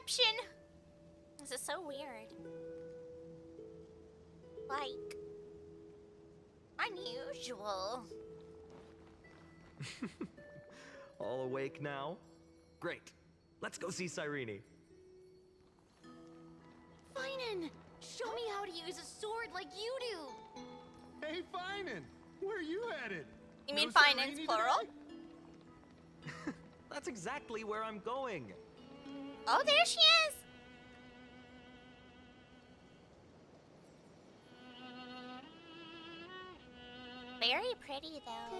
exception. This is so weird. Like, unusual. All awake now? Great. Let's go see Cyrene. Finan, show me how to use a sword like you do. Hey, Finan, where are you headed? You mean No finance Cyrene plural? today? That's exactly where I'm going. Oh, there she is. Very pretty though.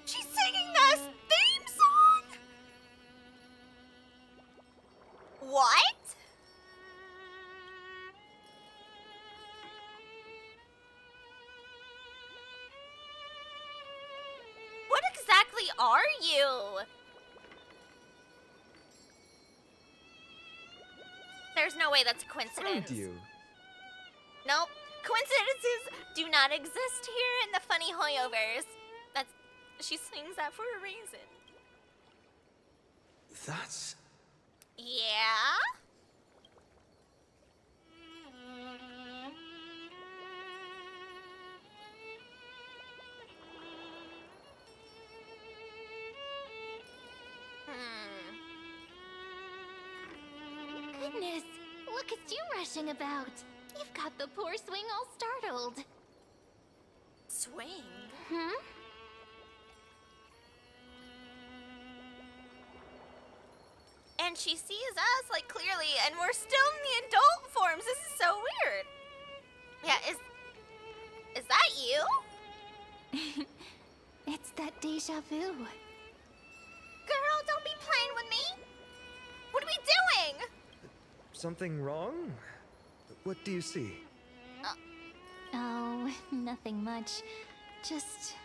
She's singing the theme song. What? What exactly are you? There's no way that's a coincidence. Found you. Nope. Coincidences do not exist here in the funny hoyoverse. That's she sings that for a reason. That's... Yeah? Goodness, look at you rushing about. You've got the poor swing all startled. Swing? Hmm? And she sees us, like, clearly, and we're still in the adult forms. This is so weird. Yeah, is that you? It's that deja vu. Girl, don't be playing with me. What are we doing? Something wrong? What do you see? Oh, nothing much. Just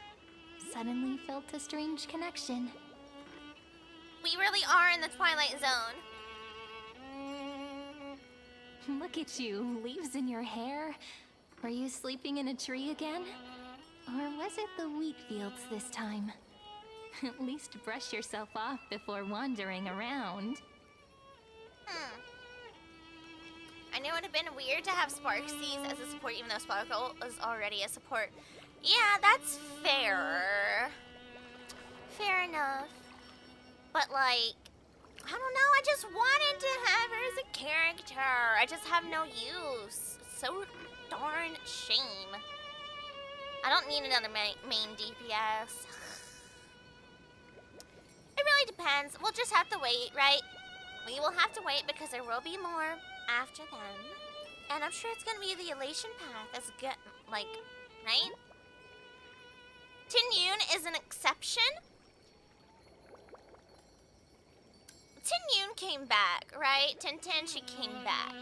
suddenly felt a strange connection. We really are in the Twilight Zone. Look at you, leaves in your hair. Were you sleeping in a tree again? Or was it the wheat fields this time? At least brush yourself off before wandering around. I knew it would have been weird to have Sparksies as a support, even though Sparkle is already a support. Yeah, that's fair. Fair enough. But, like, I don't know, I just wanted to have her as a character. I just have no use. So darn shame. I don't need another main DPS. It really depends. We'll just have to wait, right? We will have to wait because there will be more after them. And I'm sure it's gonna be the elation path as good, like, right? Tin Yoon is an exception. Tin Yoon came back, right? Tin Tin, she came back.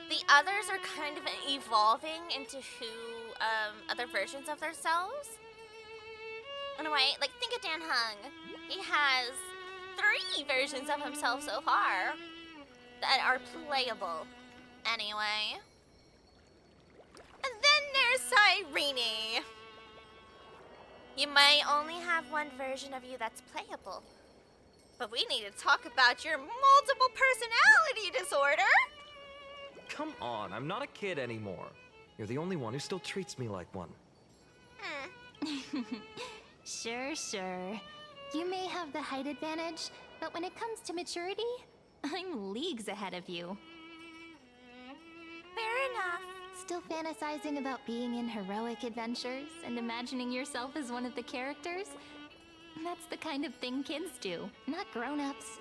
The others are kind of evolving into other versions of themselves. In a way, like, think of Dan Hung. He has 3 versions of himself so far that are playable. Anyway. And then there's Cyrene. You may only have one version of you that's playable. But we need to talk about your multiple personality disorder. Come on, I'm not a kid anymore. You're the only one who still treats me like one. Sure, sure. You may have the height advantage, but when it comes to maturity, I'm leagues ahead of you. Fair enough. Still fantasizing about being in heroic adventures and imagining yourself as one of the characters? That's the kind of thing kids do, not grown-ups.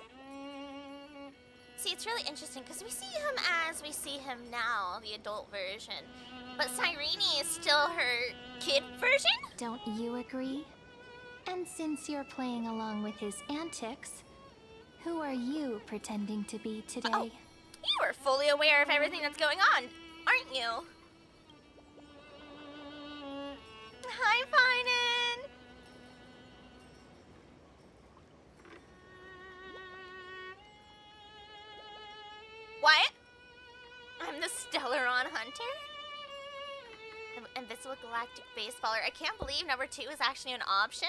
See, it's really interesting because we see him as we see him now, the adult version. But Cyrene is still her kid version? Don't you agree? And since you're playing along with his antics, who are you pretending to be today? Oh, you are fully aware of everything that's going on, aren't you? Hi, Finan! What? I'm the Stellaron Hunter? Invisible Galactic Baseballer. I can't believe number 2 is actually an option.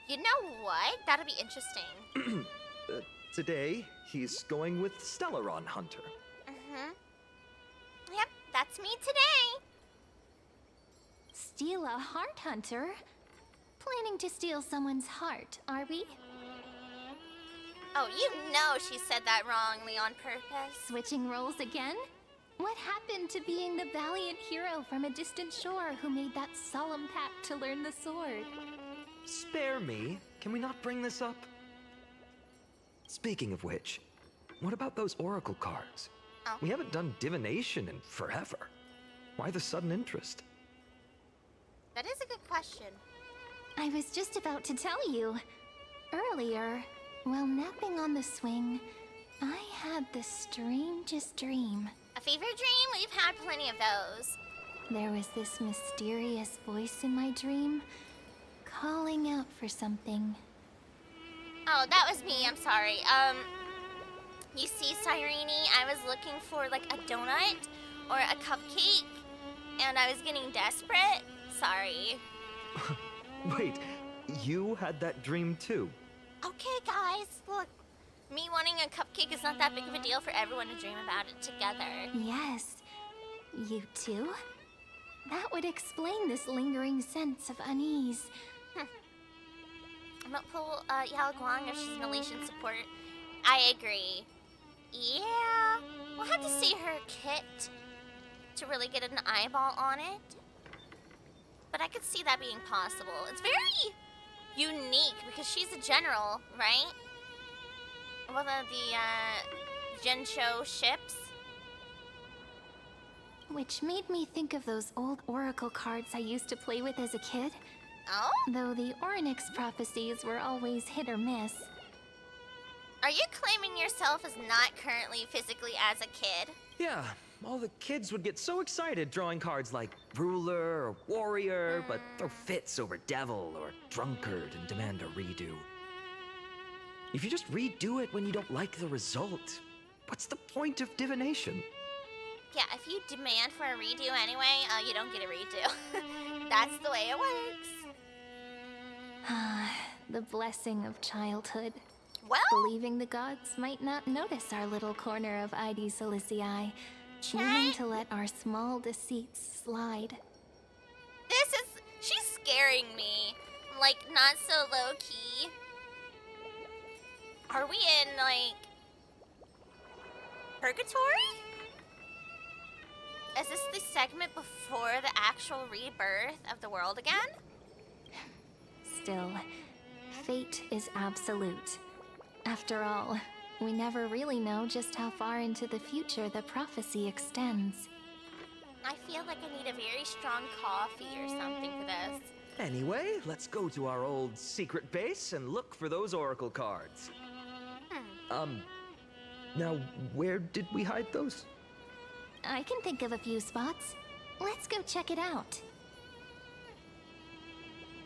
You know what? That'll be interesting. Today, he's going with Stellaron Hunter. Yep, that's me today. Steal a heart hunter? Planning to steal someone's heart, are we? Oh, you know she said that wrongly on purpose. Switching roles again? What happened to being the valiant hero from a distant shore who made that solemn pact to learn the sword? Spare me. Can we not bring this up? Speaking of which, what about those oracle cards? Oh. We haven't done divination in forever. Why the sudden interest? That is a good question. I was just about to tell you. Earlier, while napping on the swing, I had the strangest dream. A fever dream? We've had plenty of those. There was this mysterious voice in my dream, calling out for something. Oh, that was me. I'm sorry. You see, Cyrene, I was looking for like a donut or a cupcake, and I was getting desperate. Sorry. Wait, you had that dream too? Okay, guys, look. Me wanting a cupcake is not that big of a deal for everyone to dream about it together. Yes, you too? That would explain this lingering sense of unease. I'm gonna pull Yao Guang if she's an elation support. I agree. Yeah, we'll have to see her kit to really get an eyeball on it. But I could see that being possible. It's very unique because she's a general, right? One of the Gensho ships. Which made me think of those old oracle cards I used to play with as a kid. Oh? Though the Orynyx prophecies were always hit or miss. Are you claiming yourself as not currently physically as a kid? Yeah, all the kids would get so excited drawing cards like ruler or warrior, but throw fits over devil or drunkard and demand a redo. If you just redo it when you don't like the result, what's the point of divination? Yeah, if you demand for a redo anyway, you don't get a redo. That's the way it works. The blessing of childhood. Well, Believing the gods might not notice our little corner of ID Silicii, choosing to let our small deceits slide. she's scaring me. Like, not so low-key. Are we in, like, purgatory? Is this the segment before the actual rebirth of the world again? Still, fate is absolute. After all, we never really know just how far into the future the prophecy extends. I feel like I need a very strong coffee or something for this. Anyway, let's go to our old secret base and look for those oracle cards. Now, where did we hide those? I can think of a few spots. Let's go check it out.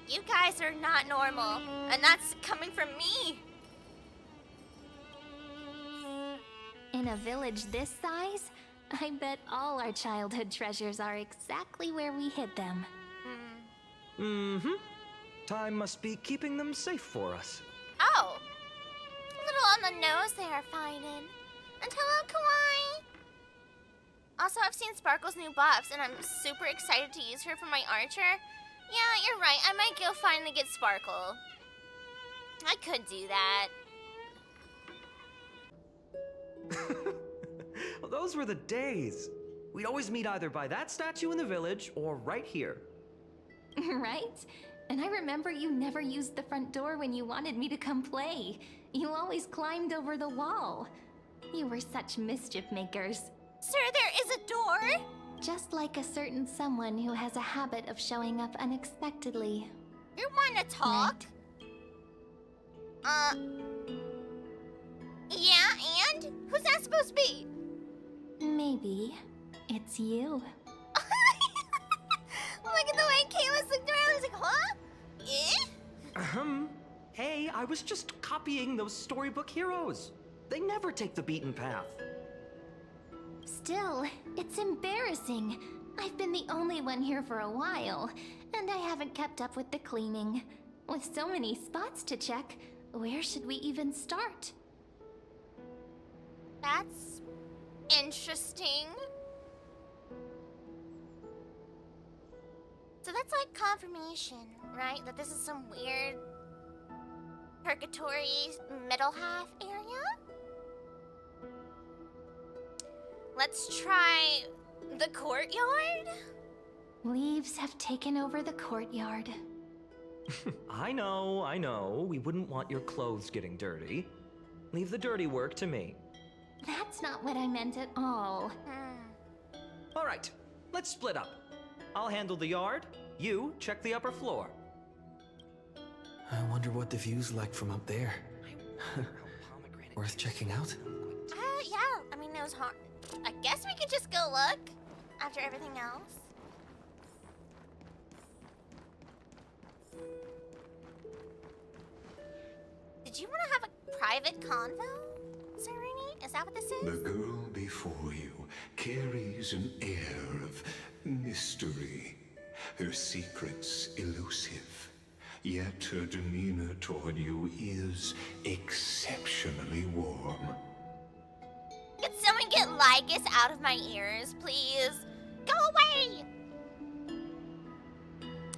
You guys are not normal, and that's coming from me. In a village this size, I bet all our childhood treasures are exactly where we hid them. Mm-hmm. Time must be keeping them safe for us. Oh. A little on the nose there, Finin. And hello, Kawaii. Also, I've seen Sparkle's new buffs, and I'm super excited to use her for my archer. Yeah, you're right. I might go finally get Sparkle. I could do that. Well, those were the days. We'd always meet either by that statue in the village or right here. Right? And I remember you never used the front door when you wanted me to come play. You always climbed over the wall. You were such mischief makers. Sir, there is a door. Just like a certain someone who has a habit of showing up unexpectedly. You want to talk? Yeah, and? Who's that supposed to be? Maybe it's you. Look at the way Kayla's looked around. He's like, huh? Eh? Hey, I was just copying those storybook heroes. They never take the beaten path. Still, it's embarrassing. I've been the only one here for a while, and I haven't kept up with the cleaning. With so many spots to check, where should we even start? That's interesting. So that's like confirmation, right? That this is some weird purgatory middle half area? Let's try the courtyard? Leaves have taken over the courtyard. I know. We wouldn't want your clothes getting dirty. Leave the dirty work to me. That's not what I meant at all. All right, let's split up. I'll handle the yard. You check the upper floor. I wonder what the view's like from up there. Worth checking out? Yeah. I mean, it was hard. I guess we could just go look after everything else. Did you want to have a private convo, Serene? Is that what this is? The girl before you carries an air of mystery, her secrets elusive, yet her demeanor toward you is exceptionally warm. Could someone get Lycus out of my ears, please? Go away!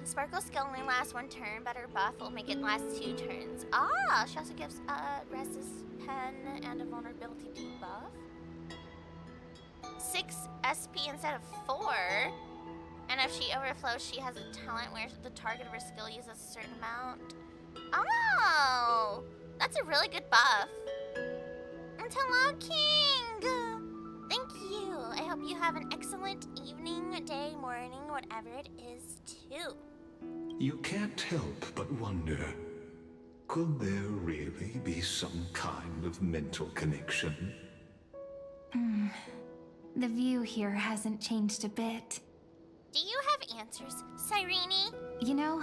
Sparkle's skill only lasts 1 turn, but her buff will make it last 2 turns. Ah, she also gives resist pen and a vulnerability debuff. 6 SP instead of 4. And if she overflows, she has a talent where the target of her skill uses a certain amount. Oh, that's a really good buff. And hello, King! Thank you. I hope you have an excellent evening, day, morning, whatever it is, too. You can't help but wonder, could there really be some kind of mental connection? The view here hasn't changed a bit. Do you have answers, Cyrene? You know,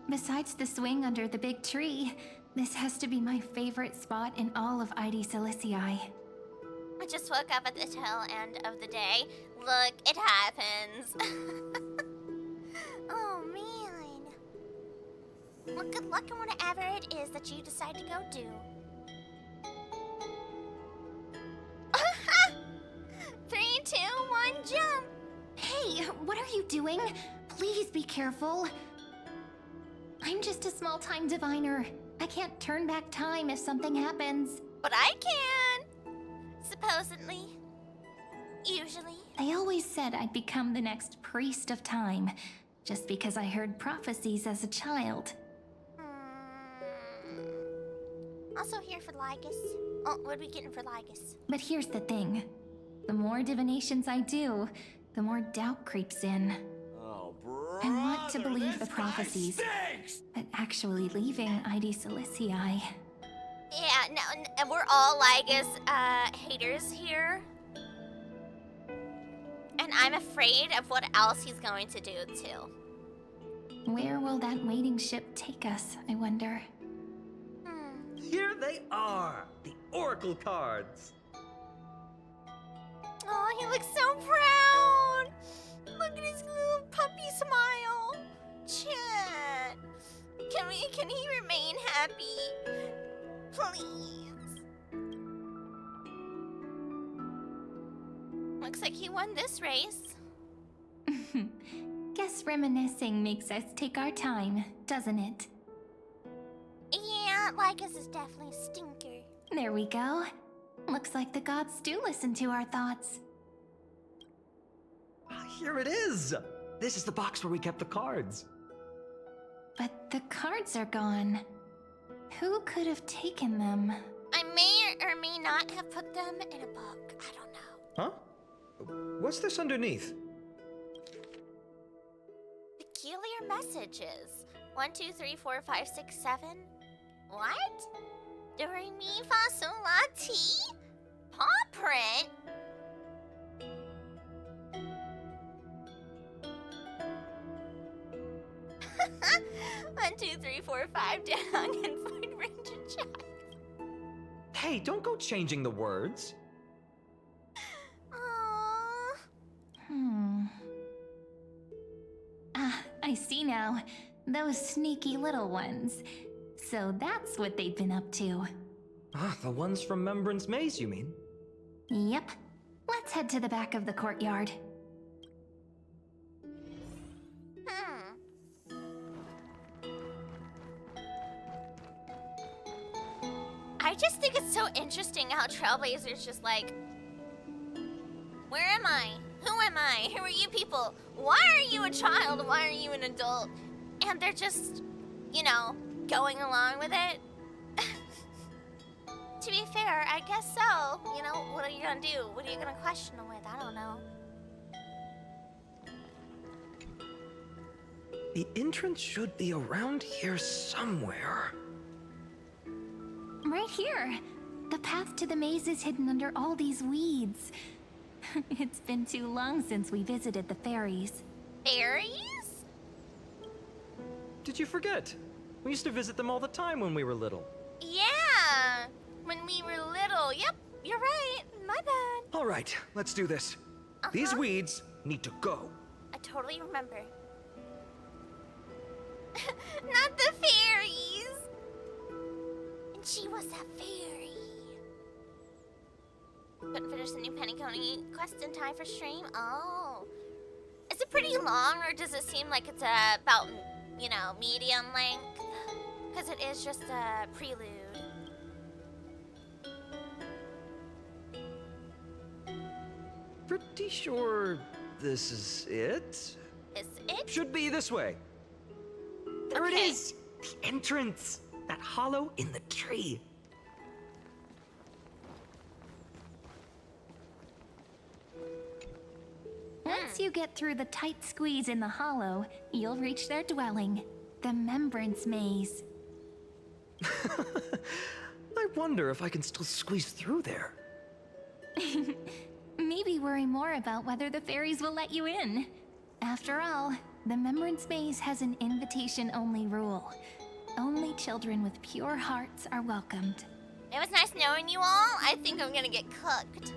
besides the swing under the big tree, this has to be my favorite spot in all of ID Silicii. I just woke up at the tail end of the day. Look, it happens. Oh, man. Well, good luck in whatever it is that you decide to go do. 3, 2, 1, jump! Hey, what are you doing? Please be careful. I'm just a small-time diviner. I can't turn back time if something happens. But I can! Supposedly. Usually. I always said I'd become the next priest of time, just because I heard prophecies as a child. Also here for Lycus. Oh, what are we getting for Lycus? But here's the thing. The more divinations I do, the more doubt creeps in. Oh, I want to believe the prophecies, but actually leaving ID Silicii. Yeah, no, we're all Lycus haters here. And I'm afraid of what else he's going to do, too. Where will that waiting ship take us, I wonder? Here they are, the Oracle cards. Oh, he looks so proud. Look at his little puppy smile. Chat. Can he remain happy? Please. Looks like he won this race. Guess reminiscing makes us take our time, doesn't it? Yeah, Lycus is definitely a stinker. There we go. Looks like the gods do listen to our thoughts. Here it is. This is the box where we kept the cards. But the cards are gone. Who could have taken them? I may or may not have put them in a book. I don't know. Huh? What's this underneath? Peculiar messages. 1, 2, 3, 4, 5, 6, 7. What? Do re mi fa sol la ti? Paw print? One, 2, 3, 4, 5 down and find Ranger Jack. Hey, don't go changing the words. Aww. I see now. Those sneaky little ones. So that's what they've been up to. Ah, the ones from Remembrance Maze, you mean? Yep. Let's head to the back of the courtyard. I just think it's so interesting how Trailblazers just like, where am I? Who am I? Who are you people? Why are you a child? Why are you an adult? And they're just, you know, going along with it. To be fair, I guess so. You know, what are you gonna do? What are you gonna question them with? I don't know. The entrance should be around here somewhere. Right here. The path to the maze is hidden under all these weeds. It's been too long since we visited the fairies. Fairies? Did you forget? We used to visit them all the time when we were little. Yeah, when we were little. Yep, you're right. My bad. All right, let's do this. These weeds need to go. I totally remember. Not the fairies. And she was a fairy. Couldn't finish the new Pennyconey quest in time for stream. Oh, is it pretty long, or does it seem like it's about, you know, medium length? Because it is just a prelude. Pretty sure this is it. Is it? Should be this way. There it Okay. is! The entrance! That hollow in the tree. Once you get through the tight squeeze in the hollow, you'll reach their dwelling, the Remembrance Maze. I wonder if I can still squeeze through there. Maybe worry more about whether the fairies will let you in. After all, the Remembrance Maze has an invitation-only rule. Only children with pure hearts are welcomed. It was nice knowing you all. I think I'm gonna get cooked.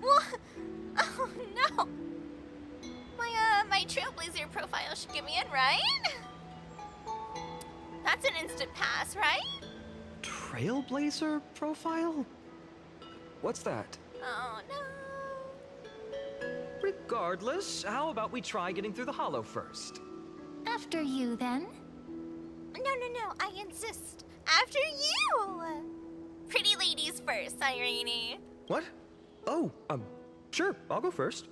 What? Oh no! My Trailblazer profile should get me in, right? That's an instant pass, right? Trailblazer profile? What's that? Oh no! Regardless, how about we try getting through the hollow first? After you, then. No, I insist. After you! Pretty ladies first, Irene. What? Oh, sure, I'll go first.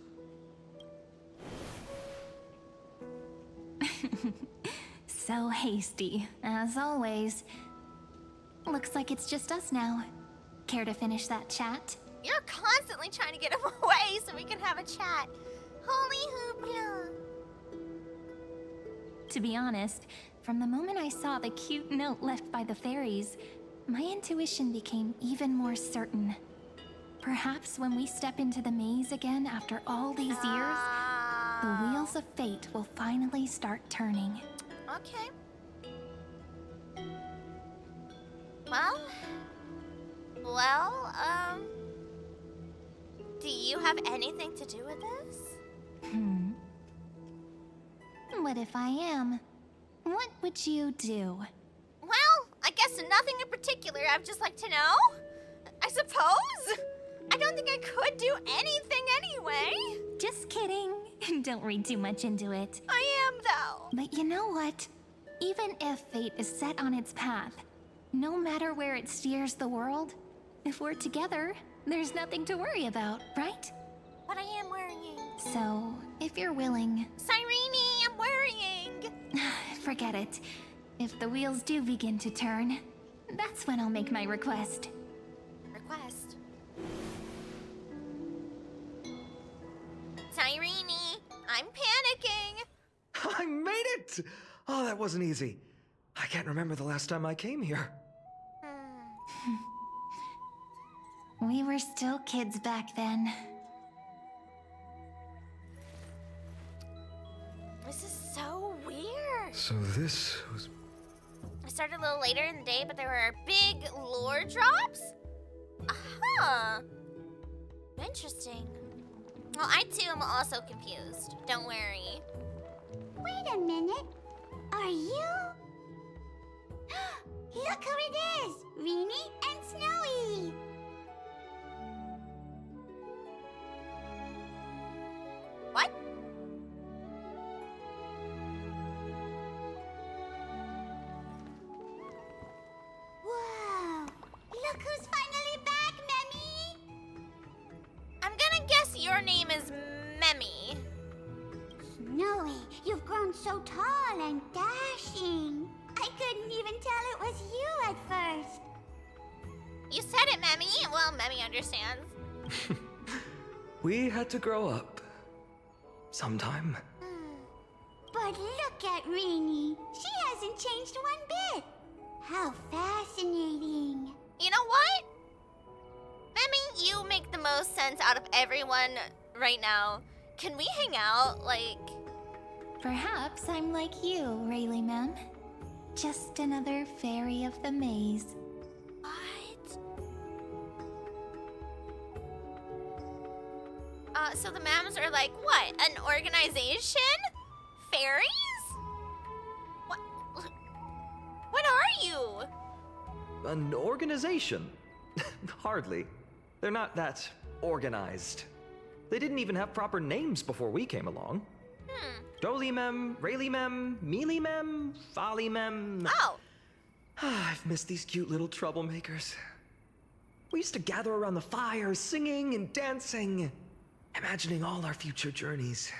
So hasty, as always. Looks like it's just us now. Care to finish that chat? You're constantly trying to get him away so we can have a chat. Holy hoopla. To be honest, from the moment I saw the cute note left by the fairies, my intuition became even more certain. Perhaps when we step into the maze again after all these years, the wheels of fate will finally start turning. Okay. Well, do you have anything to do with this? What if I am? What would you do? Well, I guess nothing in particular. I'd just like to know. I suppose. I don't think I could do anything anyway. Just kidding. Don't read too much into it. I am, though. But you know what? Even if fate is set on its path, no matter where it steers the world, if we're together, there's nothing to worry about, right? But I am worrying. So, if you're willing, Cyrene, I'm worrying. forget it. If the wheels do begin to turn, that's when I'll make my request. Request. Cyrene, I'm panicking. I made it! Oh, that wasn't easy. I can't remember the last time I came here. We were still kids back then. This is so weird. So this was... I started a little later in the day, but there were big lore drops? Huh. Interesting. Well, I too am also confused. Don't worry. Wait a minute. Are you? Look who it is! Reenie and Snowy! What? Whoa! Look who's finally back, Memmy! I'm gonna guess your name is Memmy. Snowy, you've grown so tall and dashing. I couldn't even tell it was you at first. You said it, Memmy. Well, Memmy understands. We had to grow up. Sometime. But look at Reenie. She hasn't changed one bit. How fascinating. You know what? Memmy, you make the most sense out of everyone right now. Can we hang out? Like, Perhaps I'm like you, Rayleigh ma'am. Just another fairy of the maze. what? So the mams are like, what? An organization? Fairies? What? What are you? An organization? Hardly. They're not that organized. They didn't even have proper names before we came along. Doly Mem, Rayleigh Mem, Mealy Mem, Folly Mem. Oh, I've missed these cute little troublemakers. We used to gather around the fire, singing and dancing, imagining all our future journeys.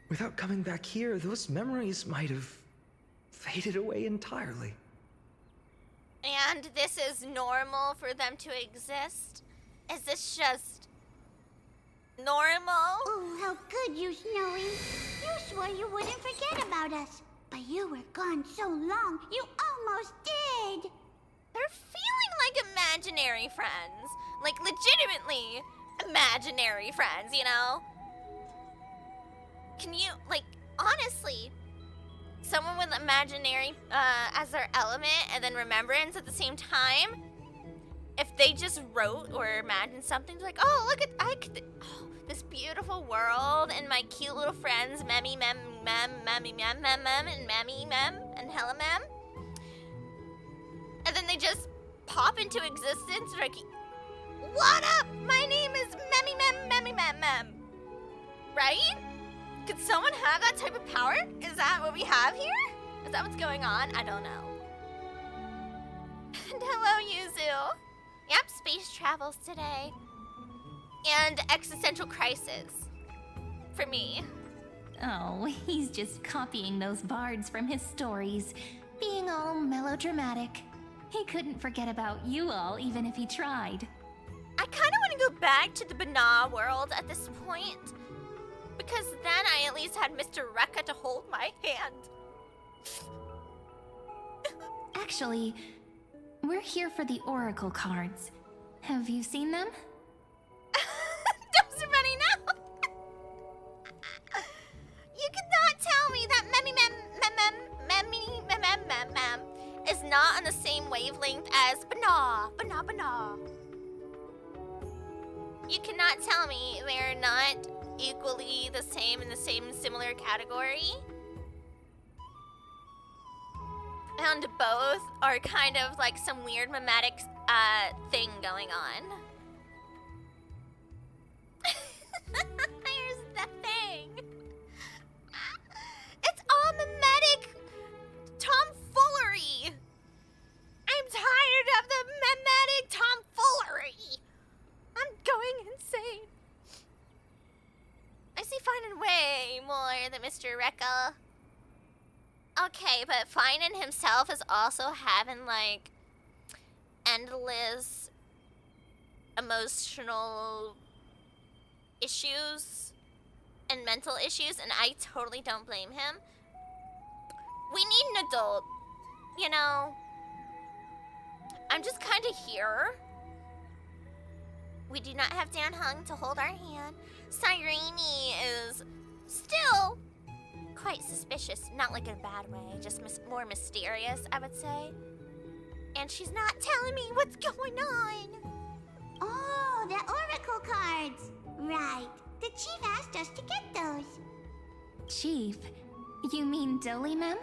Without coming back here, those memories might have faded away entirely. and this is normal for them to exist? Is this just normal? Oh, how good you, Snowy. You swore you wouldn't forget about us. But you were gone so long, you almost did. They're feeling like imaginary friends. Like, legitimately imaginary friends, you know? Can you, like, honestly, someone with imaginary as their element and then remembrance at the same time, if they just wrote or imagined something, like, oh, look at, this beautiful world and my cute little friends, Memmy, Mem, Mem, Memmy, Mem, Mem, Mem, and Memmy, Mem, and Hella Mem. And then they just pop into existence, like, what up? My name is Memmy, Mem, Memmy, Mem, Mem. Right? Could someone have that type of power? Is that what we have here? Is that what's going on? I don't know. And hello, Yuzu. Yep, space travels today. And existential crisis. For me. Oh, he's just copying those bards from his stories, being all melodramatic. He couldn't forget about you all, even if he tried. I kind of want to go back to the Bana world at this point. Because then I at least had Mr. Rekka to hold my hand. Actually, we're here for the Oracle cards. Have you seen them? Those are funny now. You cannot tell me that Mem is not on the same wavelength as Bana. You cannot tell me they're not equally the same in the same similar category. And both are kind of like some weird mimetic thing going on. Here's the thing. It's all mimetic tomfoolery. I'm tired of the mimetic tomfoolery. I'm going insane. I see finding way more than Mr. Rekka. Okay, but Finan himself is also having, like, endless emotional issues and mental issues, and I totally don't blame him. We need an adult, you know? I'm just kind of here. We do not have Dan Hung to hold our hand. Cyrene is still quite suspicious, not like in a bad way, just more mysterious, I would say. And she's not telling me what's going on. Oh, the Oracle oracle cards. Right. The chief asked us to get those. Chief, you mean Dolimem?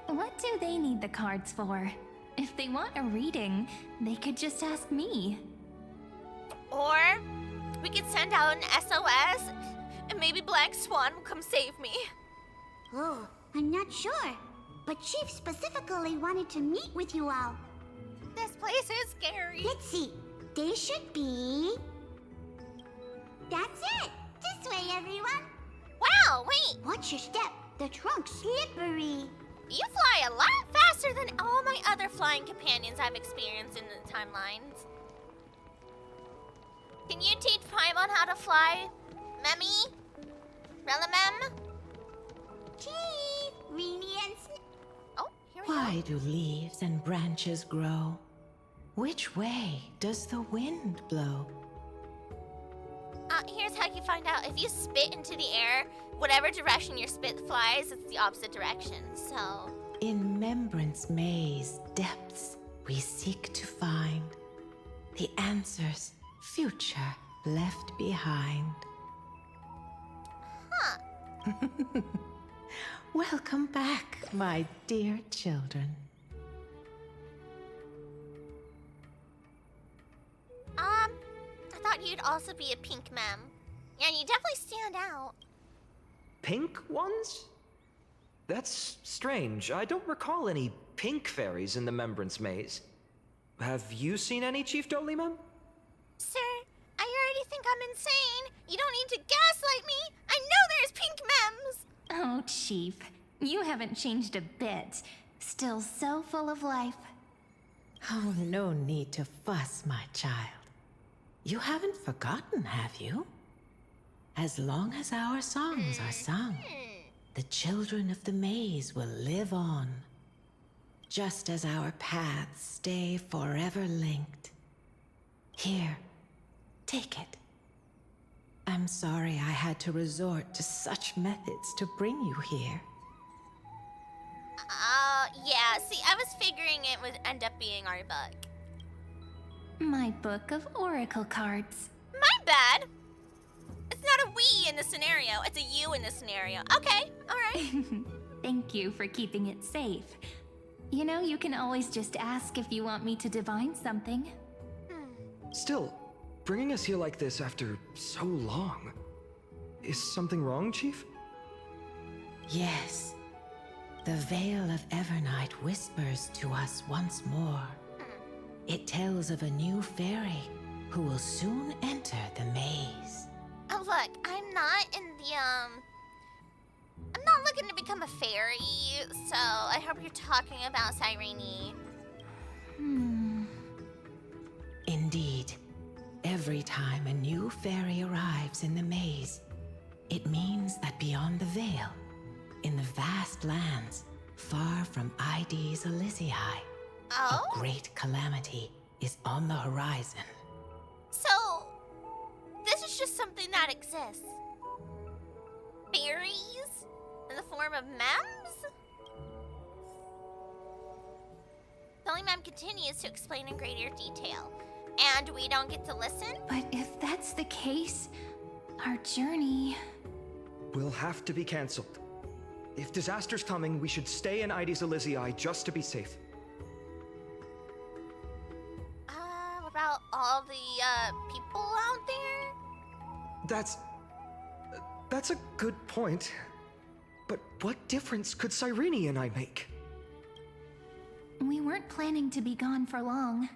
What do they need the cards for? If they want a reading, they could just ask me. Or we could send out an SOS, and maybe Black Swan will come save me. Oh, I'm not sure. But Chief specifically wanted to meet with you all. This place is scary. Let's see. They should be... That's it! This way, everyone! Wow, wait. Watch your step. The trunk's slippery. You fly a lot faster than all my other flying companions I've experienced in the timelines. Can you teach Paimon how to fly? Memmy? Relamem? Chief! Rini and Oh, here we Why do leaves and branches grow? Which way does the wind blow? go. Here's how you find out. If you spit into the air, whatever direction your spit flies, it's the opposite direction. So, In Membrance Maze depths we seek to find the answers future left behind. huh. Welcome back, my dear children. I thought you'd also be a pink mem. Yeah, you definitely stand out. Pink ones? That's strange. I don't recall any pink fairies in the Membrance Maze. Have you seen any, Chief Dolimem? Sir, I already think I'm insane. You don't need to gaslight me. I know there's pink mems. Oh, Chief, you haven't changed a bit. Still so full of life. Oh, no need to fuss, my child. You haven't forgotten, have you? As long as our songs are sung, the children of the maze will live on. Just as our paths stay forever linked. Here, take it. I'm sorry I had to resort to such methods to bring you here. Yeah, see, I was figuring it would end up being our book. My book of oracle cards. My bad. It's not a we in this scenario, it's a you in this scenario. Okay, alright. Thank you for keeping it safe. You know, you can always just ask if you want me to divine something. Still, bringing us here like this after so long. Is something wrong, Chief? Yes. The Veil of Evernight whispers to us once more. It tells of a new fairy who will soon enter the maze. Oh, look, I'm not in the, I'm not looking to become a fairy, so I hope you're talking about Cyrene. Indeed, every time a new fairy arrives in the maze, it means that beyond the veil, in the vast lands, far from Ides Elysiae, Oh? a great calamity is on the horizon. So, this is just something that exists. Fairies? In the form of mems? Telling Mem continues to explain in greater detail. And we don't get to listen? But if that's the case, our journey... Will have to be cancelled. If disaster's coming, we should stay in Ides Elysiae just to be safe. What about all the, people out there? That's a good point. But what difference could Cyrene and I make? We weren't planning to be gone for long.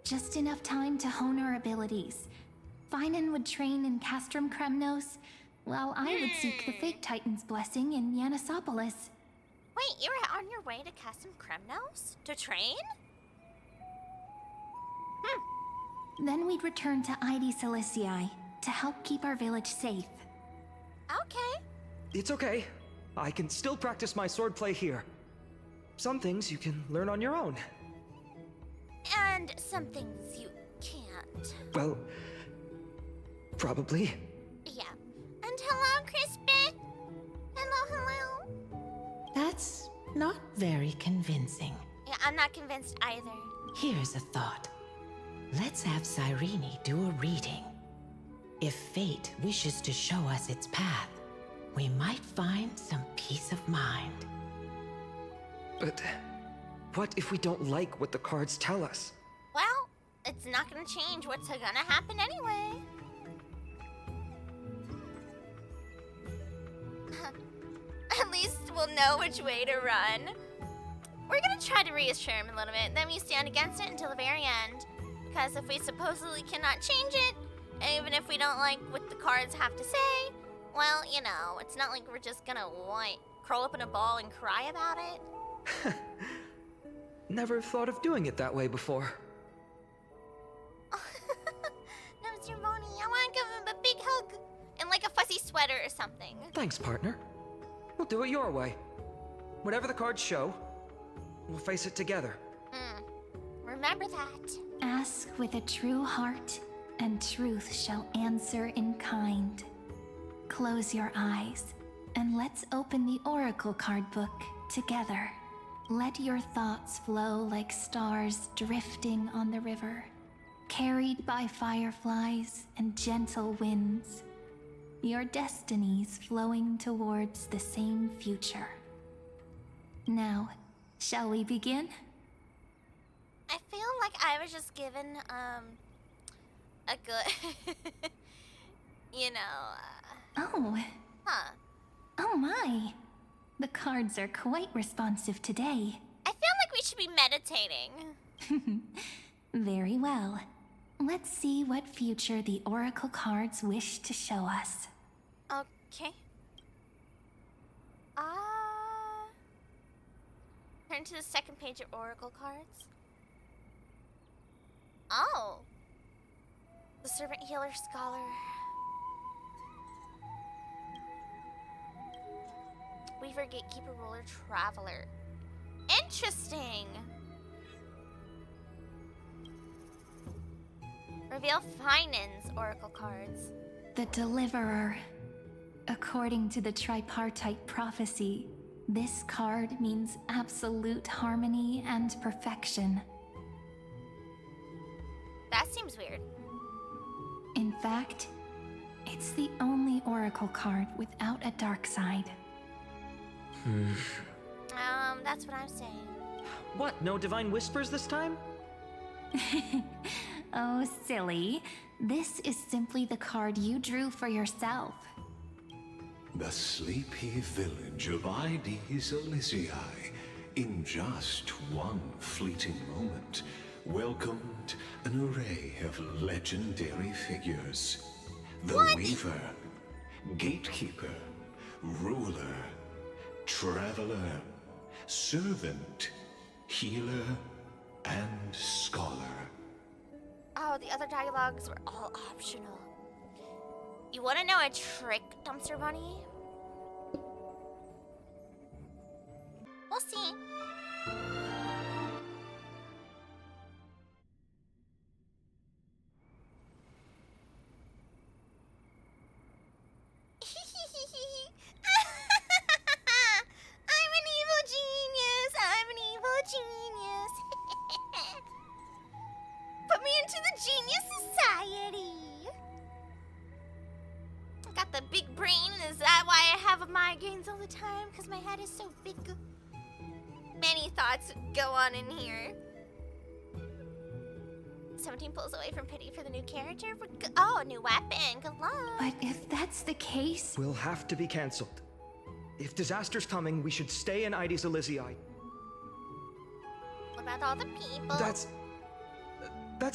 Just enough time to hone our abilities. Finan would train in Castrum Kremnos, while I would seek the Fake Titan's blessing in Yanisopolis. Wait, you were on your way to Custom Kremnos? To train? Then we'd return to Ides Elysiae to help keep our village safe. Okay. It's okay. I can still practice my swordplay here. Some things you can learn on your own. And some things you can't. Well, probably. Yeah. And hello, Crispy. Hello. That's not very convincing. Yeah, I'm not convinced either. Here's a thought. Let's have Cyrene do a reading. If fate wishes to show us its path, we might find some peace of mind. But what if we don't like what the cards tell us? Well, it's not gonna change what's gonna happen anyway. At least we'll know which way to run. We're gonna try to reassure him a little bit, then we stand against it until the very end. Because if we supposedly cannot change it, even if we don't like what the cards have to say, well, you know, it's not like we're just gonna, what, curl up in a ball and cry about it? Never thought of doing it that way before. No, Mr. Bonnie, I want to give him a big hug and like a fuzzy sweater or something. Thanks, partner. We'll do it your way. Whatever the cards show, we'll face it together. Remember that. Ask with a true heart, and truth shall answer in kind. Close your eyes, and let's open the Oracle card book together. Let your thoughts flow like stars drifting on the river, carried by fireflies and gentle winds. Your destinies flowing towards the same future. Now, shall we begin? I feel like I was just given, a good, you know, Oh, huh. oh my. The cards are quite responsive today. I feel like we should be meditating. Very well. Let's see what future the Oracle cards wish to show us. Okay. Turn to the second page of Oracle cards. Oh. The Servant Healer Scholar. Weaver, Gatekeeper, Ruler, Traveler. Interesting. Reveal Finan's Oracle cards. The Deliverer. According to the tripartite prophecy, this card means absolute harmony and perfection. That seems weird. In fact, it's the only Oracle card without a dark side. That's what I'm saying. What, no divine whispers this time? Oh, silly. This is simply the card you drew for yourself. The sleepy village of Ides Elysiae, in just one fleeting moment, welcomed an array of legendary figures. The Weaver, Gatekeeper, Ruler, Traveler, Servant, Healer, and Scholar. Oh, the other dialogues were all optional. You want to know a trick, Dumpster Bunny? We'll see. I'm an evil genius. I'm an evil genius. Put me into the Genius Society. I got the big brain. Is that why I have migraines all the time? Because my head is so big. Many thoughts go on in here. 17 pulls away from pity for the new character. Oh, a new weapon. Good luck. But if that's the case, We'll have to be cancelled. If disaster's coming, we should stay in Ides Elysiae. What about all the people? That's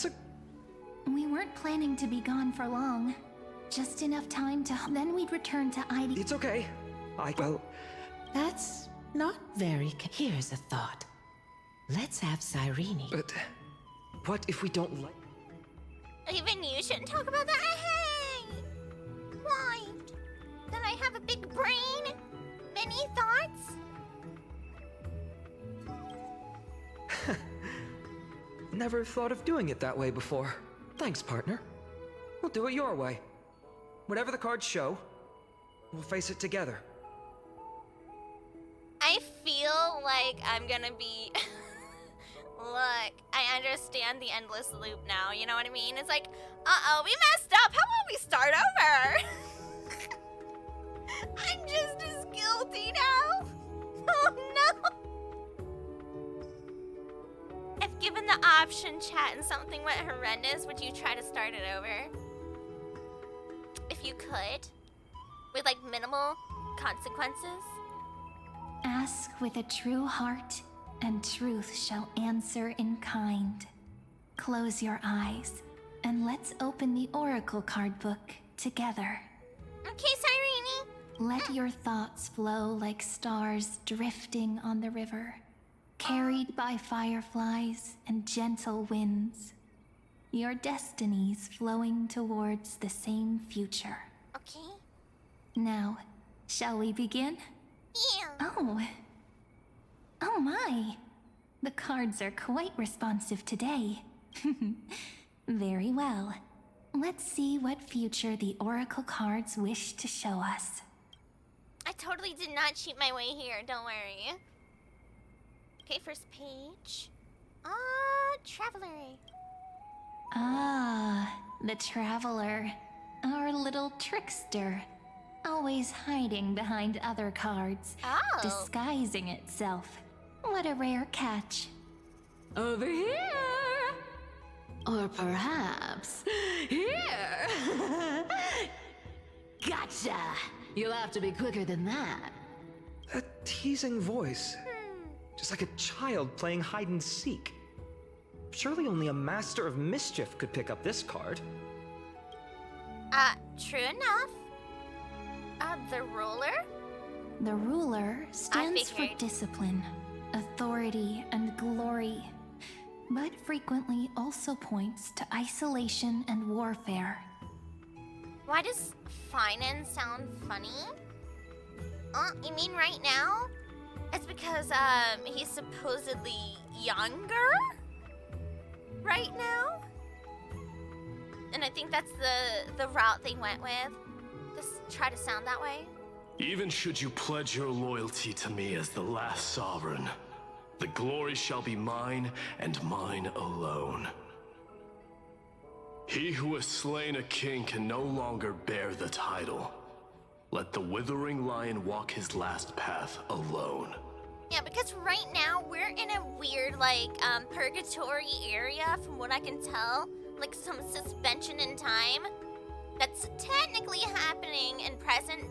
a... we weren't planning to be gone for long. Just enough time to... Then we'd return to ID. It's okay. Well, That's not very... Here's a thought. Let's have Cyrene. but... What if we don't like... Even you shouldn't talk about that. Hey! Why? Then I have a big brain? Many thoughts? Never thought of doing it that way before. Thanks, partner. We'll do it your way. Whatever the cards show, we'll face it together. I feel like I'm gonna be look, I understand the endless loop now, you know what I mean? It's like, uh-oh, we messed up. How about we start over? I'm just as guilty now. Oh no. If given the option, chat, and something went horrendous, would you try to start it over? If you could? With like minimal consequences? Ask with a true heart, and truth shall answer in kind. Close your eyes, and let's open the oracle card book together. Okay, Cyrene. Let your thoughts flow like stars drifting on the river, carried by fireflies and gentle winds. Your destinies flowing towards the same future. Okay. Now, shall we begin? Yeah. Oh my. The cards are quite responsive today. Very well. Let's see what future the oracle cards wish to show us. I totally did not cheat my way here, don't worry. Okay, first page. Traveler. The Traveler. Our little trickster. Always hiding behind other cards. Oh. Disguising itself. What a rare catch. Over here! Or perhaps here! Gotcha! You'll have to be quicker than that. That teasing voice. Just like a child playing hide and seek. Surely only a master of mischief could pick up this card. True enough. The ruler? The ruler stands for figured. discipline, authority, and glory, but frequently also points to isolation and warfare. Why does finance sound funny? You mean right now? It's because, he's supposedly younger? Right now? And I think that's the route they went with. Just try to sound that way. Even should you pledge your loyalty to me as the last sovereign, the glory shall be mine and mine alone. He who has slain a king can no longer bear the title. Let the withering lion walk his last path alone. Yeah, because right now we're in a weird, like, purgatory area, from what I can tell. Like some suspension in time. That's technically happening in present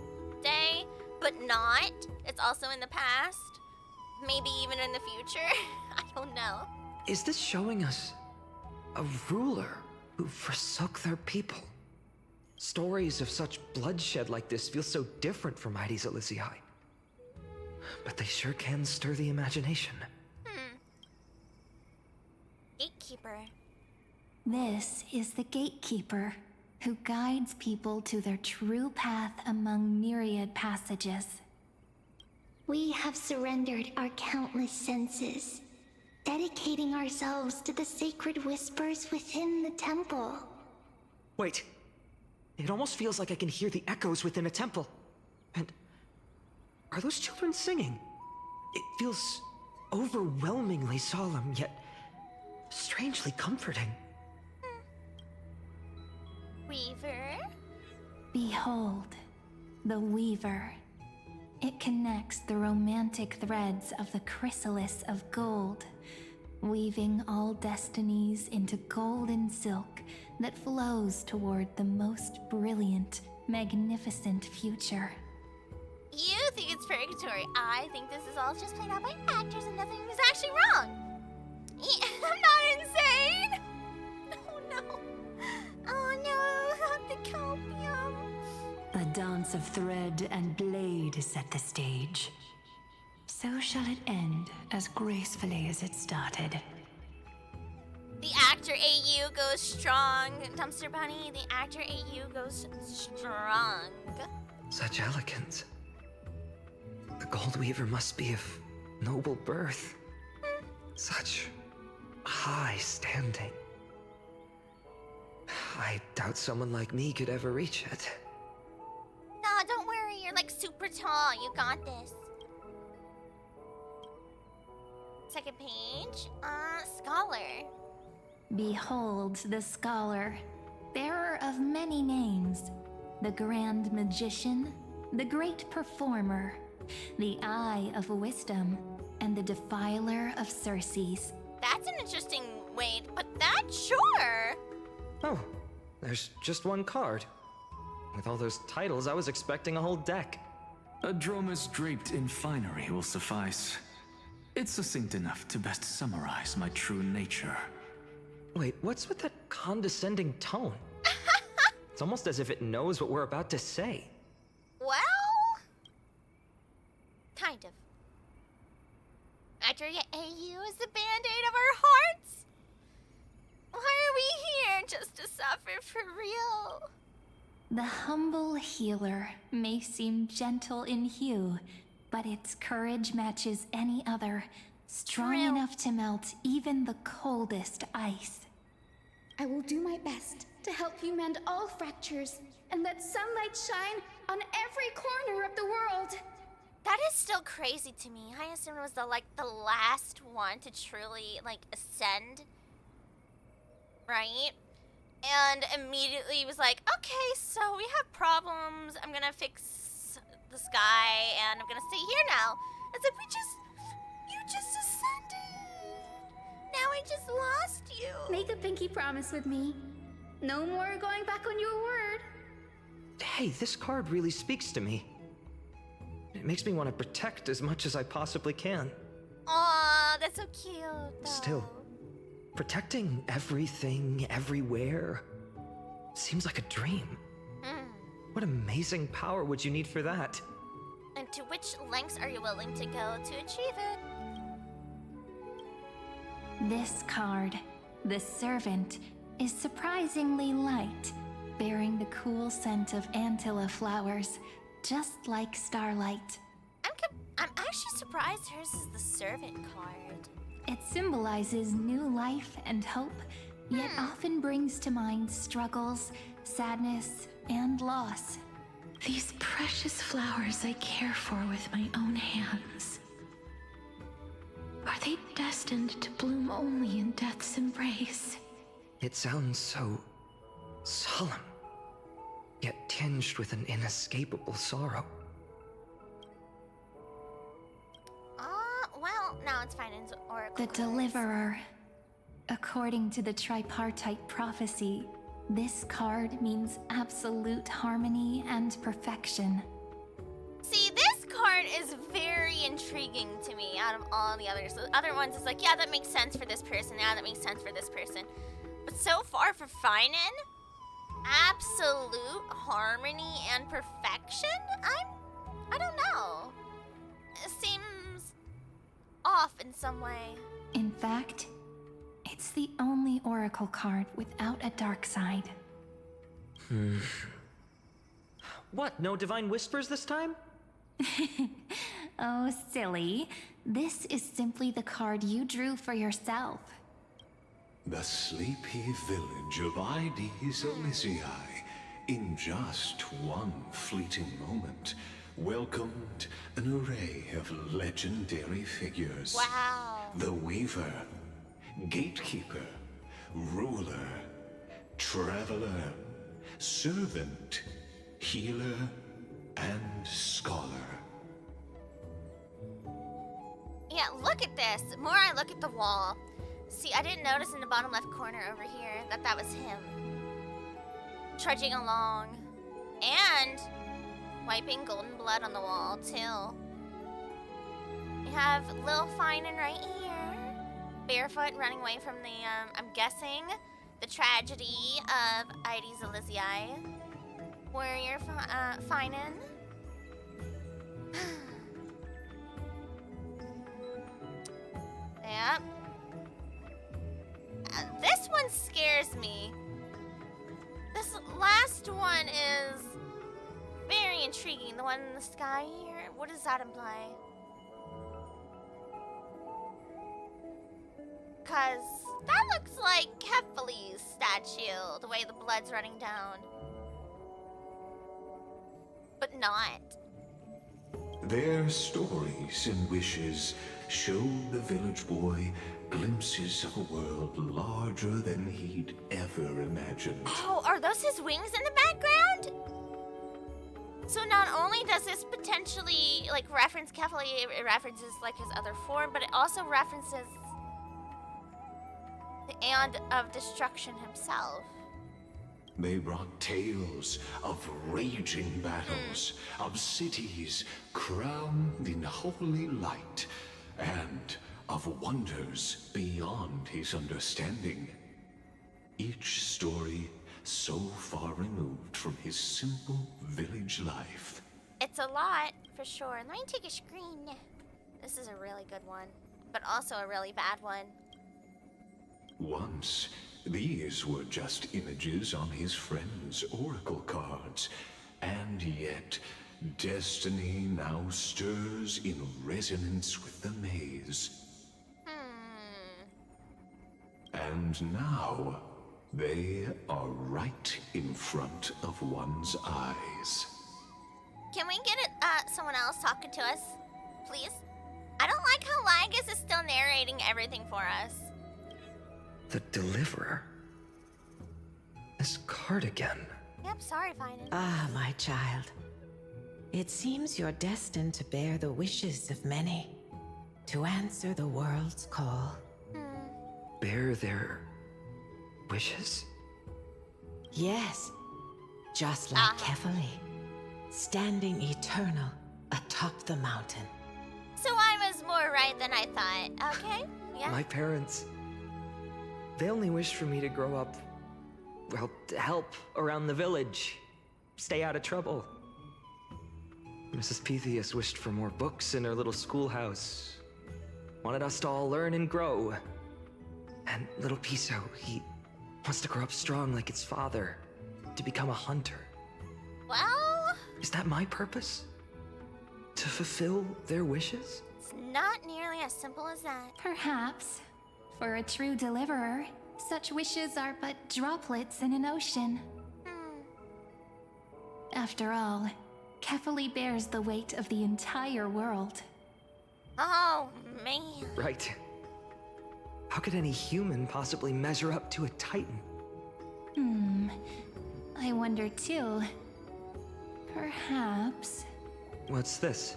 day, but not. It's also in the past. Maybe even in the future. I don't know. Is this showing us a ruler who forsook their people? Stories of such bloodshed like this feel so different from Heidi's Elysiae. But they sure can stir the imagination. Gatekeeper. This is the gatekeeper, who guides people to their true path among myriad passages. We have surrendered our countless senses, dedicating ourselves to the sacred whispers within the temple. Wait. It almost feels like I can hear the echoes within a temple. And are those children singing? It feels overwhelmingly solemn, yet strangely comforting. Weaver. Behold, the Weaver. It connects the romantic threads of the chrysalis of gold, weaving all destinies into golden silk that flows toward the most brilliant, magnificent future. You think it's purgatory. I think this is all just played out by actors and nothing is actually wrong. I'm not insane. Oh no. Oh no, not the copium. A dance of thread and blade set the stage. So shall it end as gracefully as it started. The actor AU goes strong. Dumpster Bunny, the actor AU goes strong. Such elegance. The Gold Weaver must be of noble birth. Such high standing. I doubt someone like me could ever reach it. Nah, don't worry. You're like super tall. You got this. second page. Scholar. Behold the scholar, bearer of many names, the grand magician, the great performer, the eye of wisdom, and the defiler of Circes. That's an interesting way to put that, sure. Oh, there's just one card. With all those titles, I was expecting a whole deck. A dromus draped in finery will suffice. It's succinct enough to best summarize my true nature. Wait, what's with that condescending tone? It's almost as if it knows what we're about to say. Well, kind of. Adria AU is the band-aid of our hearts? Why are we here just to suffer for real? The humble healer may seem gentle in hue, but its courage matches any other, strong Real. enough to melt even the coldest ice. I will do my best to help you mend all fractures and let sunlight shine on every corner of the world. That is still crazy to me. Hyacinth was the last one to truly ascend, right? And immediately was like, okay, so we have problems. I'm gonna fix the sky, and I'm gonna stay here now. It's like you just ascended. Now I just lost you. Make a pinky promise with me. No more going back on your word. Hey, this card really speaks to me. It makes me want to protect as much as I possibly can. Aw, that's so cute, though. Still, protecting everything, everywhere, seems like a dream. What amazing power would you need for that? And to which lengths are you willing to go to achieve it? This card, the Servant, is surprisingly light, bearing the cool scent of Antilla flowers, just like starlight. I'm actually surprised hers is the Servant card. It symbolizes new life and hope, yet often brings to mind struggles, sadness, and loss. These precious flowers I care for with my own hands. Are they destined to bloom only in death's embrace? It sounds so solemn, yet tinged with an inescapable sorrow. Well, no, it's fine. It's Oracle The cards. Deliverer. According to the tripartite prophecy, this card means absolute harmony and perfection. See, this card is very intriguing to me out of all the others. The other ones is like, yeah, that makes sense for this person. Yeah, that makes sense for this person. But so far for Finan, absolute harmony and perfection? I don't know. It seems off in some way. In fact, it's the only Oracle card without a dark side. What, no divine whispers this time? Oh, silly. This is simply the card you drew for yourself. The sleepy village of Ides Elysiae, in just one fleeting moment, welcomed an array of legendary figures. Wow. The Weaver, Gatekeeper, Ruler, Traveler, Servant, Healer, and Scholar. Yeah, look at this. The more I look at the wall. See, I didn't notice in the bottom left corner over here that was him. Trudging along. And wiping golden blood on the wall, too. We have Lil Finan right here. Barefoot running away from the, I'm guessing, the tragedy of Ides Elysiae. Warrior Finan. Yep. This one scares me. This last one is very intriguing. The one in the sky here. What does that imply? Cause that looks like Kefali's statue, the way the blood's running down. But not. Their stories and wishes showed the village boy glimpses of a world larger than he'd ever imagined. Oh, are those his wings in the background? So not only does this potentially like reference Kefali, it references like his other form, but it also references the Aeon of Destruction himself. They brought tales of raging battles, of cities crowned in holy light, and of wonders beyond his understanding. Each story so far removed from his simple village life. It's a lot, for sure. Let me take a screen. This is a really good one, but also a really bad one. Once, these were just images on his friend's oracle cards, and yet destiny now stirs in resonance with the maze. And now, they are right in front of one's eyes. Can we get someone else talking to us, please? I don't like how Lygus is still narrating everything for us. The Deliverer? This card again. Yep, sorry, Finan. Ah, my child. It seems you're destined to bear the wishes of many, to answer the world's call. Bear their wishes? Yes, just like Kefali, standing eternal atop the mountain. So I was more right than I thought, okay? Yeah. My parents, they only wished for me to grow up, well, to help around the village, stay out of trouble. Mrs. Pythias wished for more books in her little schoolhouse, wanted us to all learn and grow. And little Piso, he wants to grow up strong like his father, to become a hunter. Well, is that my purpose? To fulfill their wishes? It's not nearly as simple as that. Perhaps. For a true deliverer, such wishes are but droplets in an ocean. After all, Kefali bears the weight of the entire world. Oh, man. Right. How could any human possibly measure up to a Titan? I wonder too. Perhaps... What's this?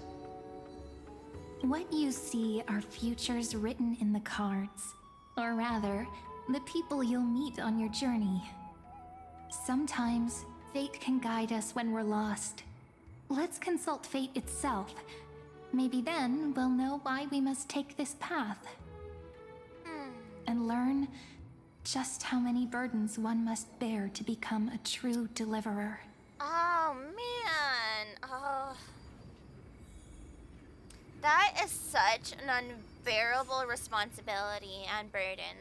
What you see are futures written in the cards. Or rather, the people you'll meet on your journey. Sometimes, fate can guide us when we're lost. Let's consult fate itself. Maybe then we'll know why we must take this path. And learn just how many burdens one must bear to become a true deliverer. Oh, man. Oh. That is such an unbearable responsibility and burden.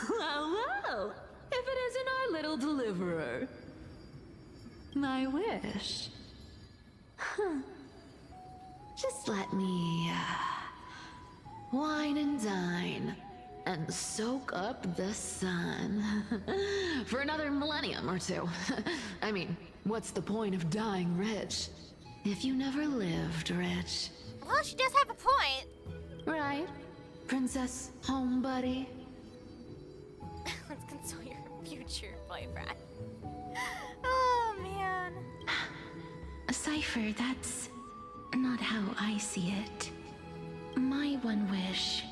Well, if it isn't our little deliverer. My wish. Just let me, wine and dine, and soak up the sun. For another millennium or two. I mean, what's the point of dying rich if you never lived rich? Well, she does have a point. Right, Princess Home Buddy? Let's console your future boyfriend. Oh, man. Cypher, that's not how I see it. My one wish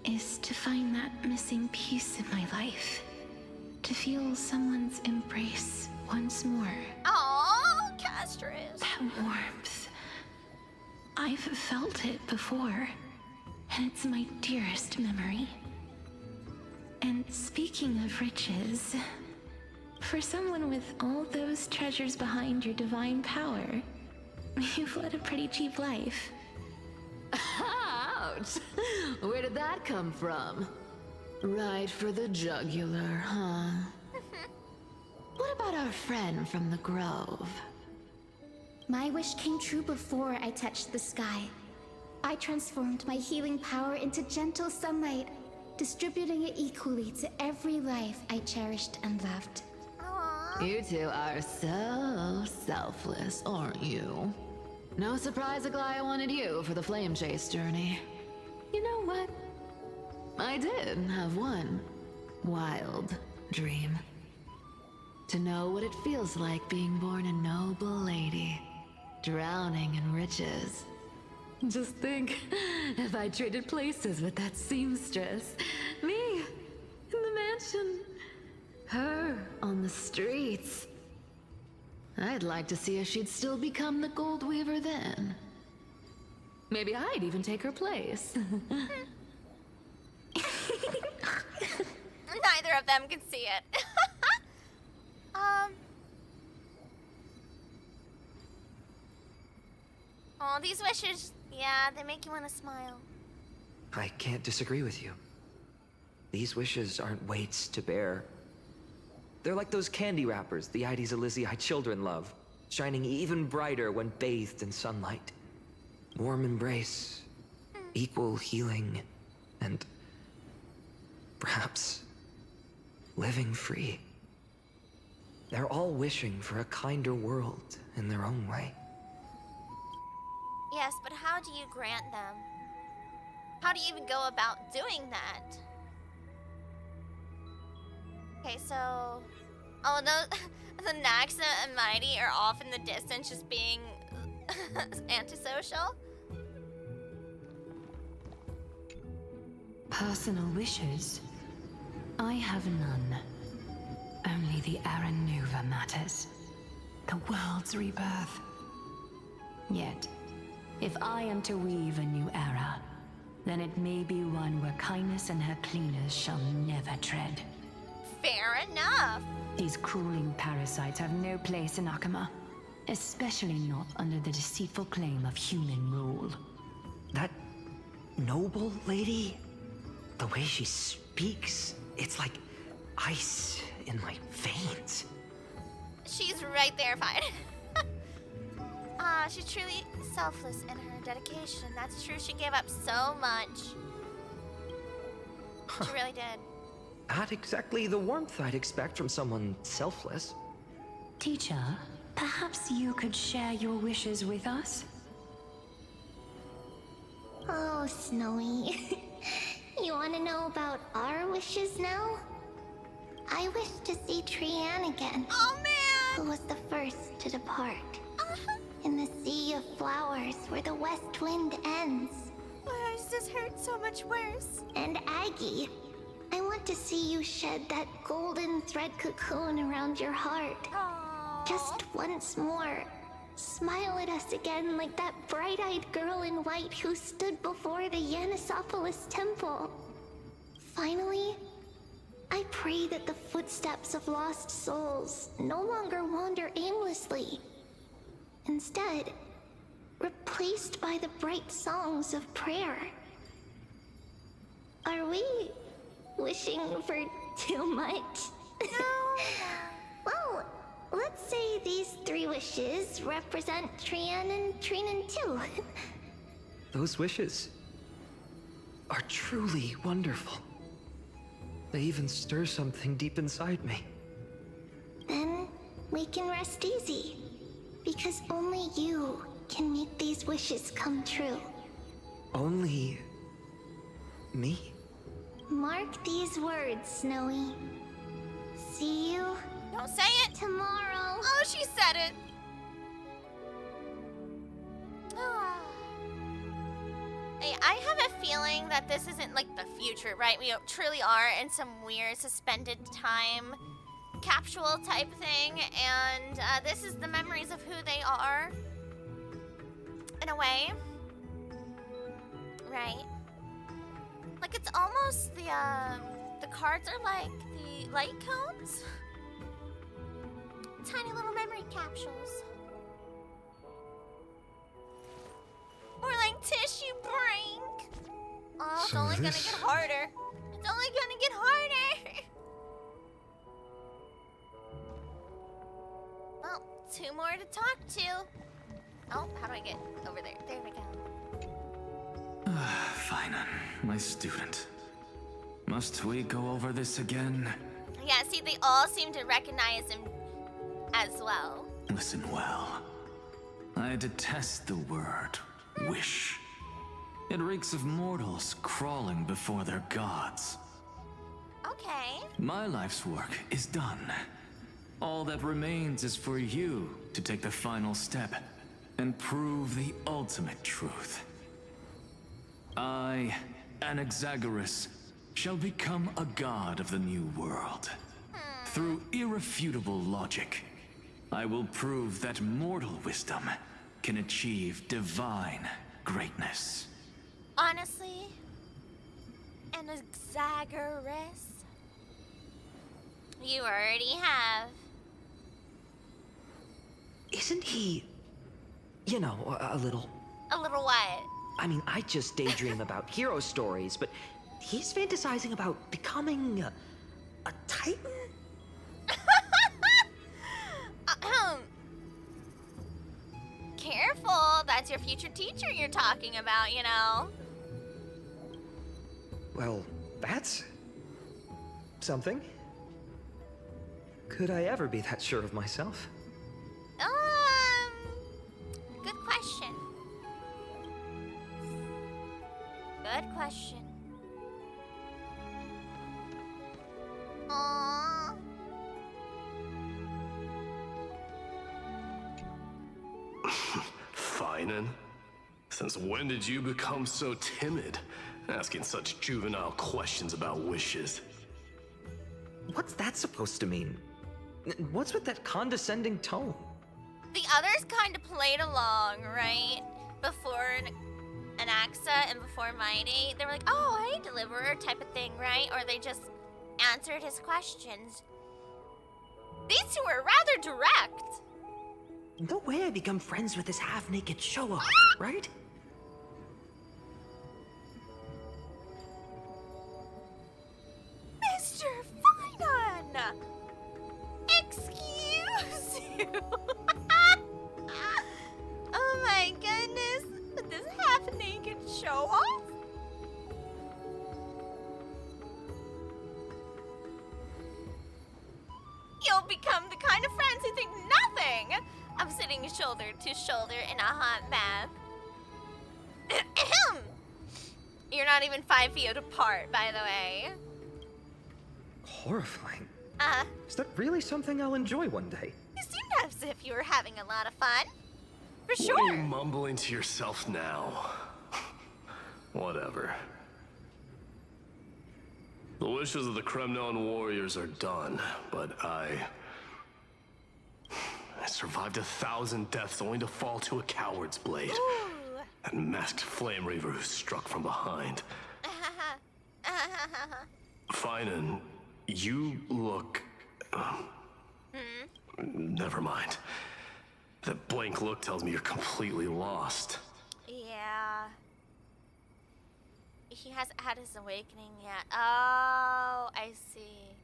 is to find that missing piece in my life. To feel someone's embrace once more. Oh, Castris. That warmth. I've felt it before, and it's my dearest memory. And speaking of riches, for someone with all those treasures behind your divine power, you've led a pretty cheap life. Ouch! Where did that come from? Right for the jugular, huh? What about our friend from the Grove? My wish came true before I touched the sky. I transformed my healing power into gentle sunlight, distributing it equally to every life I cherished and loved. You two are so selfless, aren't you? No surprise Aglaya wanted you for the flame chase journey. You know what? I did have one wild dream. To know what it feels like being born a noble lady, drowning in riches. Just think, if I traded places with that seamstress, me in the mansion, her on the streets. I'd like to see if she'd still become the gold weaver then. Maybe I'd even take her place. Neither of them can see it. Oh, these wishes, yeah, they make you want to smile. I can't disagree with you. These wishes aren't weights to bear. They're like those candy wrappers the Ides Elysiae children love, shining even brighter when bathed in sunlight. Warm embrace, equal healing, and perhaps living free. They're all wishing for a kinder world in their own way. Yes, but how do you grant them? How do you even go about doing that? Okay, so... Oh, no, the Naxa and Mighty are off in the distance just being antisocial? Personal wishes? I have none. Only the Aranuva matters. The world's rebirth. Yet, if I am to weave a new era, then it may be one where kindness and her cleaners shall never tread. Fair enough. These crawling parasites have no place in Akama, especially not under the deceitful claim of human rule. That noble lady, the way she speaks, it's like ice in my veins. She's right there, fine. She's truly selfless in her dedication. That's true, she gave up so much. She really did. Not exactly the warmth I'd expect from someone selfless. Teacher, perhaps you could share your wishes with us? Oh, Snowy. You want to know about our wishes now? I wish to see Trianne again. Oh, man! Who was the first to depart. In the sea of flowers where the west wind ends. My eyes just hurt so much worse. And Aggie, I want to see you shed that golden thread cocoon around your heart. Aww. Just once more. Smile at us again like that bright-eyed girl in white who stood before the Yanisopolis temple. Finally, I pray that the footsteps of lost souls no longer wander aimlessly. Instead, replaced by the bright songs of prayer. Are we wishing for too much? No. Well, let's say these 3 wishes represent Trianne and Trinan too. Those wishes are truly wonderful. They even stir something deep inside me. Then we can rest easy. Because only you can make these wishes come true. Only me? Mark these words, Snowy. See you Don't say it. tomorrow. Oh, she said it. Ah. Hey, I have a feeling that this isn't like the future, right? We truly are in some weird suspended time capsule type thing, and this is the memories of who they are, in a way, right? Like it's almost the cards are like the light cones, tiny little memory capsules, or like tissue brink. Oh, it's So only gonna this- get harder. It's only gonna get harder. Well, 2 more to talk to. Oh, how do I get over there? There we go. Finan, my student. Must we go over this again? Yeah, see, they all seem to recognize him as well. Listen well. I detest the word wish. It reeks of mortals crawling before their gods. Okay. My life's work is done. All that remains is for you to take the final step and prove the ultimate truth. I, Anaxagoras, shall become a god of the new world. Through irrefutable logic, I will prove that mortal wisdom can achieve divine greatness. Honestly, Anaxagoras, you already have. Isn't he, a little... A little what? I mean, I just daydream about hero stories, but he's fantasizing about becoming a titan? Careful, that's your future teacher you're talking about, you know. Well, that's something. Could I ever be that sure of myself? Good question. Good question. Aww. Finan? Since when did you become so timid, asking such juvenile questions about wishes? What's that supposed to mean? What's with that condescending tone? The others kind of played along, right? Before Anaxa and before Mighty, they were like, oh, hey, deliverer type of thing, right? Or they just answered his questions. These two were rather direct. No way I become friends with this half-naked show-off, right? Mr. Finan! Excuse you! Oh my goodness! This half-naked show-off? You'll become the kind of friends who think nothing of sitting shoulder to shoulder in a hot bath. You're not even 5 feet apart, by the way. Horrifying. Uh, Is that really something I'll enjoy one day? you seemed as if you were having a lot of fun. For What are sure. you mumbling to yourself now? Whatever. The wishes of the Kremnon warriors are done, but I survived 1,000 deaths only to fall to a coward's blade. Ooh. That masked flame reaver who struck from behind. Finan, you look... Never mind. That blank look tells me you're completely lost. Yeah. He hasn't had his awakening yet. Oh, I see.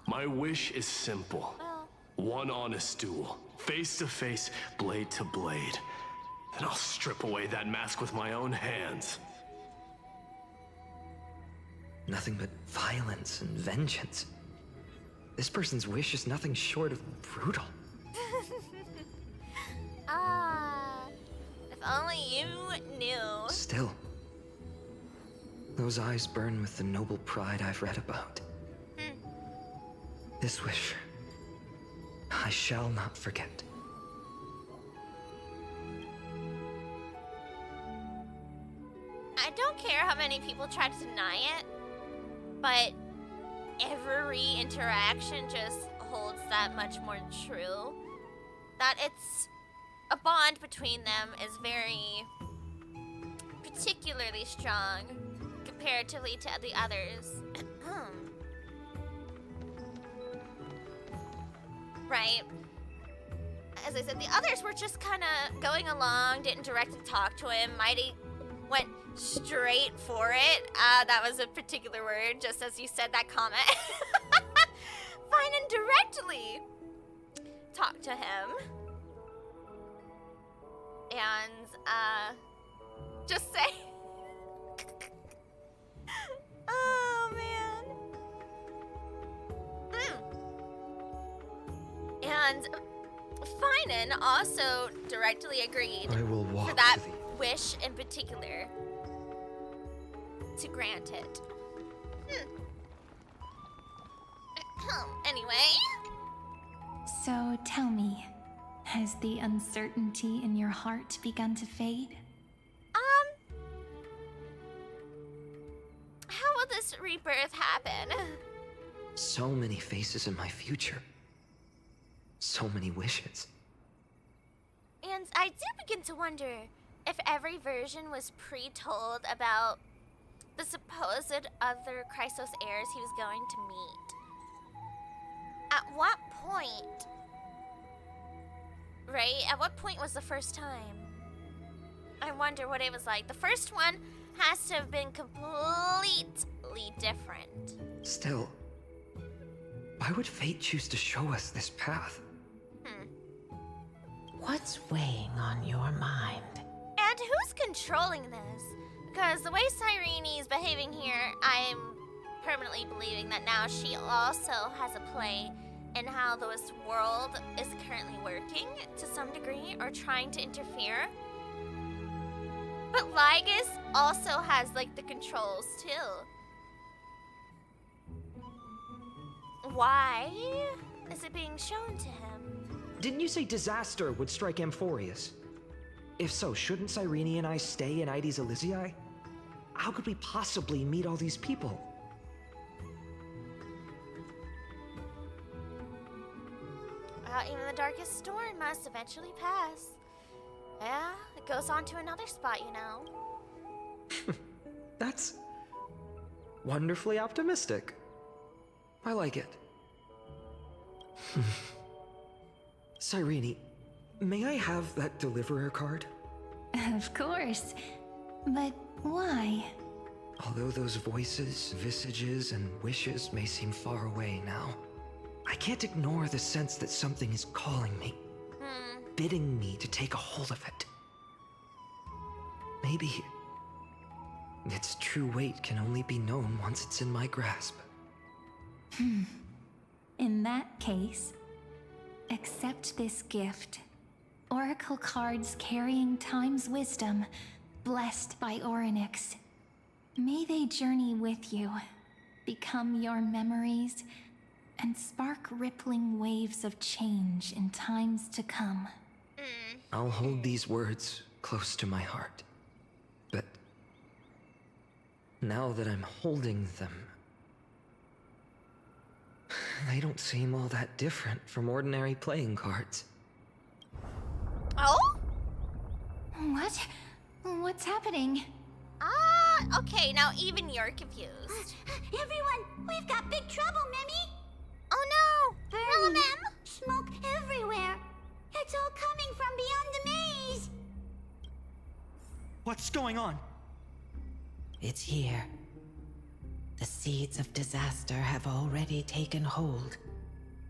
My wish is simple. Well, One honest duel, face to face, blade to blade. Then I'll strip away that mask with my own hands. Nothing but violence and vengeance. This person's wish is nothing short of brutal. if only you knew. Still, those eyes burn with the noble pride I've read about. This wish, I shall not forget. I don't care how many people try to deny it, but every interaction just holds that much more true. That it's a bond between them is very particularly strong comparatively to the others. Right? As I said, the others were just kind of going along, didn't directly talk to him. Mighty went straight for it. That was a particular word, just as you said that comment. Fine and directly talk to him. And, just say... oh, man. And Finan also directly agreed I will walk for that to the... wish in particular to grant it. Anyway. So tell me, has the uncertainty in your heart begun to fade? How will this rebirth happen? So many faces in my future. So many wishes. And I do begin to wonder if every version was pre-told about the supposed other Chrysos heirs he was going to meet. At what point? Right? At what point was the first time? I wonder what it was like. The first one has to have been completely different. Still, why would fate choose to show us this path? What's weighing on your mind? And who's controlling this? Because the way Cyrene is behaving here, I'm permanently believing that now she also has a play in how this world is currently working to some degree or trying to interfere. But Lygus also has like the controls too. Why is it being shown to him? Didn't you say disaster would strike Amphorius? If so, shouldn't Cyrene and I stay in Ides Elysiae? How could we possibly meet all these people? Well, even the darkest storm must eventually pass. Yeah, it goes on to another spot, you know. That's wonderfully optimistic. I like it. Cyrene, may I have that deliverer card? Of course. But why? Although those voices, visages, and wishes may seem far away now, I can't ignore the sense that something is calling me, bidding me to take a hold of it. Maybe its true weight can only be known once it's in my grasp. In that case, accept this gift. Oracle cards carrying time's wisdom, blessed by Orynyx. May they journey with you, become your memories, and spark rippling waves of change in times to come. I'll hold these words close to my heart. But now that I'm holding them, they don't seem all that different from ordinary playing cards. Oh? What? What's happening? Okay, now even you're confused. Everyone, we've got big trouble, Mimi! Oh no! Burning. Mem? Smoke everywhere. It's all coming from beyond the maze. What's going on? It's here. The seeds of disaster have already taken hold.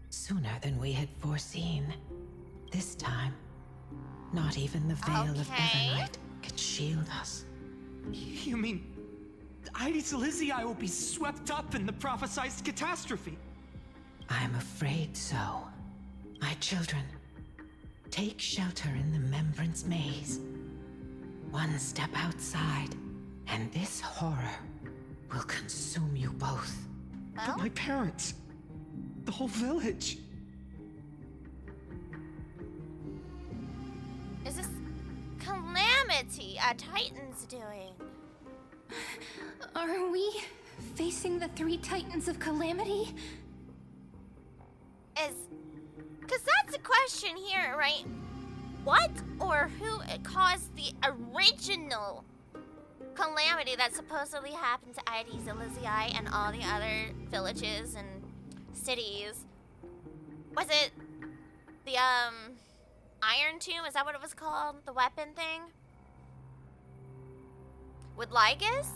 Sooner than we had foreseen. This time, not even the veil of Okay. Evernight could shield us. You mean Ides Elysiae will be swept up in the prophesied catastrophe? I'm afraid so. My children, take shelter in the Membrance Maze. One step outside, and this horror will consume you both. But my parents, the whole village. Is this calamity a Titan's doing? Are we facing the 3 Titans of Calamity? Because that's the question here, right? What or who caused the original calamity that supposedly happened to Ides Elysiae and all the other villages and cities? Was it the, Iron Tomb? Is that what it was called? The weapon thing? With Lygus?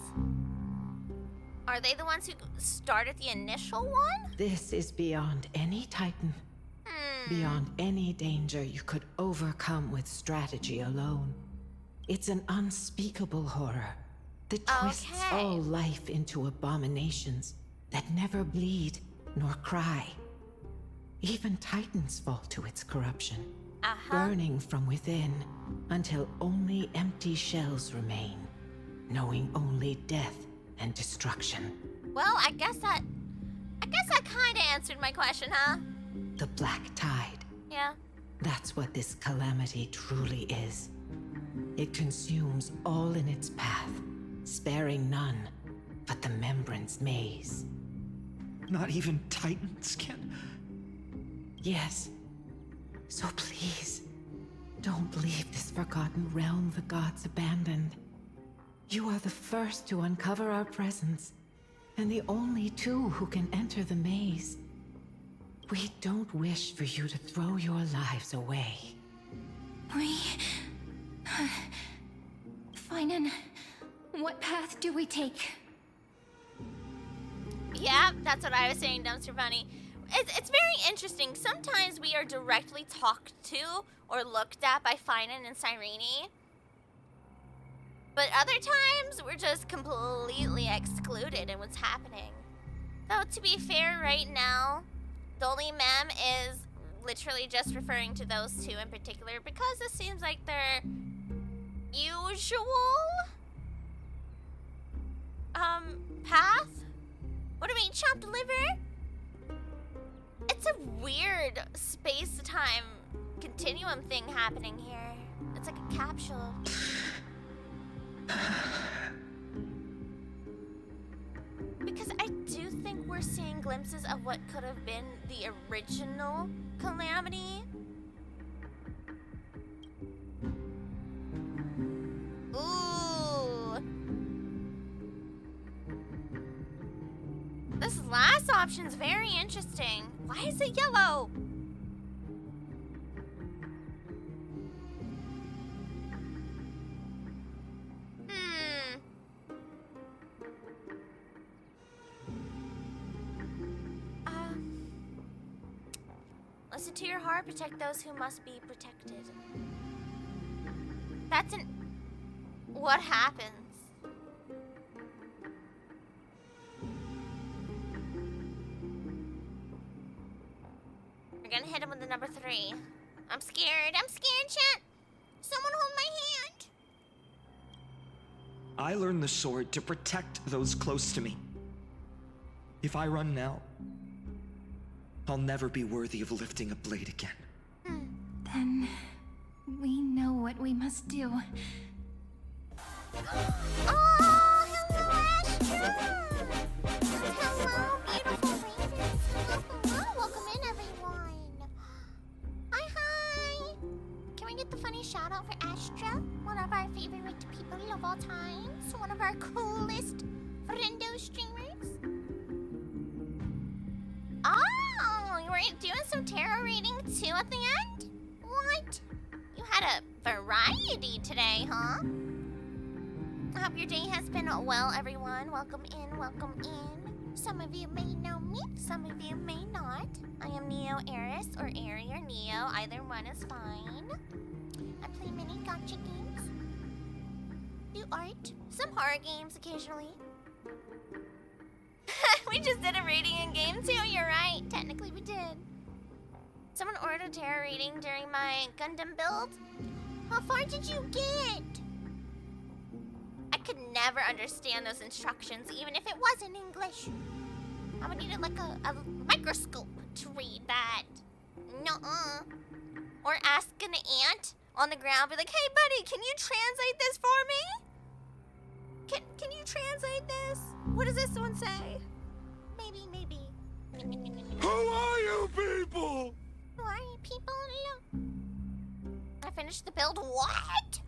Are they the ones who started the initial one? This is beyond any Titan. Beyond any danger you could overcome with strategy alone. It's an unspeakable horror that twists Okay. all life into abominations that never bleed nor cry. Even titans fall to its corruption, Uh-huh. burning from within until only empty shells remain, knowing only death and destruction. Well, I guess that kind of answered my question, huh? The black tide. Yeah. That's what this calamity truly is. It consumes all in its path, sparing none but the Membrance maze. Not even titans can. Yes. So please, don't leave this forgotten realm the gods abandoned. You are the first to uncover our presence, and the only two who can enter the maze. We don't wish for you to throw your lives away. Finan, what path do we take? Yeah, that's what I was saying, Dumpster Bunny. It's very interesting. Sometimes we are directly talked to or looked at by Finan and Cyrene. But other times, we're just completely excluded in what's happening. Though, to be fair, right now, Dolly Mem is literally just referring to those two in particular because it seems like their usual path. What do you mean, chopped liver? It's a weird space-time continuum thing happening here. It's like a capsule. Because I do think we're seeing glimpses of what could have been the original calamity. Ooh. This last option's very interesting. Why is it yellow? Listen to your heart, protect those who must be protected. That's an... What happens? We're gonna hit him with the number 3. I'm scared, chat. Someone hold my hand. I learned the sword to protect those close to me. If I run now, I'll never be worthy of lifting a blade again. Then we know what we must do. Oh, hello, Astra! Hello, beautiful ravens. Hello, welcome in, everyone. Hi. Can we get the funny shout out for Astra? One of our favorite people of all times. One of our coolest friendo streamers. Oh, you were doing some tarot reading too at the end? What? You had a variety today, huh? I hope your day has been well, everyone. Welcome in, welcome in. Some of you may know me, some of you may not. I am Neo Eris, or Eri, or Neo. Either one is fine. I play many gacha games. Do art. Some horror games occasionally. We just did a reading in game too, you're right. Technically we did. Someone ordered a tarot reading during my Gundam build. How far did you get? I could never understand those instructions, even if it was in English. I would need like a microscope to read that. Nuh-uh. Or ask an ant on the ground, be like, hey buddy, can you translate this for me? Can you translate this? What does this one say? Maybe. Who are you people? Who are you people? I finished the build. What?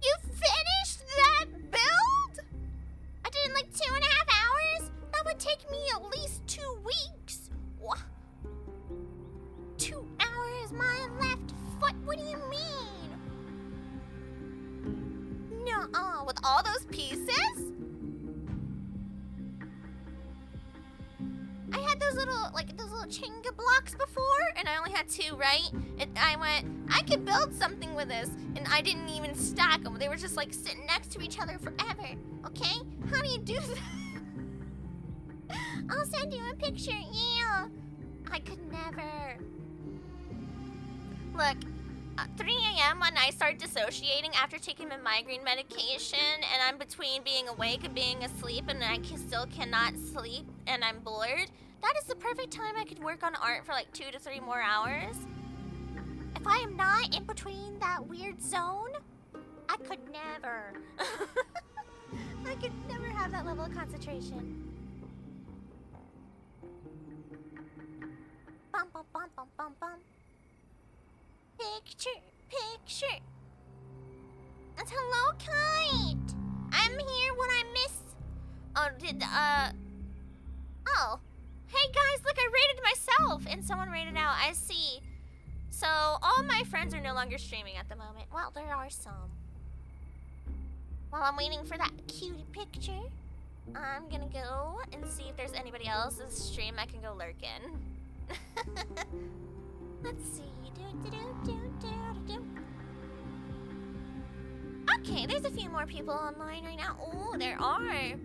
You finished that build? I did it in like 2.5 hours? That would take me at least 2 weeks. What? 2 hours, my left foot? What do you mean? Nuh-uh, with all those pieces? I had those little Jenga blocks before, and I only had 2, right? And I went, I could build something with this, and I didn't even stack them. They were just like sitting next to each other forever, okay? How do you do that? I'll send you a picture. Yeah. I could never. Look, 3 a.m. when I start dissociating after taking my migraine medication, and I'm between being awake and being asleep, and I still cannot sleep, and I'm bored. That is the perfect time I could work on art for like 2 to 3 more hours. If I am not in between that weird zone, I could never. I could never have that level of concentration. Bum bum bum bum bum bum. Picture, picture. It's hello, Kite. I'm here when I miss. Oh, hey guys, look, I rated myself, and someone rated out. I see. So all my friends are no longer streaming at the moment. Well, there are some. While I'm waiting for that cutie picture, I'm gonna go and see if there's anybody else's stream I can go lurk in. Let's see. Okay, there's a few more people online right now. Oh, there are.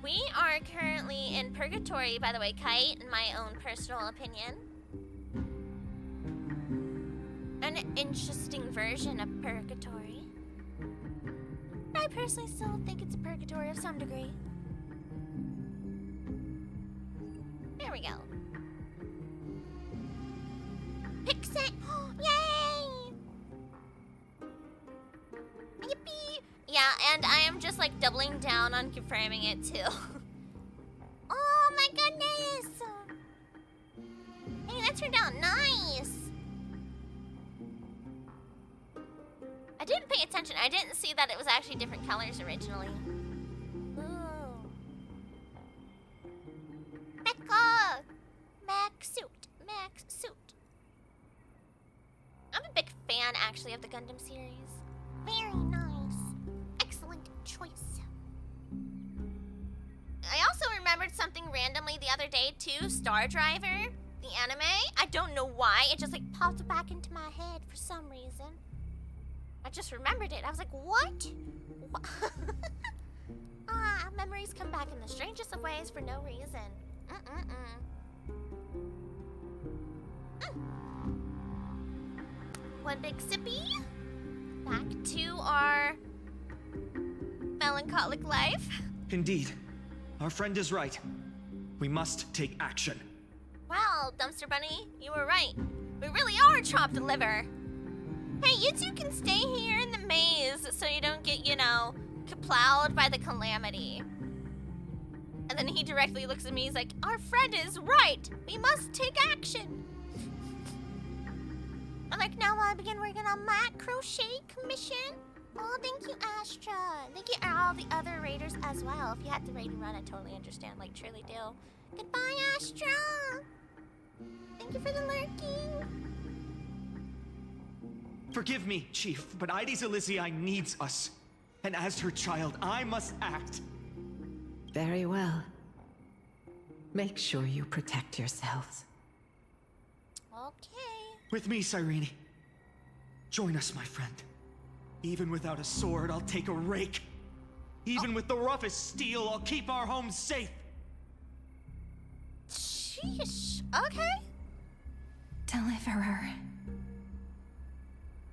We are currently in purgatory, by the way, Kite, in my own personal opinion. An interesting version of purgatory. I personally still think it's a purgatory of some degree. There we go. Pixet! Yay! Yippee! Yeah, and I am just like doubling down on confirming it too. Oh my goodness! Hey, that turned out nice! I didn't pay attention. I didn't see that it was actually different colors originally. Ooh. Mecha! Mech suit. Mech suit. I'm a big fan, actually, of the Gundam series. Very nice. Excellent choice. I also remembered something randomly the other day, too. Star Driver, the anime. I don't know why. It just, like, popped back into my head for some reason. I just remembered it. I was like, what? Memories come back in the strangest of ways for no reason. One big sippy. Back to our melancholic life. Indeed. Our friend is right. We must take action. Well, Dumpster Bunny, you were right. We really are chopped liver. Hey, you two can stay here in the maze so you don't get, kaplowed by the calamity. And then he directly looks at me, he's like, our friend is right. We must take action. I'm like, now I begin working on my crochet commission. Oh, thank you, Astra. Thank you, all the other raiders as well. If you had to raid and run, I totally understand. Like, truly do. Goodbye, Astra. Thank you for the lurking. Forgive me, Chief, but Ides Elysiae needs us. And as her child, I must act. Very well. Make sure you protect yourselves. Okay. With me, Cyrene. Join us, my friend. Even without a sword, I'll take a rake. Even with the roughest steel, I'll keep our home safe. Sheesh. Okay. Deliverer.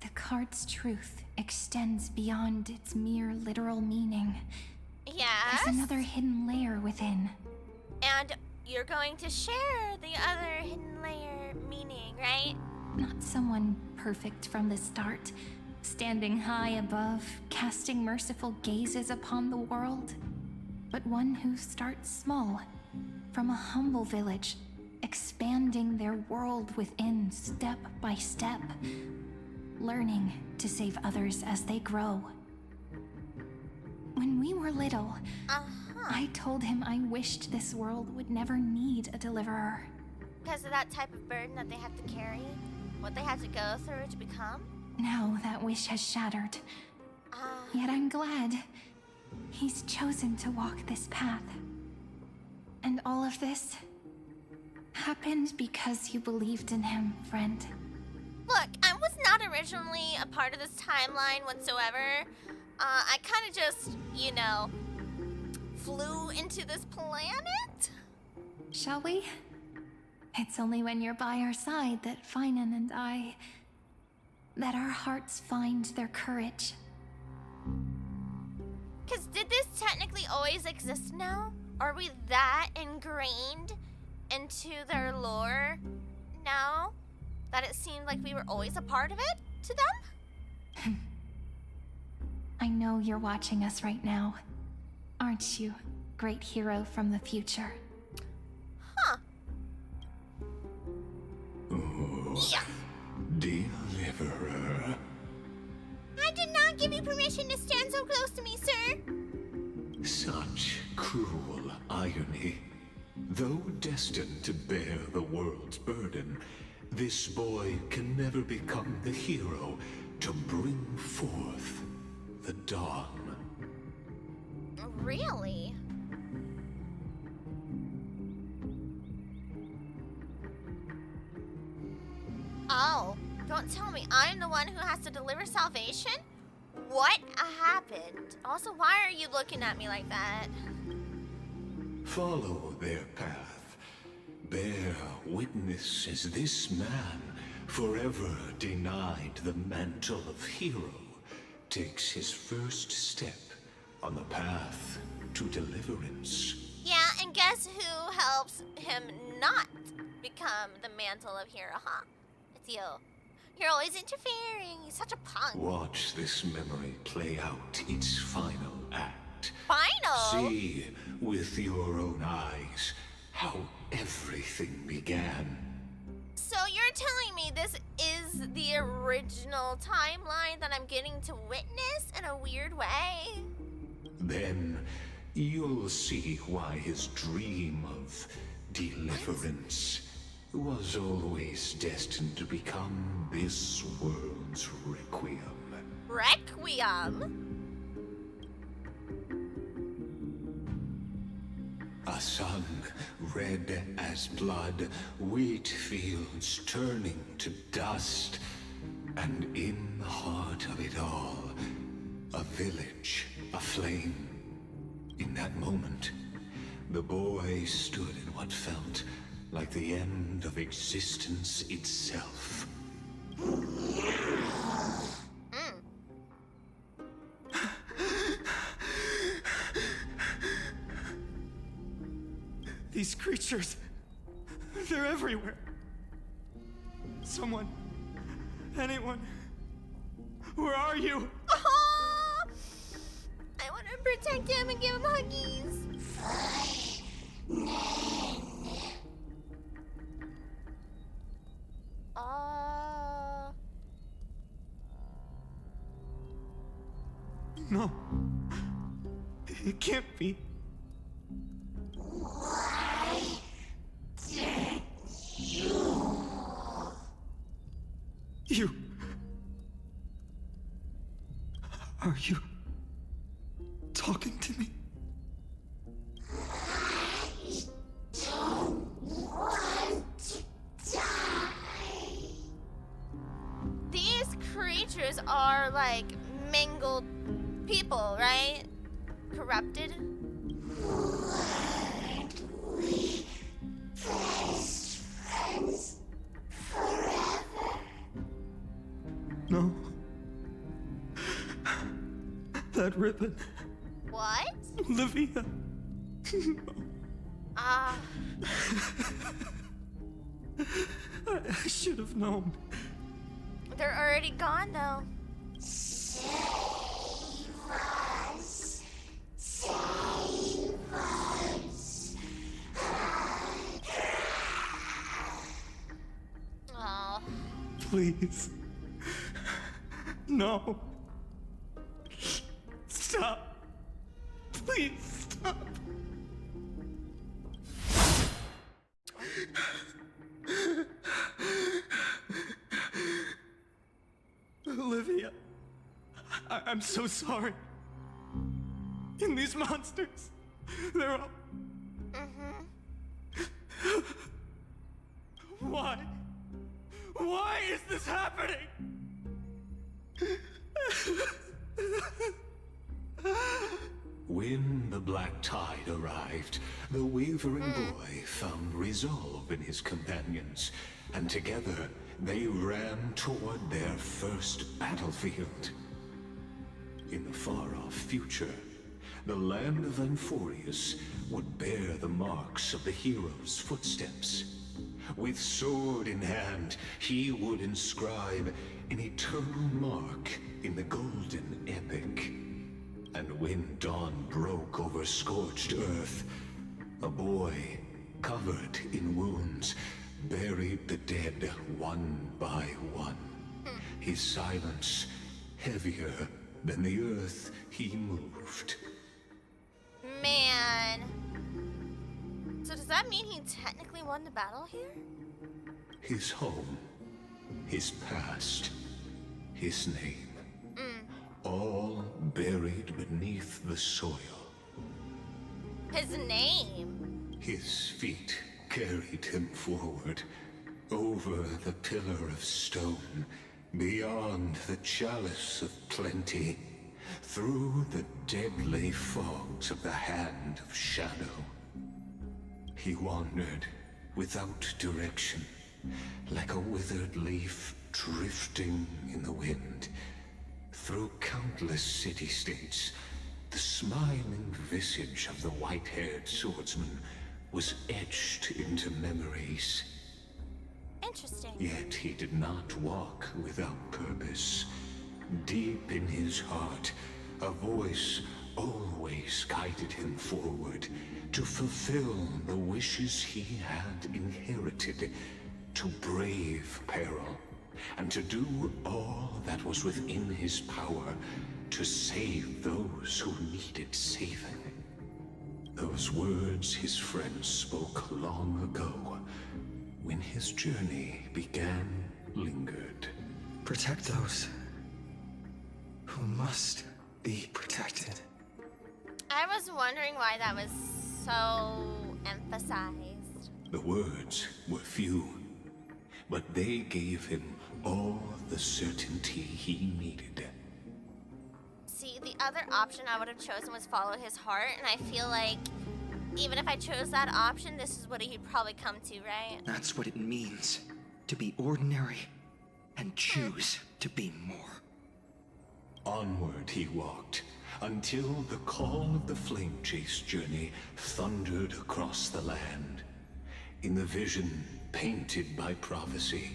The card's truth extends beyond its mere literal meaning. Yes. There's another hidden layer within. And you're going to share the other hidden layer meaning, right? Not someone perfect from the start, standing high above, casting merciful gazes upon the world, but one who starts small, from a humble village, expanding their world within step by step, learning to save others as they grow. When we were little, I told him I wished this world would never need a deliverer. Because of that type of burden that they have to carry? What they have to go through to become? Now that wish has shattered. Yet I'm glad he's chosen to walk this path. And all of this happened because you believed in him, friend. Look, I was not originally a part of this timeline whatsoever. I kind of just, flew into this planet? Shall we? It's only when you're by our side that Finan and I... that our hearts find their courage. Because did this technically always exist now? Are we that ingrained into their lore now that it seemed like we were always a part of it to them? I know you're watching us right now. Aren't you, great hero from the future? Huh. Oh, Yeah. Deliverer. I did not give you permission to stand so close to me, sir. Such cruel irony. Though destined to bear the world's burden, this boy can never become the hero to bring forth the dawn. Really? Oh, don't tell me I'm the one who has to deliver salvation? What happened? Also, why are you looking at me like that? Follow their path. Bear witness as this man, forever denied the mantle of hero, takes his first step on the path to deliverance. Yeah, and guess who helps him not become the mantle of hero, huh? It's you. You're always interfering. You're such a punk. Watch this memory play out its final act. Final? See with your own eyes how everything began. So you're telling me this is the original timeline that I'm getting to witness in a weird way? Then you'll see why his dream of deliverance was always destined to become this world's requiem. Requiem? A sun red as blood, wheat fields turning to dust, and in the heart of it all, a village aflame. In that moment, the boy stood in what felt like the end of existence itself. These creatures, they're everywhere. Someone, anyone, where are you? Oh, I want to protect him and give him huggies. No, it can't be. You... Are you talking to me? These creatures are like mingled people, right? Corrupted? No. That ribbon. What? Olivia. Ah. I should have known. They're already gone though. Oh. Please. No. Stop. Please stop. Olivia, I'm so sorry. And these monsters, they're all... Why? Why is this happening? When the black tide arrived, the wavering boy found resolve in his companions, and together they ran toward their first battlefield. In the far-off future, the land of Amphorius would bear the marks of the hero's footsteps. With sword in hand, he would inscribe an eternal mark in the golden epic. And when dawn broke over scorched earth, a boy, covered in wounds, buried the dead one by one. His silence heavier than the earth he moved. Man. So does that mean he technically won the battle here? His home, his past, his name. All buried beneath the soil. His name? His feet carried him forward, over the pillar of stone, beyond the chalice of plenty, through the deadly fogs of the Hand of Shadow. He wandered without direction, like a withered leaf drifting in the wind. Through countless city-states, the smiling visage of the white-haired swordsman was etched into memories. Interesting. Yet he did not walk without purpose. Deep in his heart, a voice always guided him forward to fulfill the wishes he had inherited, to brave peril, and to do all that was within his power to save those who needed saving. Those words his friend spoke long ago, when his journey began, lingered. Protect those who must be protected. I was wondering why that was so emphasized. The words were few, but they gave him all the certainty he needed. See, the other option I would have chosen was follow his heart, and I feel like even if I chose that option, this is what he'd probably come to, right? That's what it means to be ordinary and choose to be more. Onward he walked, until the call of the flame chase journey thundered across the land. In the vision painted by prophecy,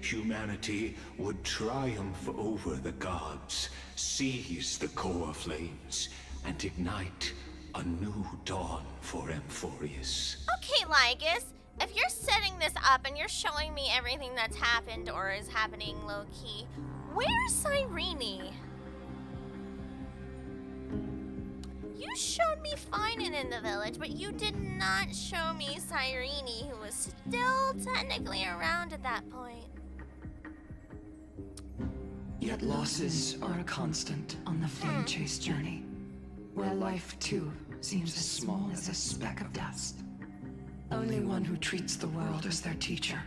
humanity would triumph over the gods, seize the core flames, and ignite a new dawn for Amphorius. Okay, Lygus, if you're setting this up and you're showing me everything that's happened or is happening low-key, where's Cyrene? You showed me Finan in the village, but you did not show me Cyrene, who was still technically around at that point. Yet losses are a constant on the flame chase journey, where life too seems as small as a speck of dust. Only one who treats the world as their teacher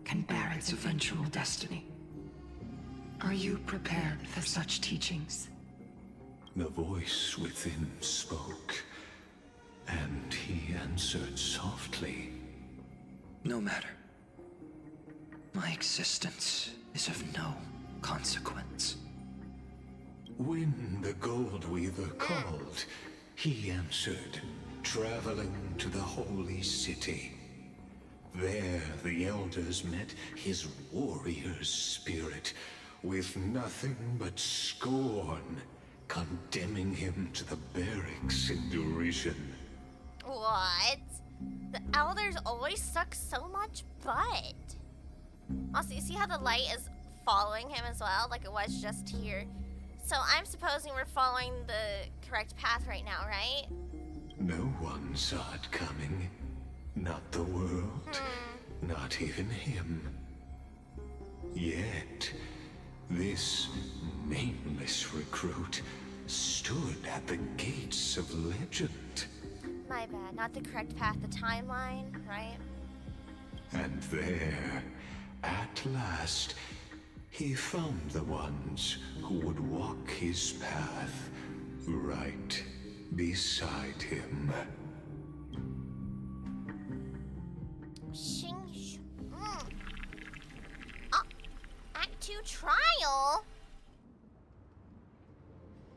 can bear its eventual destiny. Are you prepared for such teachings? The voice within spoke, and he answered softly. No matter. My existence is of no consequence. When the Gold Weaver called, he answered, traveling to the holy city. There the elders met his warrior's spirit, with nothing but scorn, condemning him to the barracks in derision. What? The elders always suck so much butt. Also, you see how the light is following him as well, like it was just here? So I'm supposing we're following the correct path right now, right? No one saw it coming. Not the world, not even him. Yet, this nameless recruit stood at the gates of legend. My bad, not the correct path, the timeline, right? And there, at last, he found the ones who would walk his path right beside him. Act 2 trial?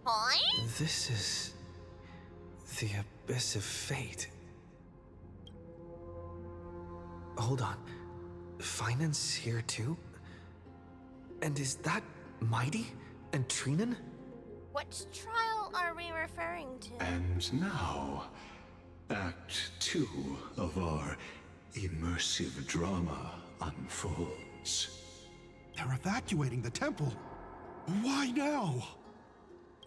What? This is the abyss of fate. Hold on. Finance here too? And is that Mighty and Trinan? Which trial are we referring to? And now, Act 2 of our immersive drama unfolds. They're evacuating the temple. Why now?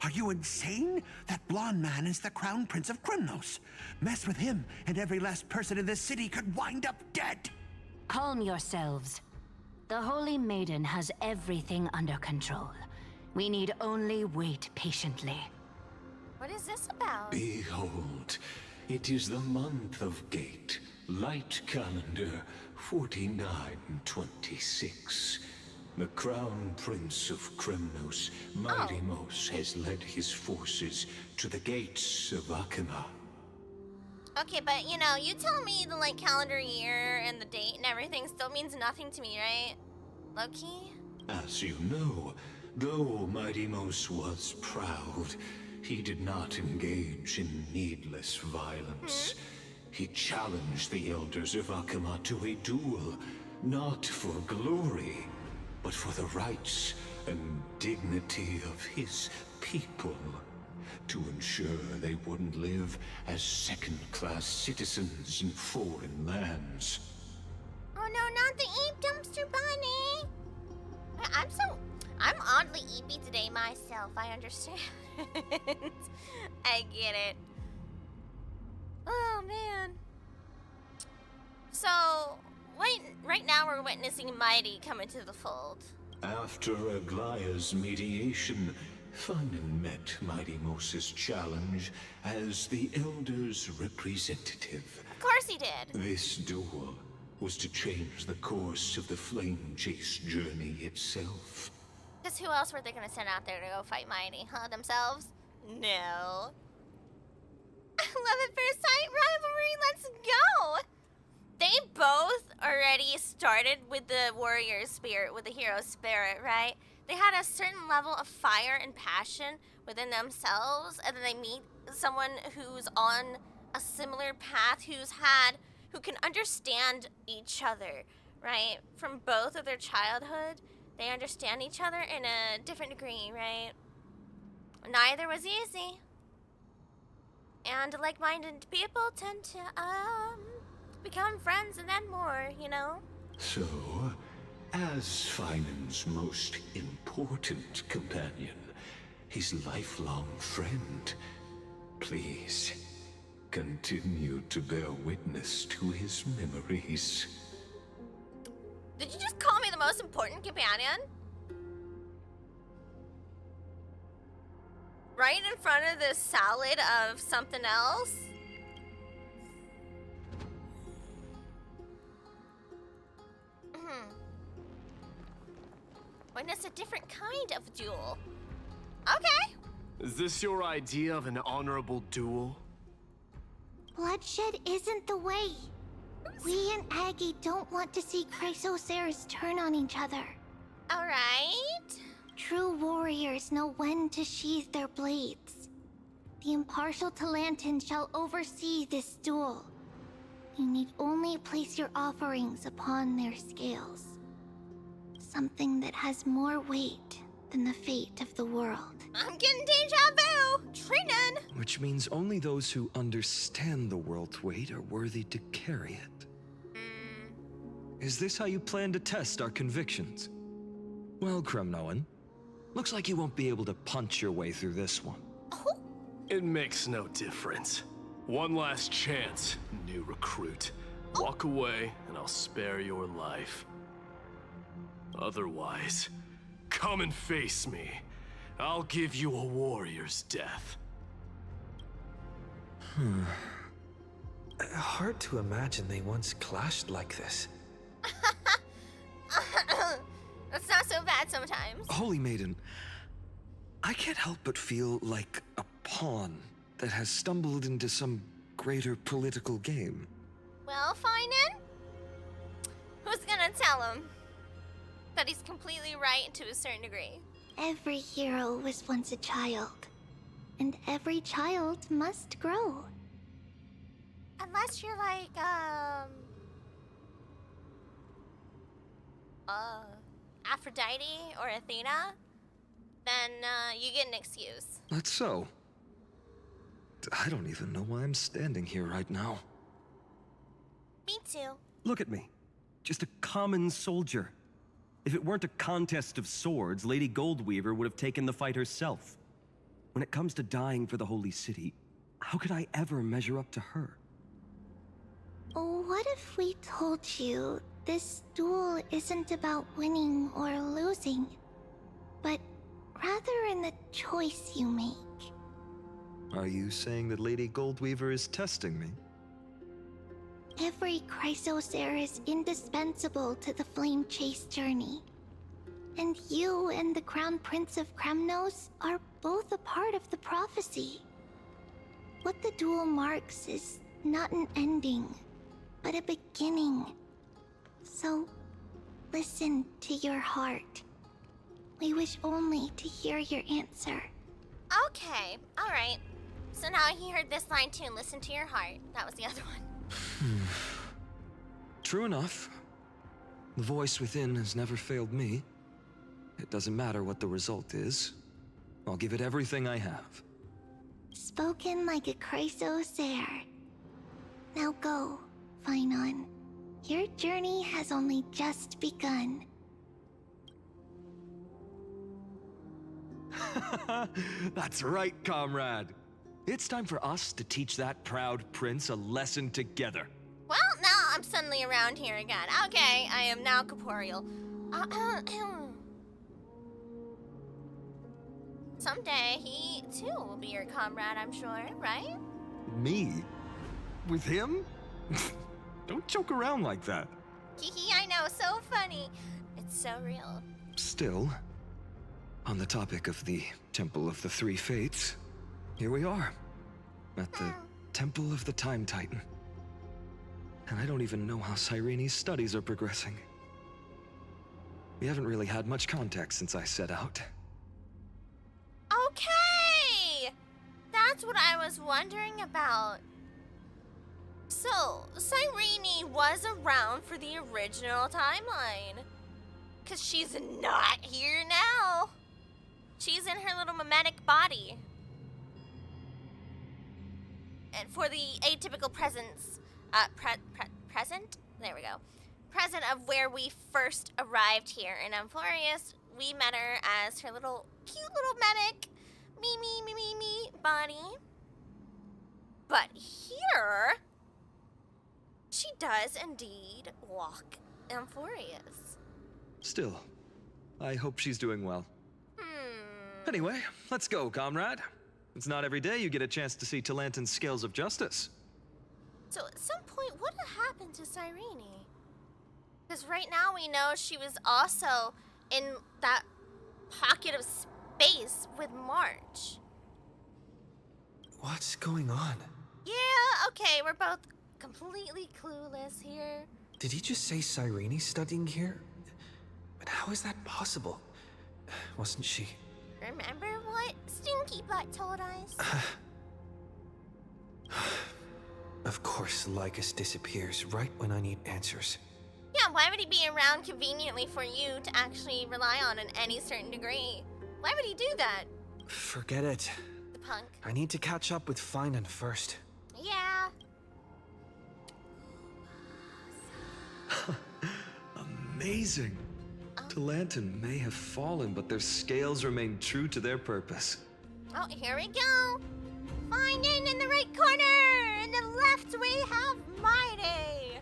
Are you insane? That blonde man is the Crown Prince of Krymnos. Mess with him, and every last person in this city could wind up dead. Calm yourselves. The Holy Maiden has everything under control. We need only wait patiently. What is this about? Behold, it is the month of Gate, light calendar 4926. The Crown Prince of Krymnos, Mighty Mos, has led his forces to the gates of Akima. Okay, but you know, you tell me the like calendar year and the date and everything still means nothing to me, right? Loki? As you know, though Mighty Mos was proud, he did not engage in needless violence. He challenged the elders of Akima to a duel, not for glory, but for the rights and dignity of his people, to ensure they wouldn't live as second-class citizens in foreign lands. Oh no, not the Eep Dumpster Bunny! I'm oddly eepy today myself, I understand. I get it. Oh man. So, right now we're witnessing Mighty come into the fold. After Aglaya's mediation, Finan met Mighty Mos's challenge as the Elder's representative. Of course he did. This duel was to change the course of the Flame Chase journey itself. Because who else were they gonna send out there to go fight Mighty, huh? Themselves? No. Love at first sight rivalry, let's go! They both already started with the warrior spirit, with the hero spirit, right? They had a certain level of fire and passion within themselves, and then they meet someone who's on a similar path, who can understand each other, right? From both of their childhood, they understand each other in a different degree, right? Neither was easy. And like-minded people tend to, become friends and then more, you know? So, as Finan's most important companion, his lifelong friend, please continue to bear witness to his memories. Did you just call me the most important companion? Right in front of the salad of something else? Witness a different kind of duel. Okay. Is this your idea of an honorable duel? Bloodshed isn't the way. We and Aggie don't want to see Chrysoceres turn on each other. Alright. True warriors know when to sheathe their blades. The impartial Talantin shall oversee this duel. You need only place your offerings upon their scales. Something that has more weight than the fate of the world. I'm getting deja vu! Trinan! Which means only those who understand the world's weight are worthy to carry it. Is this how you plan to test our convictions? Well, Kremnoan, looks like you won't be able to punch your way through this one. It makes no difference. One last chance, new recruit. Walk away, and I'll spare your life. Otherwise, come and face me. I'll give you a warrior's death. Hard to imagine they once clashed like this. That's not so bad sometimes. Holy Maiden, I can't help but feel like a pawn that has stumbled into some greater political game. Well, Finan, who's gonna tell him that he's completely right to a certain degree? Every hero was once a child, and every child must grow. Unless you're like, Aphrodite or Athena, then you get an excuse. That's so. I don't even know why I'm standing here right now. Me too. Look at me. Just a common soldier. If it weren't a contest of swords, Lady Goldweaver would have taken the fight herself. When it comes to dying for the Holy City, how could I ever measure up to her? What if we told you this duel isn't about winning or losing, but rather in the choice you make? Are you saying that Lady Goldweaver is testing me? Every Chrysosaur is indispensable to the Flame Chase journey. And you and the Crown Prince of Kremnos are both a part of the prophecy. What the duel marks is not an ending, but a beginning. So, listen to your heart. We wish only to hear your answer. Okay, alright. So now he heard this line too, and listen to your heart. That was the other one. True enough. The voice within has never failed me. It doesn't matter what the result is. I'll give it everything I have. Spoken like a Chrysosaur. Now go, Finon. Your journey has only just begun. That's right, comrade. It's time for us to teach that proud prince a lesson together. Well, now I'm suddenly around here again. Okay, I am now corporeal. Someday he too will be your comrade, I'm sure, right? Me? With him? Don't joke around like that. Hee, I know, so funny. It's so real. Still, on the topic of the Temple of the Three Fates, here we are, at the Temple of the Time Titan. And I don't even know how Cyrene's studies are progressing. We haven't really had much contact since I set out. Okay! That's what I was wondering about. So, Cyrene was around for the original timeline. Because she's not here now. She's in her little mimetic body. And for the atypical presence, present? There we go. Present of where we first arrived here in Amphorius, we met her as her little, cute little medic, me body. But here, she does indeed walk Amphorius. Still, I hope she's doing well. Anyway, let's go, comrade. It's not every day you get a chance to see Talantin's scales of justice. So at some point, what happened to Cyrene? Because right now we know she was also in that pocket of space with March. What's going on? Yeah, okay, we're both completely clueless here. Did he just say Cyrene's studying here? But how is that possible? Wasn't she? Remember what Stinky Butt told us? Of course, Lycus disappears right when I need answers. Yeah, why would he be around conveniently for you to actually rely on in any certain degree? Why would he do that? Forget it. The punk. I need to catch up with Finan first. Yeah. Amazing. Talantin may have fallen, but their scales remain true to their purpose. Oh, here we go. Finding in the right corner. In the left we have Mighty.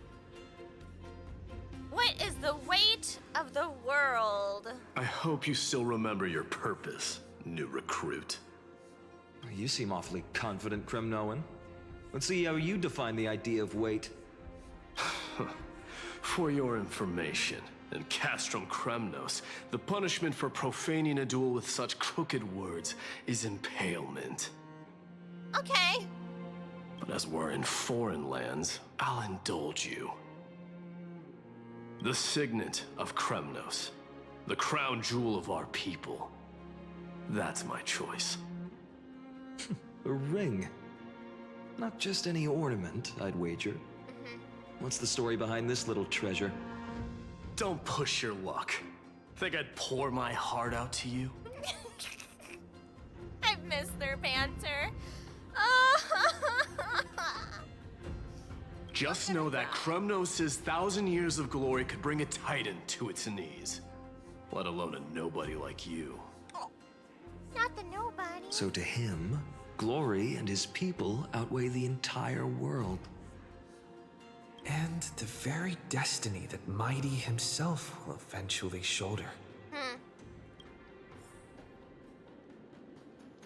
What is the weight of the world? I hope you still remember your purpose, new recruit. You seem awfully confident, Kremnoan. Let's see how you define the idea of weight. For your information, in Castrum Kremnos, the punishment for profaning a duel with such crooked words is impalement. Okay. But as we're in foreign lands, I'll indulge you. The signet of Kremnos, the crown jewel of our people. That's my choice. A ring. Not just any ornament, I'd wager. What's the story behind this little treasure? Don't push your luck. Think I'd pour my heart out to you? I've missed their banter. Just know that Kremnos' 1,000 years of glory could bring a titan to its knees. Let alone a nobody like you. Not the nobody. So to him, glory and his people outweigh the entire world. And the very destiny that Mighty himself will eventually shoulder.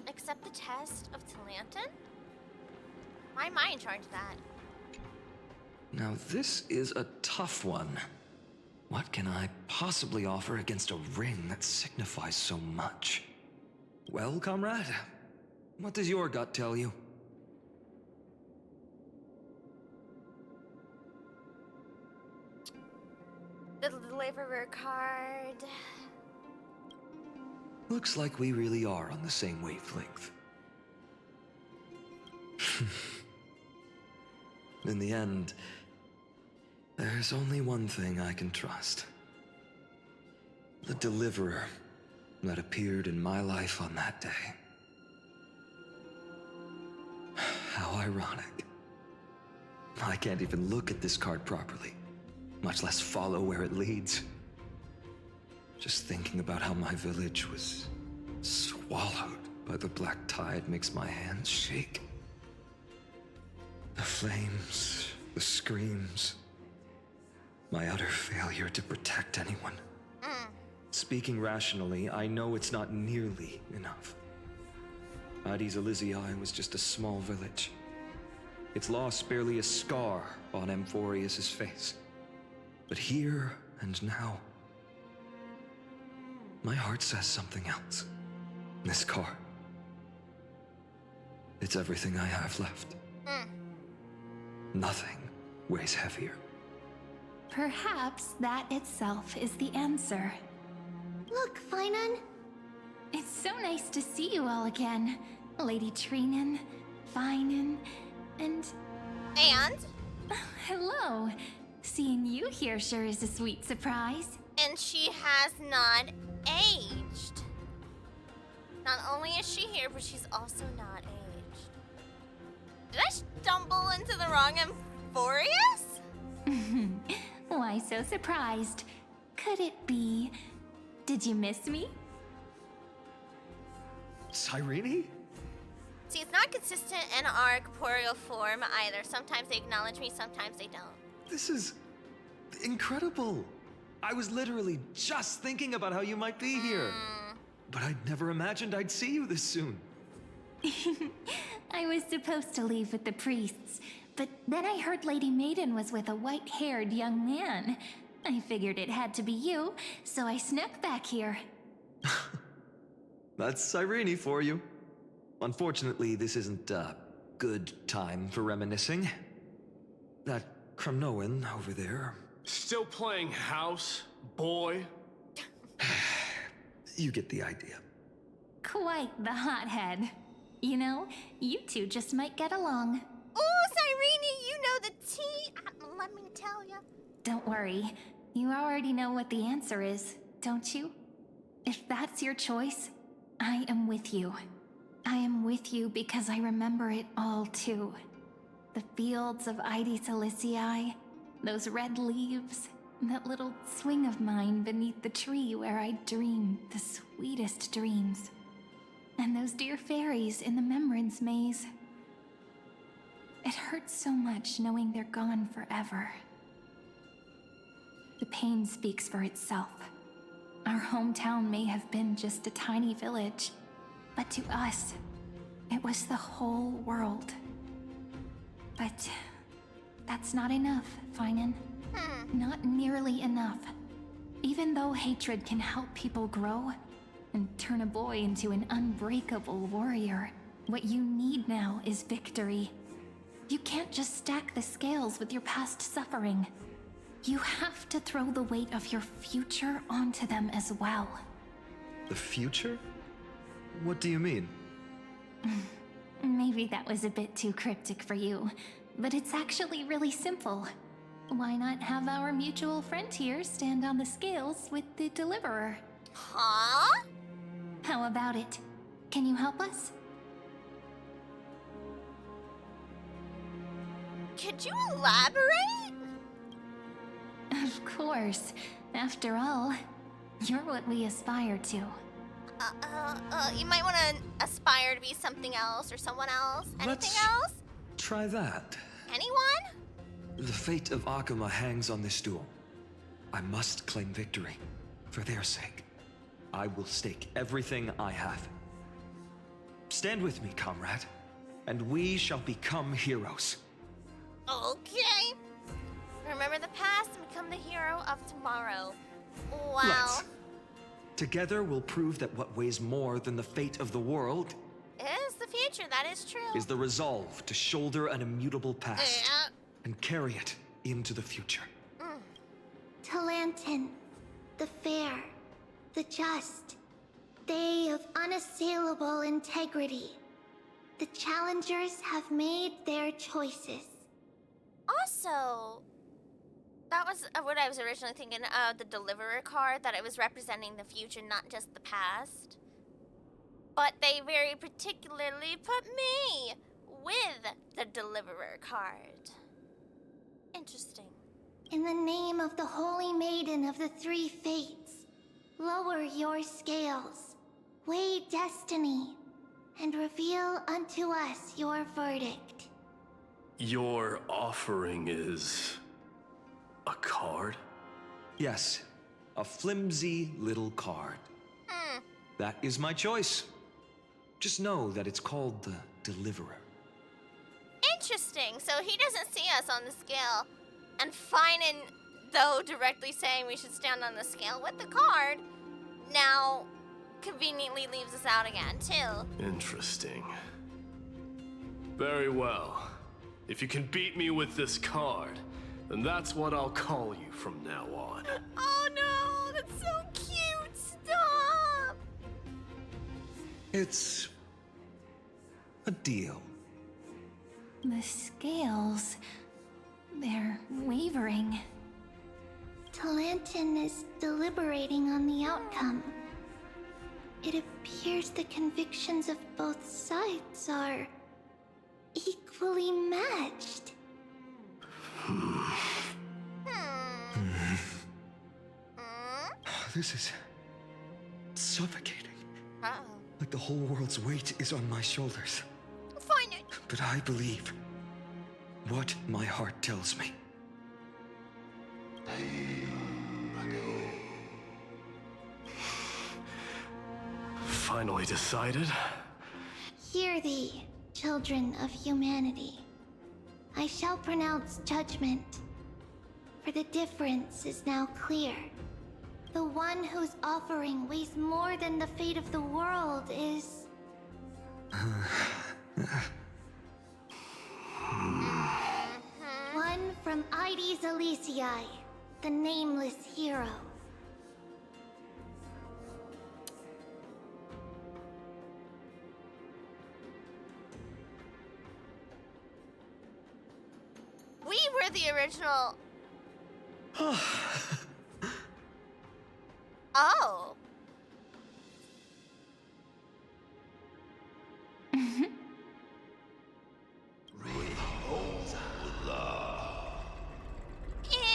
Accept the test of Talanton? Why am I in charge of that? Now this is a tough one. What can I possibly offer against a ring that signifies so much? Well, comrade, what does your gut tell you? The deliverer card. Looks like we really are on the same wavelength. In the end, there's only one thing I can trust. The deliverer that appeared in my life on that day. How ironic. I can't even look at this card properly, much less follow where it leads. Just thinking about how my village was swallowed by the black tide makes my hands shake. The flames, the screams, my utter failure to protect anyone. Speaking rationally, I know it's not nearly enough. Addis Elysiae was just a small village. Its loss barely a scar on Amphorius' face. But here and now, my heart says something else. This car. It's everything I have left. Nothing weighs heavier. Perhaps that itself is the answer. Look, Finan. It's so nice to see you all again. Lady Trinan, Finan, and... Hello. Seeing you here sure is a sweet surprise. And she has not aged. Not only is she here, but she's also not aged. Did I stumble into the wrong Amphorius? Why so surprised? Could it be... Did you miss me? Cyrene? See, it's not consistent in our corporeal form either. Sometimes they acknowledge me, sometimes they don't. This is incredible. I was literally just thinking about how you might be here. But I'd never imagined I'd see you this soon. I was supposed to leave with the priests, but then I heard Lady Maiden was with a white-haired young man. I figured it had to be you, so I snuck back here. That's Cyrene for you. Unfortunately, this isn't a good time for reminiscing. That Kremnoan over there. Still playing house, boy? You get the idea. Quite the hothead. You know, you two just might get along. Ooh, Cyrene, you know the tea. Let me tell you. Don't worry. You already know what the answer is, don't you? If that's your choice, I am with you. I am with you because I remember it all too. The fields of Addis Elysiae, those red leaves, that little swing of mine beneath the tree where I dreamed the sweetest dreams. And those dear fairies in the Memorance Maze. It hurts so much knowing they're gone forever. The pain speaks for itself. Our hometown may have been just a tiny village, but to us, it was the whole world. But that's not enough, Finan. Not nearly enough. Even though hatred can help people grow and turn a boy into an unbreakable warrior, What you need now is victory. You can't just stack the scales with your past suffering. You have to throw the weight of your future onto them as well. The future? What do you mean? Maybe that was a bit too cryptic for you, but it's actually really simple. Why not have our mutual friend here stand on the scales with the deliverer? Huh? How about it? Can you help us? Could you elaborate? Of course. After all, you're what we aspire to. You might want to aspire to be something else or someone else. Anything Let's else? try that. Anyone? The fate of Akuma hangs on this duel. I must claim victory. For their sake, I will stake everything I have. Stand with me, comrade, and we shall become heroes. Okay. Remember the past and become the hero of tomorrow. Wow. Let's. Together we'll prove that what weighs more than the fate of the world Is the future, that is true. is the resolve to shoulder an immutable past Yeah. and carry it into the future. Talantin, the fair, the just, they of unassailable integrity. The challengers have made their choices. Also, that was what I was originally thinking of the Deliverer card, that it was representing the future, not just the past. But they very particularly put me with the Deliverer card. Interesting. In the name of the Holy Maiden of the Three Fates, lower your scales, weigh destiny, and reveal unto us your verdict. Your offering is a card? Yes, a flimsy little card. That is my choice. Just know that it's called the Deliverer. Interesting. So he doesn't see us on the scale. And Finan, though directly saying we should stand on the scale with the card, now conveniently leaves us out again, too. Interesting. Very well. If you can beat me with this card, then that's what I'll call you from now on. Oh no, that's so cute. Stop. It's a deal. The scales, they're wavering. Talantin is deliberating on the outcome. It appears the convictions of both sides are equally matched. This is suffocating. Uh-oh. Like the whole world's weight is on my shoulders. Find it. But I believe what my heart tells me. Finally decided? Hear thee, children of humanity. I shall pronounce judgment, for the difference is now clear. The one whose offering weighs more than the fate of the world is... one from Ides Elysiae, the nameless hero. We were the original. Oh.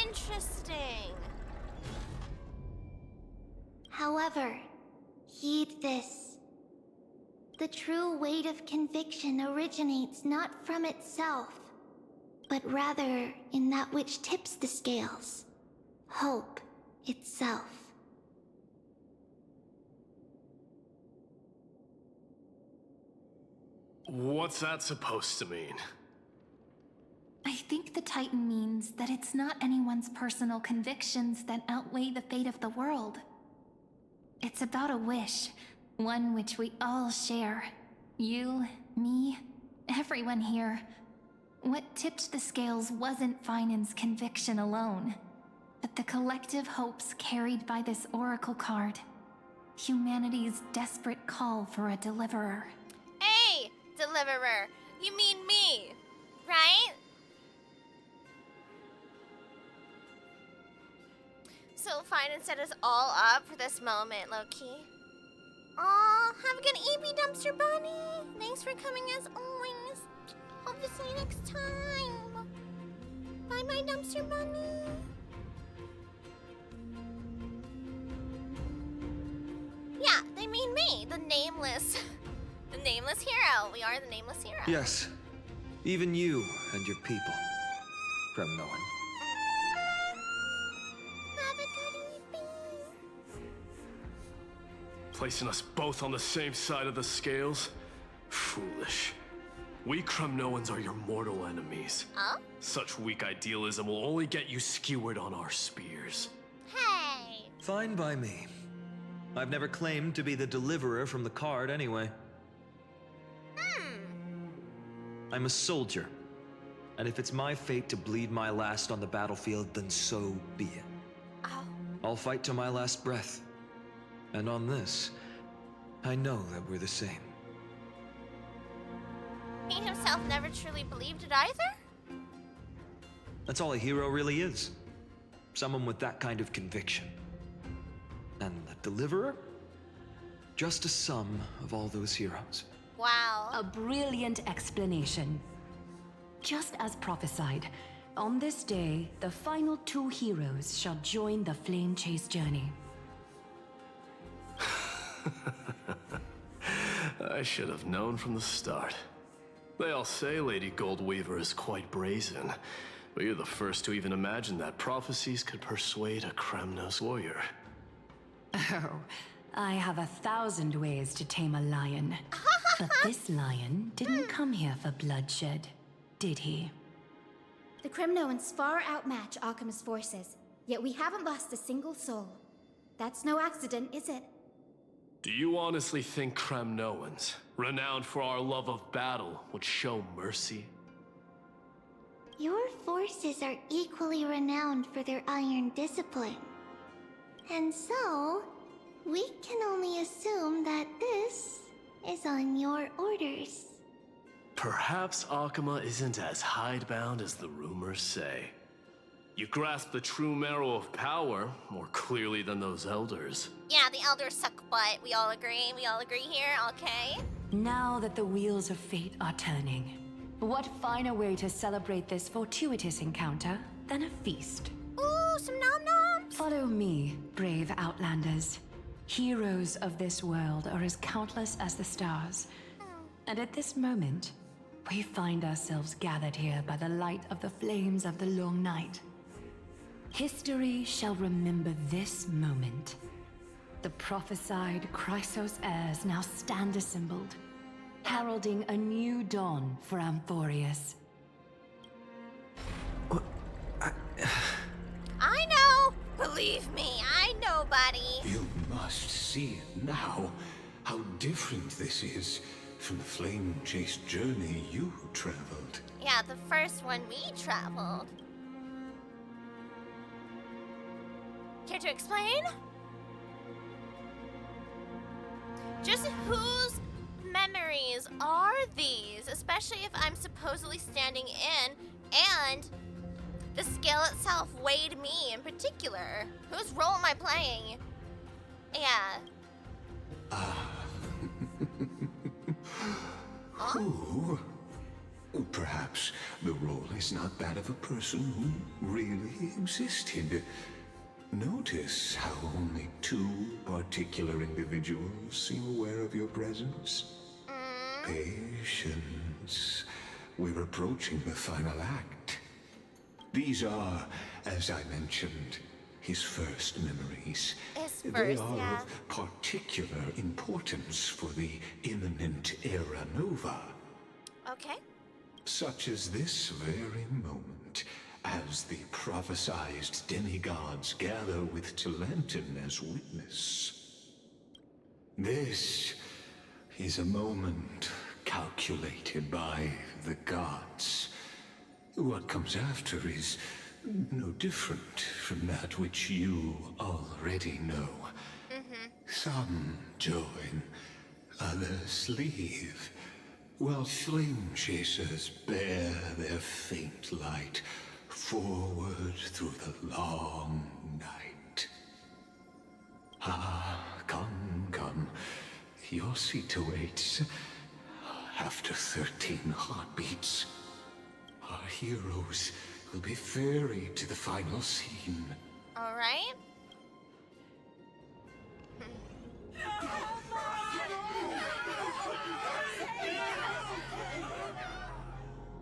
Interesting. However, heed this. The true weight of conviction originates not from itself, but rather in that which tips the scales. Hope itself. What's that supposed to mean? I think the Titan means that it's not anyone's personal convictions that outweigh the fate of the world. It's about a wish, one which we all share. You, me, everyone here. What tipped the scales wasn't Finan's conviction alone, but the collective hopes carried by this oracle card. Humanity's desperate call for a deliverer. Hey, deliverer, you mean me, right? So Finan set us all up for this moment, low-key. Aw, have a good evening, Dumpster Bunny. Thanks for coming as always. Hope to see you next time. Bye-bye, Dumpster Bunny. Yeah, they mean me, the nameless hero. We are the nameless hero. Yes, even you and your people, Kremnoan. Have a good evening. Placing us both on the same side of the scales? Foolish. We Kremnoans are your mortal enemies. Huh? Such weak idealism will only get you skewered on our spears. Hey. Fine by me. I've never claimed to be the deliverer from the card anyway. I'm a soldier. And if it's my fate to bleed my last on the battlefield, then so be it. Oh. I'll fight to my last breath. And on this, I know that we're the same. He himself never truly believed it either? That's all a hero really is. Someone with that kind of conviction. And the deliverer? Just a sum of all those heroes. Wow. A brilliant explanation. Just as prophesied, on this day, the final two heroes shall join the Flame Chase journey. I should have known from the start. They all say Lady Goldweaver is quite brazen, but you're the first to even imagine that prophecies could persuade a Kremnos warrior. Oh, I have 1,000 ways to tame a lion. But this lion didn't come here for bloodshed, did he? The Kremnoans far outmatch Alchemist's forces, yet we haven't lost a single soul. That's no accident, is it? Do you honestly think Kremnoans, renowned for our love of battle, would show mercy? Your forces are equally renowned for their iron discipline. And so, we can only assume that this is on your orders. Perhaps Akama isn't as hidebound as the rumors say. You grasp the true marrow of power more clearly than those elders. Yeah, the elders suck butt. We all agree. We all agree here, okay? Now that the wheels of fate are turning, what finer way to celebrate this fortuitous encounter than a feast? Ooh, some nom-noms! Follow me, brave Outlanders. Heroes of this world are as countless as the stars. And at this moment, we find ourselves gathered here by the light of the flames of the long night. History shall remember this moment. The prophesied Chrysos heirs now stand assembled, heralding a new dawn for Amphorius. I know! Believe me, I know, buddy. You must see it now, how different this is from the flame-chased journey you traveled. Yeah, the first one we traveled. Care to explain? Just whose memories are these? Especially if I'm supposedly standing in and the scale itself weighed me in particular. Whose role am I playing? Yeah. Who? Perhaps the role is not that of a person who really existed. Notice how only two particular individuals seem aware of your presence. Patience. We're approaching the final act. These are, as I mentioned, his first memories. They are of particular importance for the imminent Era Nova. Okay. Such as this very moment, as the prophesized demigods gather with Talenton as witness. This is a moment calculated by the gods. What comes after is no different from that which you already know. Some join, others leave, while flame chasers bear their faint light forward through the long night. Ah, come. Your seat awaits. After 13 heartbeats, our heroes will be ferried to the final scene. All right.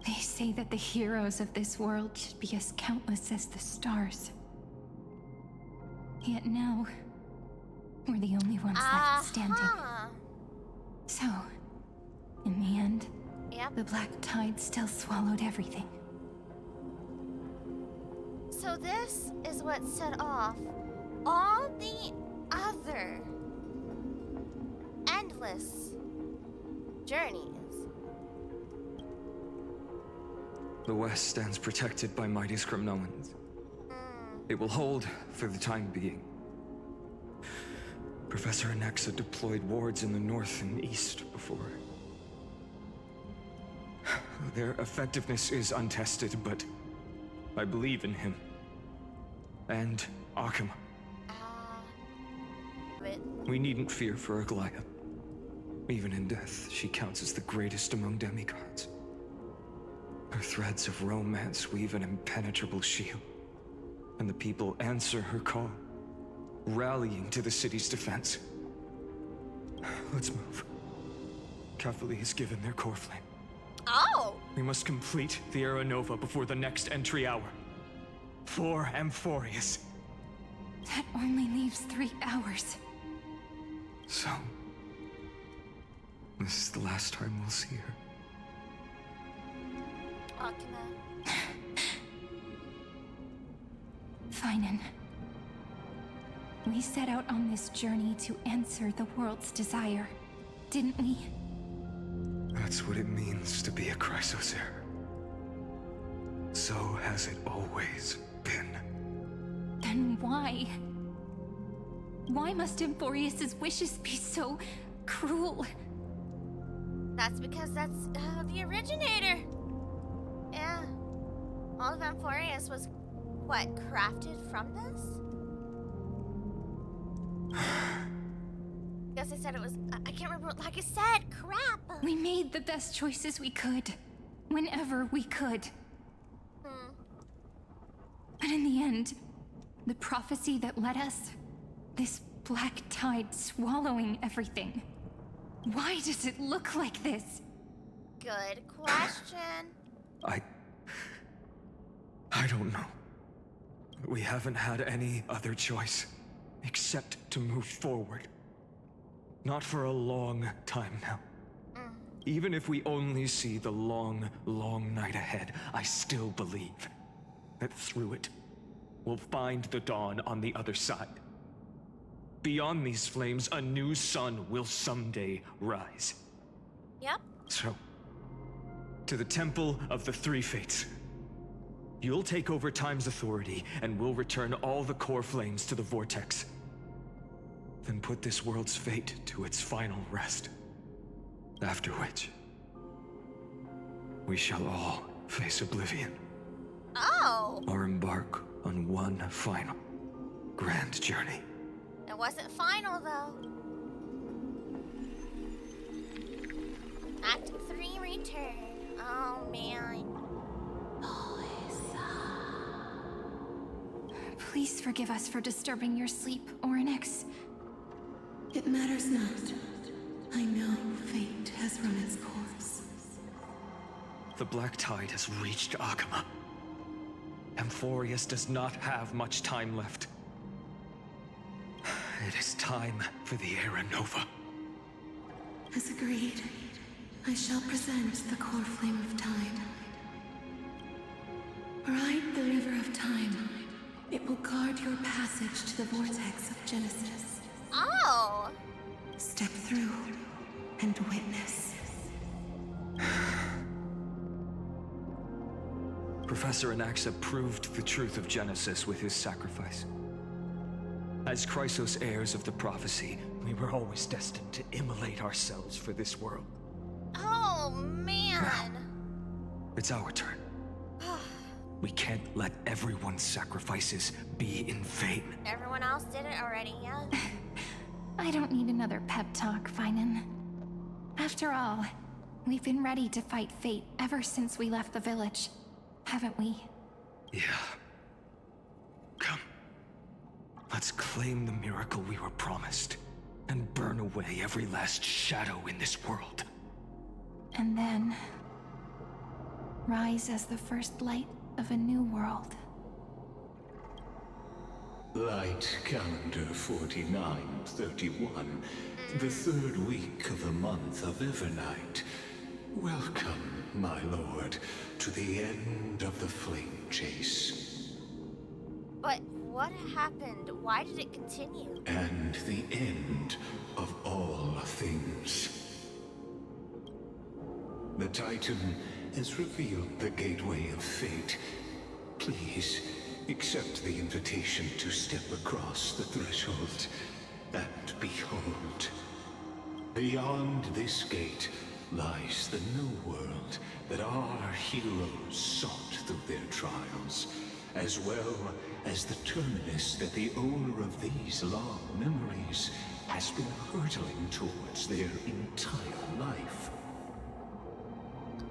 They say that the heroes of this world should be as countless as the stars. Yet now, we're the only ones left standing. So, in the end, the black tide still swallowed everything. So this is what set off all the other endless journeys. The West stands protected by mighty Skrymnoans. It will hold for the time being. Professor Anexa deployed wards in the north and east before. Their effectiveness is untested, but I believe in him. And Akuma. We needn't fear for Aglaya. Even in death, she counts as the greatest among demigods. Her threads of romance weave an impenetrable shield, and the people answer her call, rallying to the city's defense. Let's move. Catholic has given their core flame. Oh! We must complete the Era Nova before the next entry hour. For Amphorius. That only leaves 3 hours. So, this is the last time we'll see her. Akuma. Finan. We set out on this journey to answer the world's desire, didn't we? That's what it means to be a Chrysosaur. So has it always been. Then why? Why must Amphorius's wishes be so cruel? That's because that's the originator. Yeah. All of Amphorius was, what, crafted from this? Guess I said it was, I can't remember, like I said, crap. We made the best choices we could, whenever we could. But in the end, the prophecy that led us, this black tide swallowing everything. Why does it look like this? Good question. I don't know. We haven't had any other choice except to move forward. Not for a long time now. Even if we only see the long, long night ahead, I still believe that through it, we'll find the dawn on the other side. Beyond these flames, a new sun will someday rise. Yep. So, to the Temple of the Three Fates. You'll take over Time's authority, and we'll return all the core flames to the Vortex. Then put this world's fate to its final rest. After which, we shall all face oblivion. Oh! Or embark on one final, grand journey. It wasn't final, though. Act 3 return. Oh, man. Please forgive us for disturbing your sleep, Oryx. It matters not. I know fate has run its course. The black tide has reached Akuma. Amphorius does not have much time left. It is time for the Era Nova. As agreed, I shall present the core flame of time. Ride the river of time. It will guard your passage to the vortex of Genesis. Oh! Step through and witness. Professor Anaxa proved the truth of Genesis with his sacrifice. As Chrysos heirs of the prophecy, we were always destined to immolate ourselves for this world. Oh, man. Now, it's our turn. We can't let everyone's sacrifices be in vain. Everyone else did it already, yeah? I don't need another pep talk, Finan. After all, we've been ready to fight fate ever since we left the village, haven't we? Yeah. Come. Let's claim the miracle we were promised, and burn away every last shadow in this world. And then rise as the first light of a new world. Light calendar 4931, the third week of the month of Evernight. Welcome, my lord, to the end of the flame chase. But what happened? Why did it continue? And the end of all things. The Titan has revealed the gateway of fate. Please, accept the invitation to step across the threshold. And behold, beyond this gate lies the new world that our heroes sought through their trials, as well as the terminus that the owner of these long memories has been hurtling towards their entire life.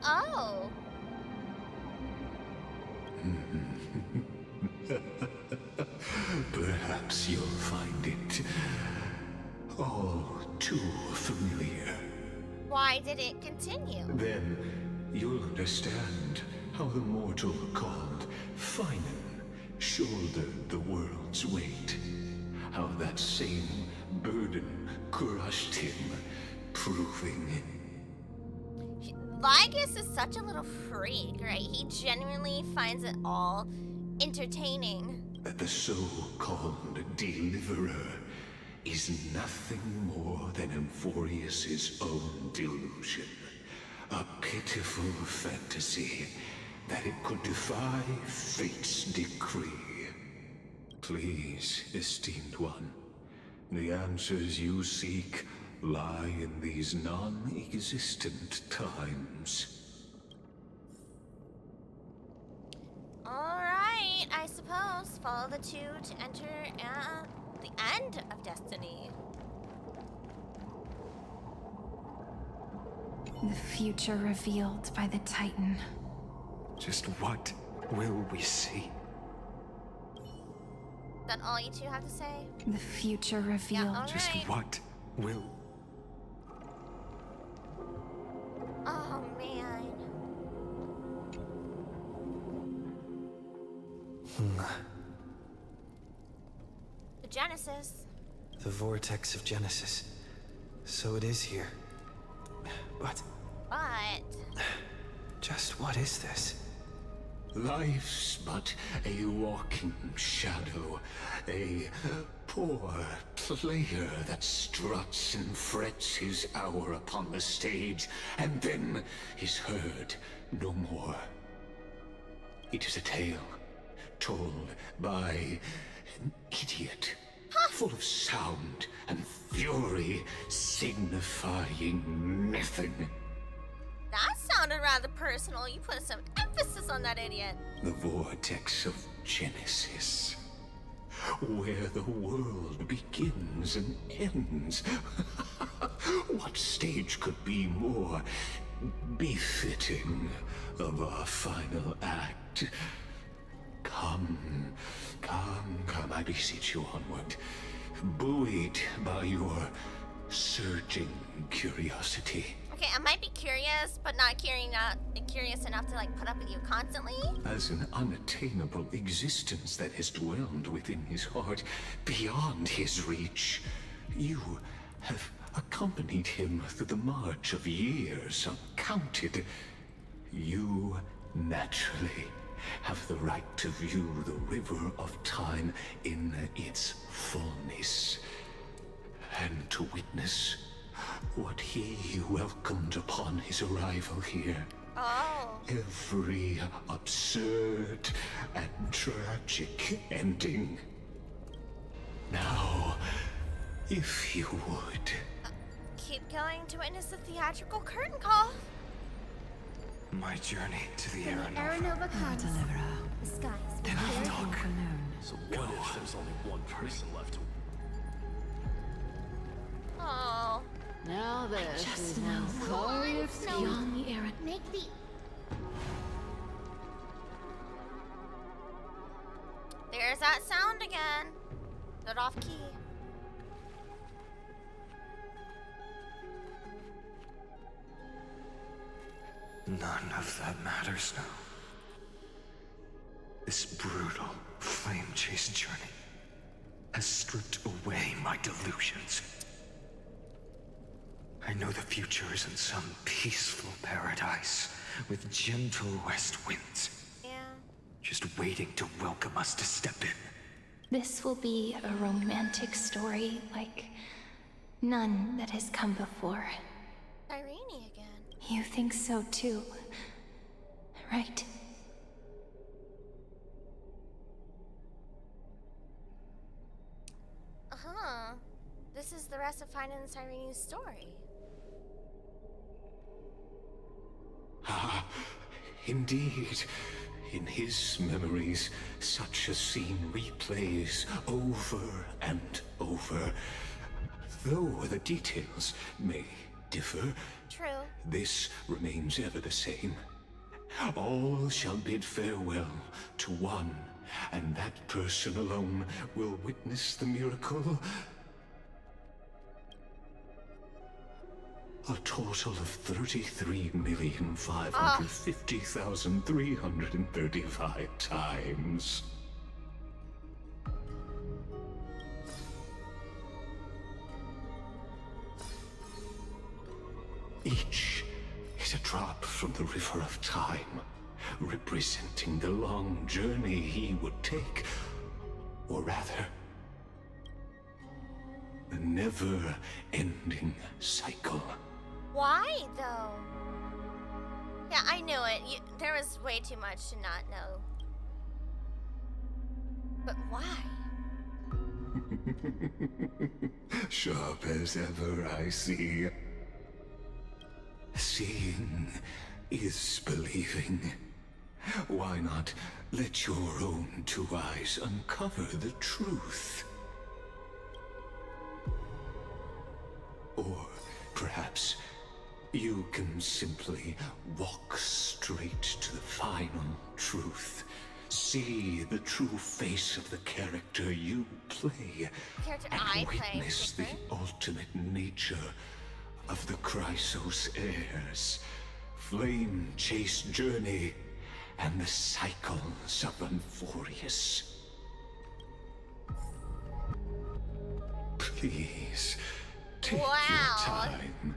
Oh. Perhaps you'll find it all too familiar. Why did it continue? Then you'll understand how the mortal called Finan shouldered the world's weight. How that same burden crushed him, proving... Lygus is such a little freak, right? He genuinely finds it all entertaining. That the so-called deliverer is nothing more than Emphorius's own delusion. A pitiful fantasy that it could defy fate's decree. Please, esteemed one, the answers you seek lie in these non-existent times. Alright, I suppose. Follow the two to enter the end of destiny. The future revealed by the Titan. Just what will we see? Is that all you two have to say? The future revealed. Yeah, Just what will... Oh, man. The Genesis. The vortex of Genesis. So it is here. But just what is this? Life's but a walking shadow, a poor player that struts and frets his hour upon the stage, and then is heard no more. It is a tale told by an idiot, full of sound and fury, signifying nothing. That sounded rather personal. You put some emphasis on that idiot. The vortex of Genesis, where the world begins and ends. What stage could be more befitting of our final act? Come, I beseech you onward, buoyed by your surging curiosity. Okay, I might be curious, but not curious enough to like put up with you constantly. As an unattainable existence that has dwelled within his heart, beyond his reach, you have accompanied him through the march of years uncounted. You naturally have the right to view the river of time in its fullness, and to witness what he welcomed upon his arrival here. Oh. every absurd and tragic ending. Now, if you would. Keep going to witness the theatrical curtain call. My journey to the When the Aranova comes, the skies will clear. So what if there's only one person left to... Oh. Now this Just is know. one glorious Snow. beyond the era. Make the There's that sound again. Got off key. None of that matters now. This brutal, flame-chased journey has stripped away my delusions. I know the future is in some peaceful paradise with gentle west winds. Yeah. Just waiting to welcome us to step in. This will be a romantic story like none that has come before. Irene again. You think so too, right? Uh-huh. This is the rest of Finding and Irene's story. Ah, indeed. In his memories, such a scene replays over and over. Though the details may differ, True. this remains ever the same. All shall bid farewell to one, and that person alone will witness the miracle. A total of 33,550,335 times. Each is a drop from the river of time, representing the long journey he would take, or rather, the never-ending cycle. Why, though? Yeah, I knew it. There was way too much to not know. But why? Sharp as ever, I see. Seeing is believing. Why not let your own two eyes uncover the truth? Or perhaps you can simply walk straight to the final truth. See the true face of the character you play. Character and I play, witness the ultimate nature of the Chrysos heirs. Flame-chased journey and the cycles of Unforius. Please, take your time.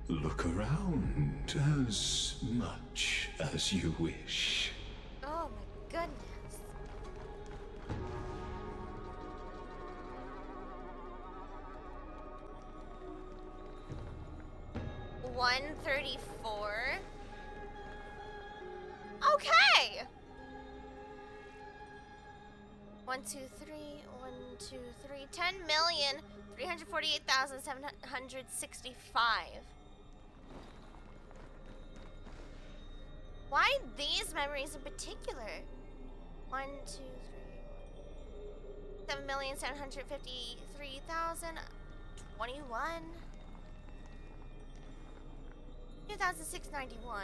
Look around as much as you wish. Oh my goodness. $134. Okay. 1, 2, 3, 1, 2, 3, 10,348,765. Why these memories in particular? 1, 2, 3, 7,753,021. 2,691.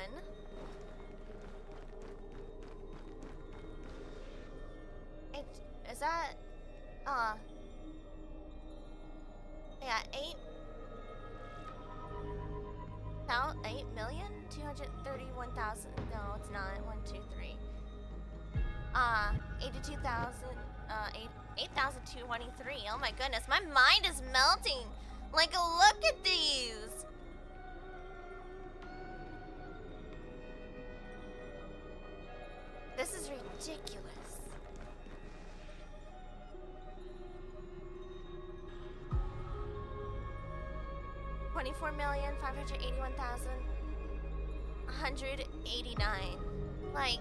Is that yeah, 8,231,000. No, it's not. 1, 2, 3. 8,223. Oh my goodness, my mind is melting. Like, look at these. This is ridiculous. $24,581,000. 189. Like...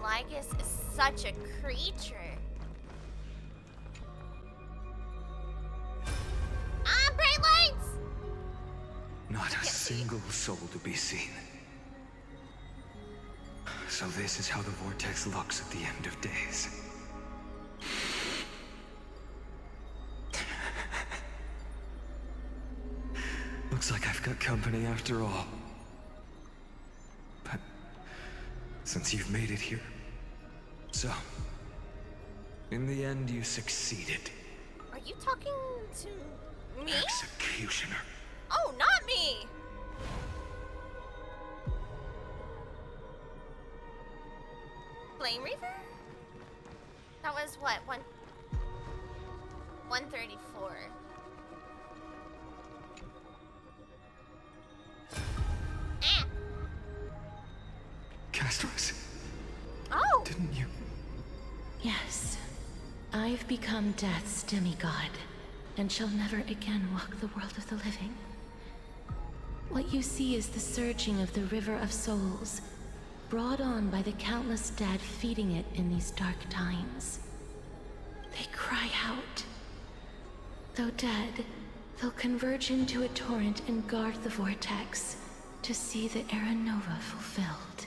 Lygus is such a creature. Ah, bright lights! Not a single soul to be seen. So this is how the vortex looks at the end of days. Looks like I've got company after all. But since you've made it here, so in the end you succeeded. Are you talking to me? Executioner. Oh, not me! Flame Reaver? That was what, 134. Ah! Castros. Oh! Didn't you? Yes. I've become Death's demigod, and shall never again walk the world of the living. What you see is the surging of the river of souls, brought on by the countless dead feeding it in these dark times. They cry out. Though dead, they'll converge into a torrent and guard the vortex to see the Era Nova fulfilled.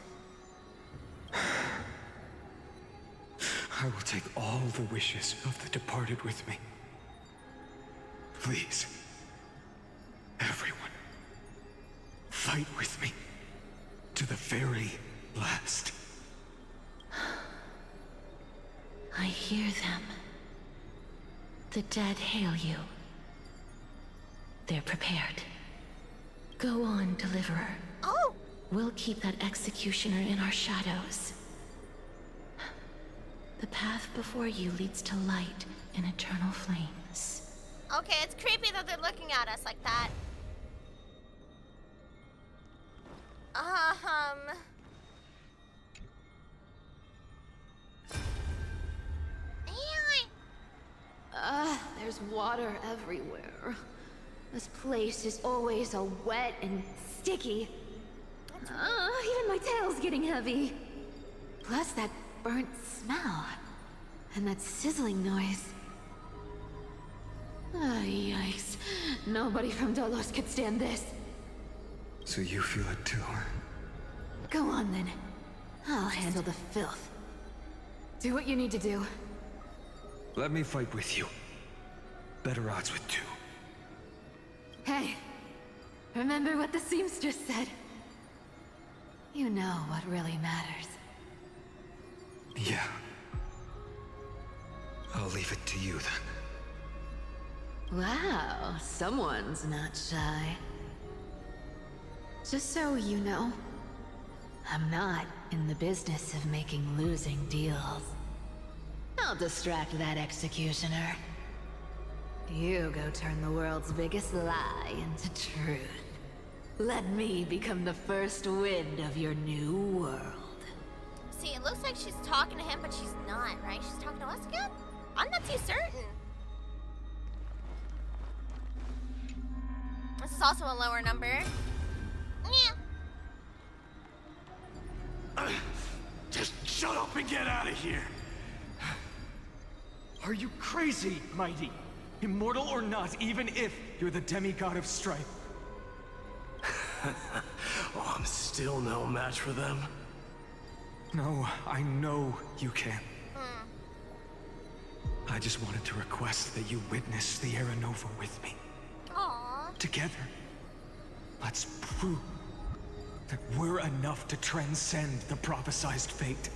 I will take all the wishes of the departed with me. Please, everyone, fight with me to the very last. I hear them. The dead hail you. They're prepared. Go on, Deliverer. Oh! We'll keep that executioner in our shadows. The path before you leads to light and eternal flames. Okay, it's creepy that they're looking at us like that. There's water everywhere. This place is always so wet and sticky. Even my tail's getting heavy. Plus that burnt smell. And that sizzling noise. Yikes. Nobody from Dolos could stand this. So you feel it too? Go on then. I'll handle the filth. Do what you need to do. Let me fight with you. Better odds with two. Hey, remember what the seamstress said? You know what really matters. Yeah. I'll leave it to you then. Wow, someone's not shy. Just so you know, I'm not in the business of making losing deals. I'll distract that executioner. You go turn the world's biggest lie into truth. Let me become the first wind of your new world. See, it looks like she's talking to him, but she's not, right? She's talking to us again? I'm not too certain. This is also a lower number. Yeah. Just shut up and get out of here. Are you crazy, Mighty? Immortal or not, even if you're the demigod of strife. Oh, I'm still no match for them. No, I know you can. I just wanted to request that you witness the Era Nova with me. Aww. Together, let's prove that we're enough to transcend the prophesized fate.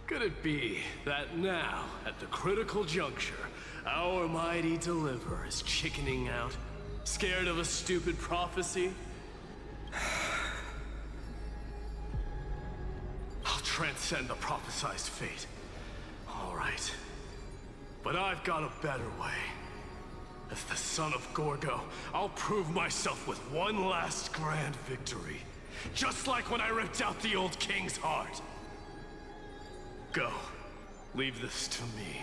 Could it be that now, at the critical juncture, our mighty deliverer is chickening out? Scared of a stupid prophecy? I'll transcend the prophesized fate. All right. But I've got a better way. As the son of Gorgo, I'll prove myself with one last grand victory. Just like when I ripped out the old king's heart. Go. Leave this to me.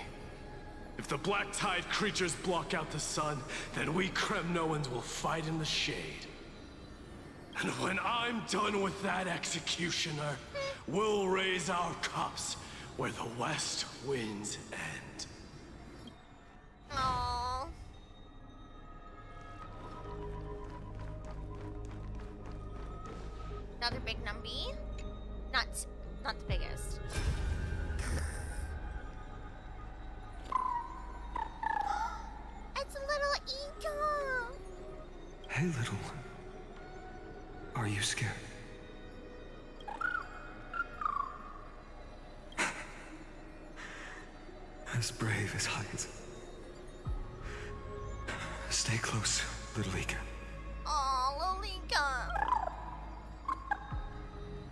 If the Black Tide creatures block out the sun, then we Kremnoans will fight in the shade. And when I'm done with that executioner, we'll raise our cups where the west winds end. Aww. Another big numbie. Not the biggest. It's a little eagle. Hey, little one. Are you scared? As brave as I is. Stay close, little Ika. Aw, Lolika.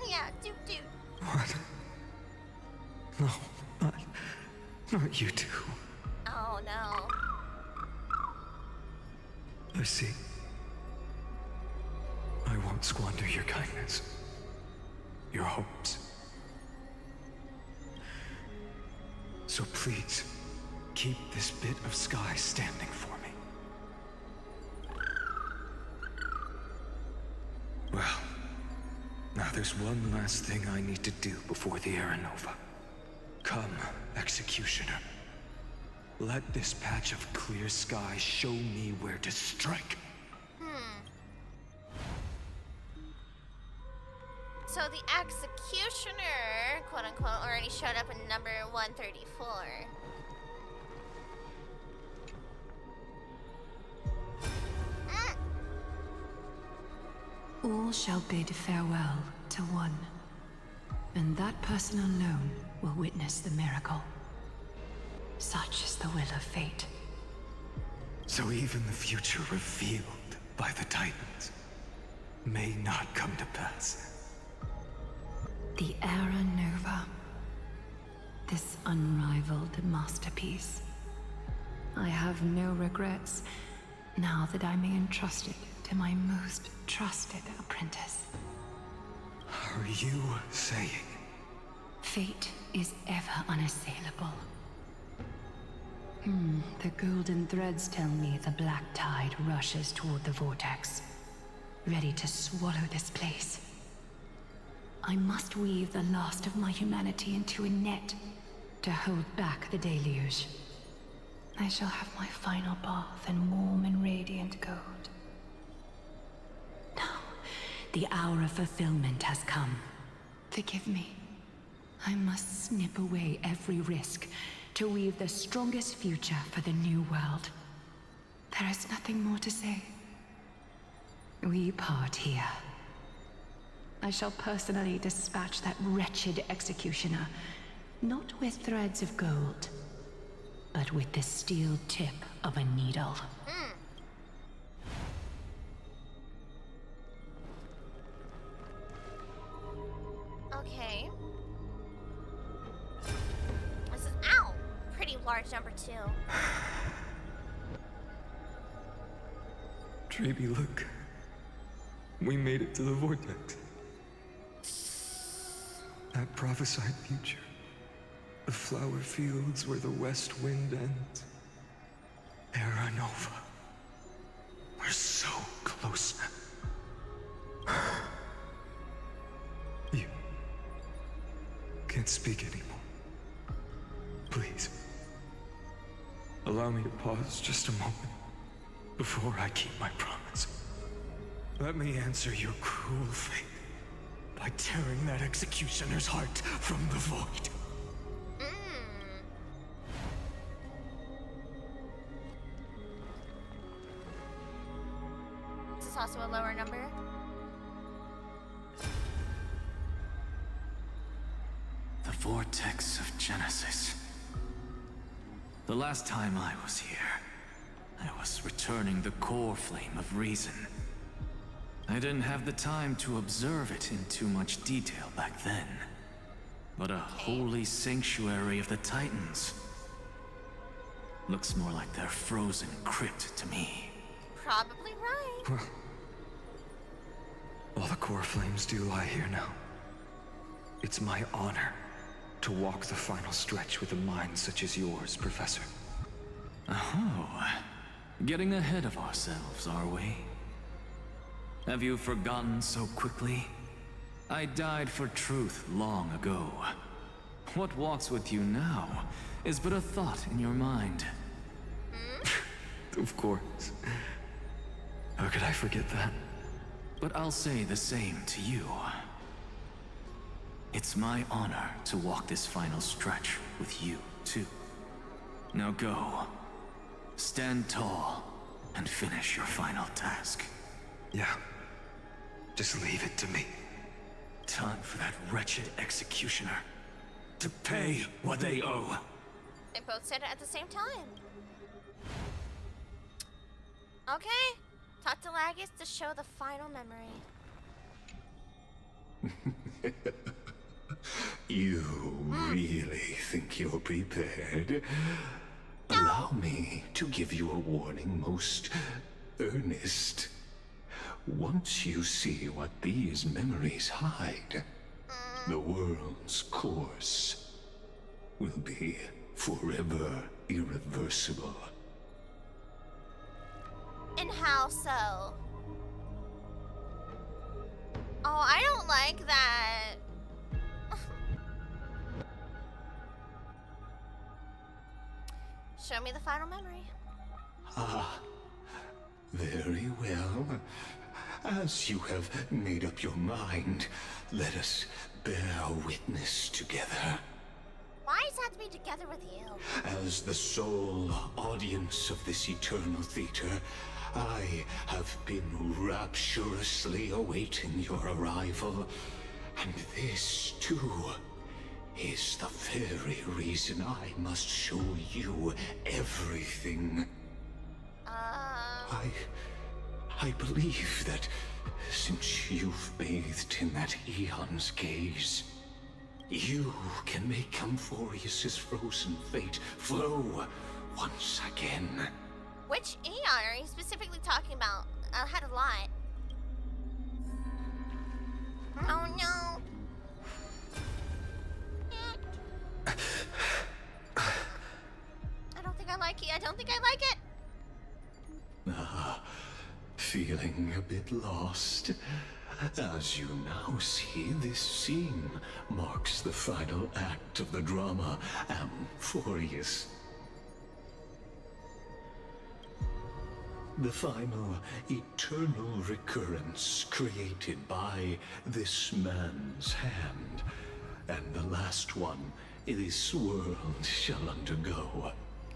Yeah, doot doot. What? No, not you two. Oh no. I see. I won't squander your kindness. Your hopes. So please, keep this bit of sky standing for me. Well, now there's one last thing I need to do before the Era Nova. Come, Executioner. Let this patch of clear sky show me where to strike. So the executioner, quote unquote, already showed up in number 134. All shall bid farewell to one, and that person alone will witness the miracle. Such is the will of fate. So even the future revealed by the Titans may not come to pass. The Era Nova. This unrivaled masterpiece. I have no regrets now that I may entrust it to my most trusted apprentice. Are you saying? Fate is ever unassailable. The golden threads tell me the black tide rushes toward the vortex, ready to swallow this place. I must weave the last of my humanity into a net to hold back the deluge. I shall have my final bath in warm and radiant gold. Now, the hour of fulfillment has come. Forgive me. I must snip away every risk to weave the strongest future for the new world. There is nothing more to say. We part here. I shall personally dispatch that wretched executioner, not with threads of gold, but with the steel tip of a needle. Okay. This is, ow! Pretty large number 2. Treeby, look. We made it to the vortex. That prophesied future. The flower fields where the west wind ends. Era Nova. We're so close now. You can't speak anymore. Please. Allow me to pause just a moment before I keep my promise. Let me answer your cruel fate by tearing that executioner's heart from the void. This is also a lower number. The vortex of Genesis. The last time I was here, I was returning the core flame of reason. I didn't have the time to observe it in too much detail back then. But a holy sanctuary of the Titans looks more like their frozen crypt to me. Probably right. Well, all the core flames do lie here now. It's my honor to walk the final stretch with a mind such as yours, Professor. Oh, getting ahead of ourselves, are we? Have you forgotten so quickly? I died for truth long ago. What walks with you now is but a thought in your mind. Of course. How could I forget that? But I'll say the same to you. It's my honor to walk this final stretch with you, too. Now go. Stand tall and finish your final task. Yeah. Just leave it to me. Time for that wretched executioner to pay what they owe. They both said it at the same time. Okay. Talk to Lagus to show the final memory. You really think you're prepared? Allow me to give you a warning, most earnest. Once you see what these memories hide, the world's course will be forever irreversible. And how so? Oh, I don't like that. Show me the final memory. Ah, very well. As you have made up your mind, let us bear witness together. Why does it have to be together with you? As the sole audience of this eternal theater, I have been rapturously awaiting your arrival. And this, too, is the very reason I must show you everything. I believe that since you've bathed in that Eon's gaze, you can make Amphorius's frozen fate flow once again. Which Eon are you specifically talking about? I had a lot. Oh no. I don't think I like it. I don't think I like it. Feeling a bit lost? As you now see, this scene marks the final act of the drama Amphorius. The final eternal recurrence created by this man's hand, and the last one this world shall undergo.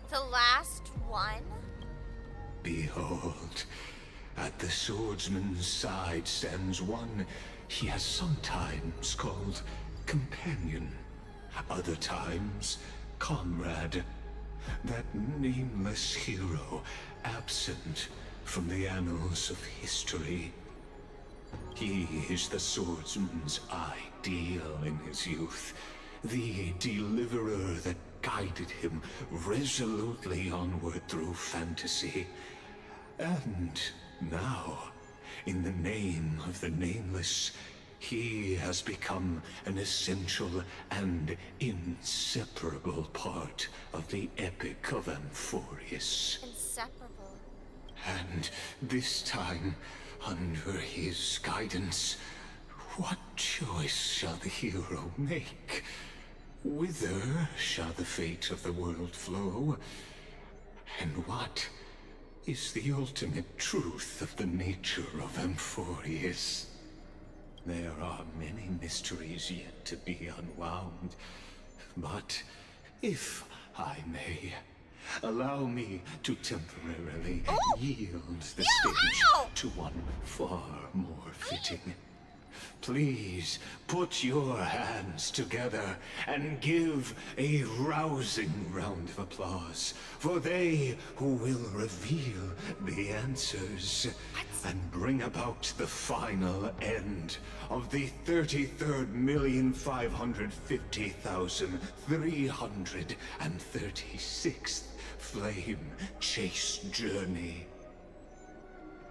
The last one? Behold, at the swordsman's side stands one he has sometimes called companion, other times comrade, that nameless hero absent from the annals of history. He is the swordsman's ideal in his youth, the deliverer that guided him resolutely onward through fantasy. And now, in the name of the Nameless, he has become an essential and inseparable part of the epic of Amphorius. Inseparable. And this time, under his guidance, what choice shall the hero make? Whither shall the fate of the world flow? And what is the ultimate truth of the nature of Amphorius? There are many mysteries yet to be unwound, but if I may, allow me to temporarily yield the stage to one far more fitting. Please put your hands together and give a rousing round of applause for they who will reveal the answers and bring about the final end of the 33,550,336th flame chase journey.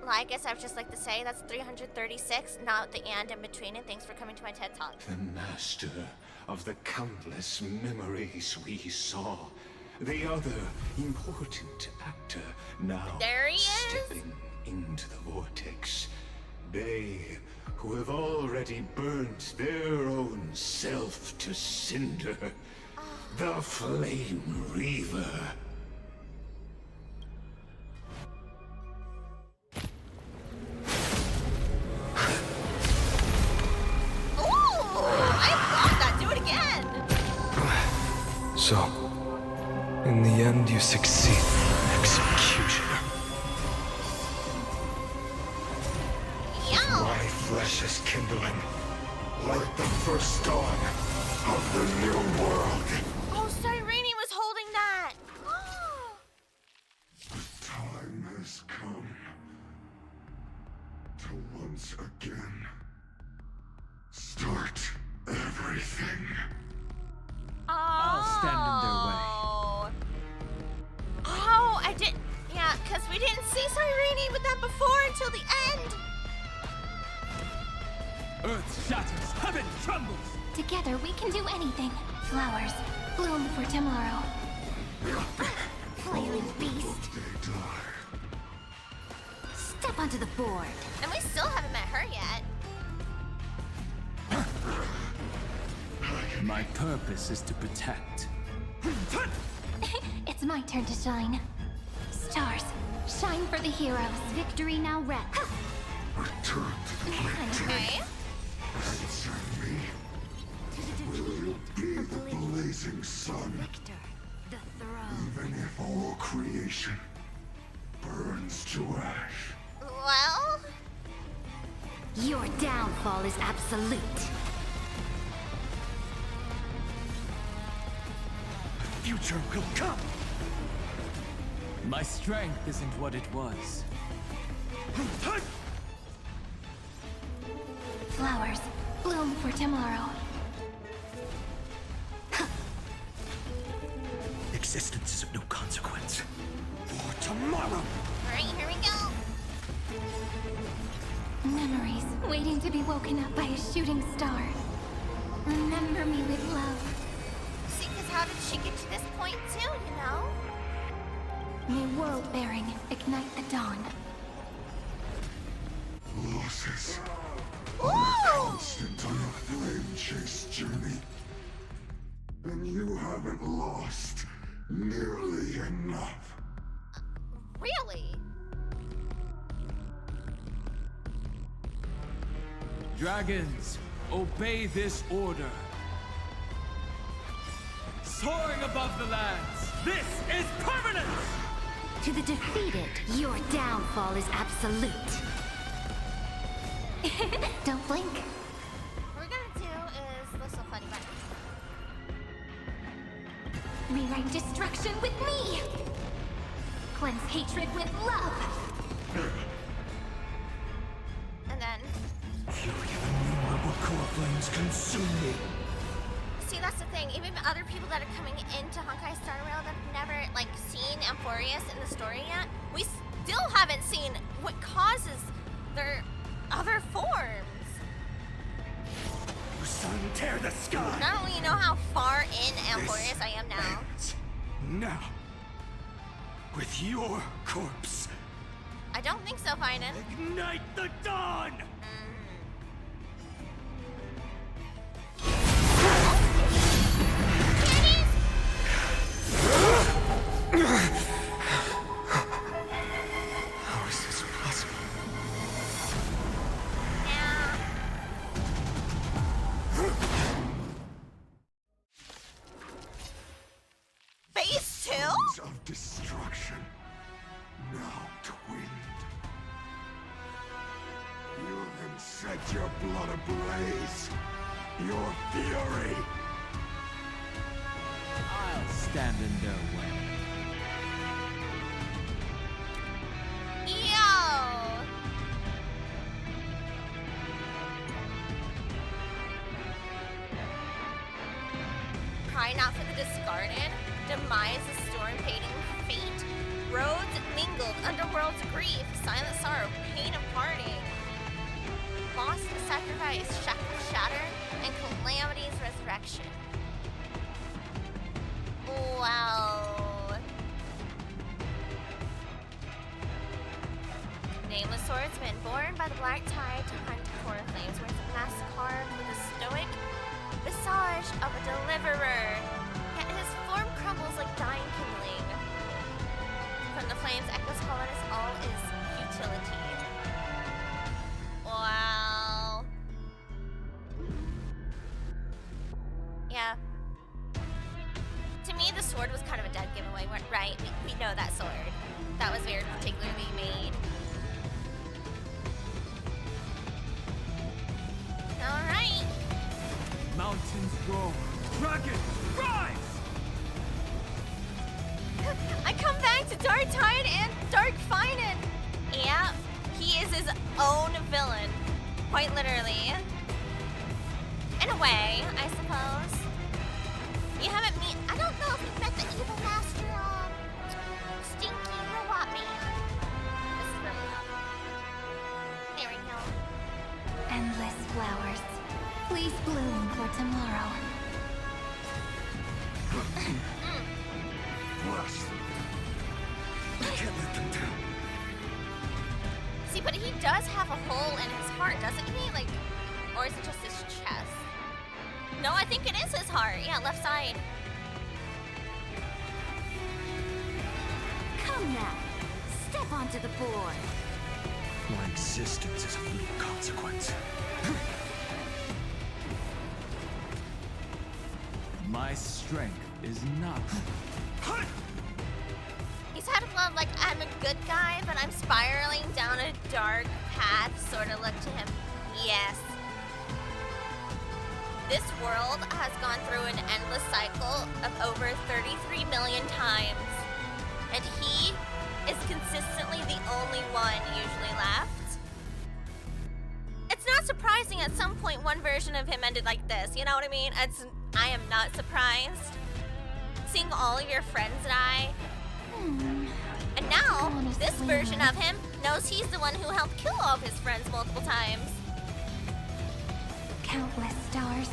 Well, I guess I would just like to say that's 336, not the and in between, and thanks for coming to my TED Talk. The master of the countless memories we saw, the other important actor, now There he is. stepping into the vortex. They who have already burnt their own self to cinder. The Flame Reaver. I love that. Do it again. So, in the end, you succeed. Executioner. Yeah. My flesh is kindling, like the first dawn of the new world. Oh, Cyrene was holding that. The time has come to once again start everything. I'll stand in their way. Oh, I did. Yeah, because we didn't see Cyrene with that before until the end. Earth shatters, heaven trembles. Together we can do anything. Flowers, bloom for tomorrow. Flailing beast. Step onto the board. And we still haven't met her yet. My purpose is to protect. It's my turn to shine. Stars, shine for the heroes. Victory now wrecked. Return to the Okay. answer me. Will you be the blazing sun? Victor, the throne. Even if all creation burns to ash. Well, Your downfall is absolute. Future will come. My strength isn't what it was. Flowers, bloom for tomorrow. Existence is of no consequence. For tomorrow. alright, here we go. Memories waiting to be woken up by a shooting star. Remember me with love. See, because how did she get to this point too, you know? May world bearing ignite the dawn. Losses Ooh! constant on your flame chase journey. And you haven't lost nearly enough. Really? Dragons, obey this order. Soaring above the lands, this is permanence! To the defeated, your downfall is absolute. Don't blink. What we're gonna do is this little funny button. Rewrite destruction with me. Cleanse hatred with love. And then, Fury of innumerable core flames consume me. see, that's the thing. Even other people that are coming into Honkai Star Rail that have never, like, seen Amphorius in the story yet, we still haven't seen what causes their other forms. Sun, tear the sky. Not only you know how far in Amphorius I am now. Now, with your corpse, I don't think so, Finan. ignite the dawn. How is this possible? Phase 2? Winds of destruction now twinned. You can set your blood ablaze. Your fury. I'll stand in their way. Yo! Cry not for the discarded. Demise is storm-fading fate. Roads mingled, underworld's grief, silent sorrow, pain of parting. Loss, sacrifice, shatter, and calamity's resurrection. Wow. flameless swordsman, born by the black tide to hunt for flames, wears a mask carved with a stoic visage of a deliverer. Yet his form crumbles like dying kindling. From the flames echoes calling us all is futility. Wow. Yeah. To me, the sword was kind of a dead giveaway, right? We know that sword. That was very particularly made. Alright. Mountains roar. Dragon, rise! I come back to Dark Tide and Dark Finan. Yeah, he is his own villain. Quite literally. In a way, I suppose. You haven't I don't know if you've met the evil master, Stinky Robot Man. This is really loud. There we go. Endless flowers. Please bloom for tomorrow. I can't let them down. See, but he does have a hole in his heart, doesn't he? Like, or is it just his chest? No, I think it is his heart. Yeah, left side. Come now. Step onto the board. My existence is of little consequence. My strength is not. He's had a love like I'm a good guy, but I'm spiraling down a dark path sort of look to him. Yes. This world has gone through an endless cycle of over 33 million times. And he is consistently the only one usually left. It's not surprising at some point one version of him ended like this, you know what I mean? I am not surprised. Seeing all of your friends die. And now, this version of him knows he's the one who helped kill all of his friends multiple times. Countless stars.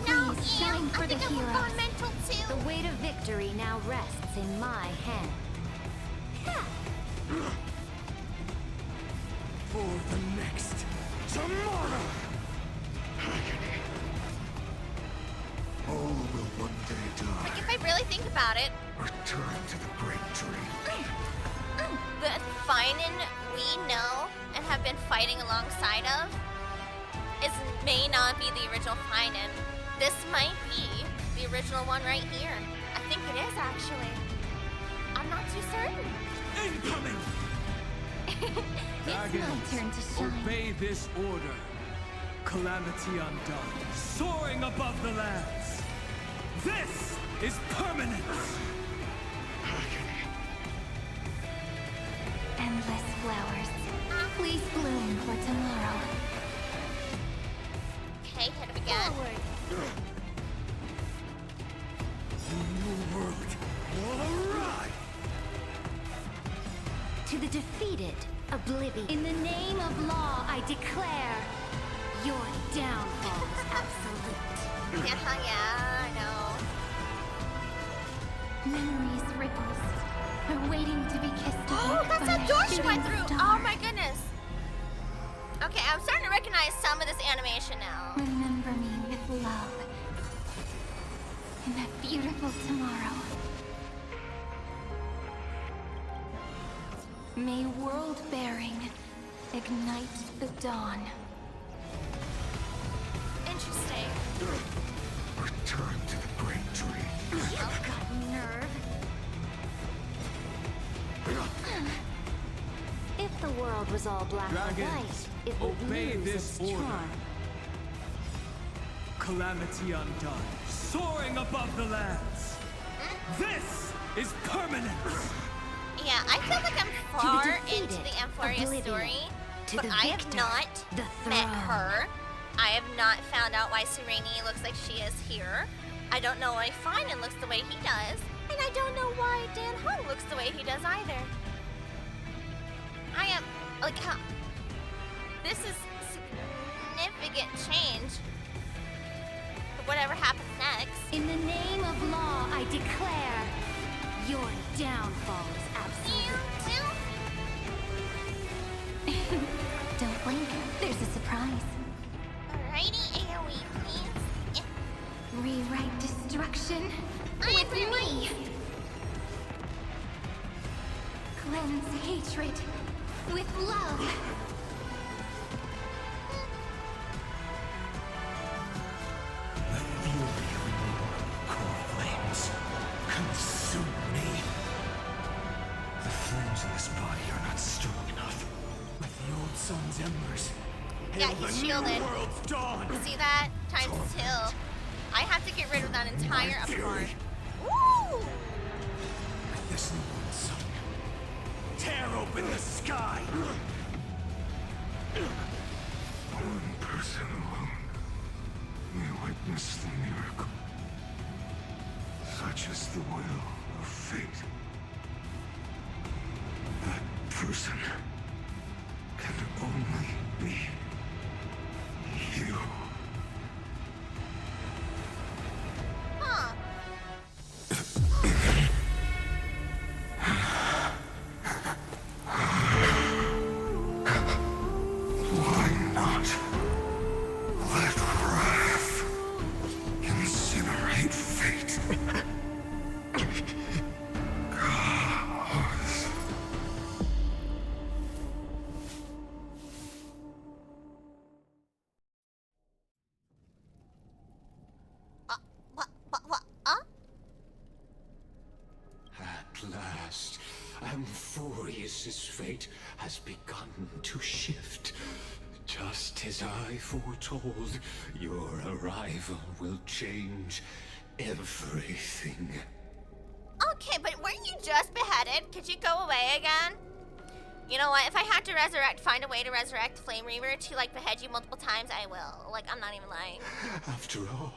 No, Please shine for the I'm heroes. going mental too. The weight of victory now rests in my hand. For the next tomorrow! All will one day die. Like, if I really think about it, Return to the great tree. the Finan we know and have been fighting alongside of may not be the original Finan. This might be the original one right here. I think it is, actually. I'm not too certain. Incoming! It's my turn to shine. Obey this order. Calamity undone, soaring above the lands. This is permanence. Endless flowers. Please bloom for tomorrow. Okay, hit him again. The world will arrive. To the defeated, oblivion. In the name of law, I declare your downfall is absolute. Yeah, I know. Memories ripples are waiting to be kissed Oh, away that's by that a door she shooting went through. star. Oh my goodness. Okay, I'm starting to recognize some of this animation now. Remember me with love in that beautiful tomorrow. May world bearing ignite the dawn. Interesting. Return to the great tree. You've got nerve. If the world was all black and white, Dragons, it would obey lose this its order. charm. Calamity undone, soaring above the lands. This is permanence. Yeah, I feel like I'm To the far defeated, into the Amphoria oblivion. story, To but the I have victor, not the met throne. her. I have not found out why Sereni looks like she is here. I don't know why Finan looks the way he does, and I don't know why Dan Hung looks the way he does either. I am, like, how... This is significant change for whatever happens next. In the name of law, I declare your downfall is absolute. Rewrite destruction with me. Cleanse hatred with love. The fury of your core flames consume me. The flames in this body are not strong enough. With the old sun's embers, Yeah, hail he's the new shielded. world's dawn. See that? Times 2. I have to get rid of that entire My upper fury. guard. Woo! With this new sun, tear open the sky. One person alone may witness the miracle. Such is the will of fate. That person can only be you. Huh. Why not let wrath incinerate fate? Gods. What? At last, Amphorius's fate has begun to shift. Just as I foretold, your arrival will change everything. Okay, but weren't you just beheaded? Could you go away again? You know what? If I had to find a way to resurrect Flame Reaver to like behead you multiple times, I will. Like, I'm not even lying. After all,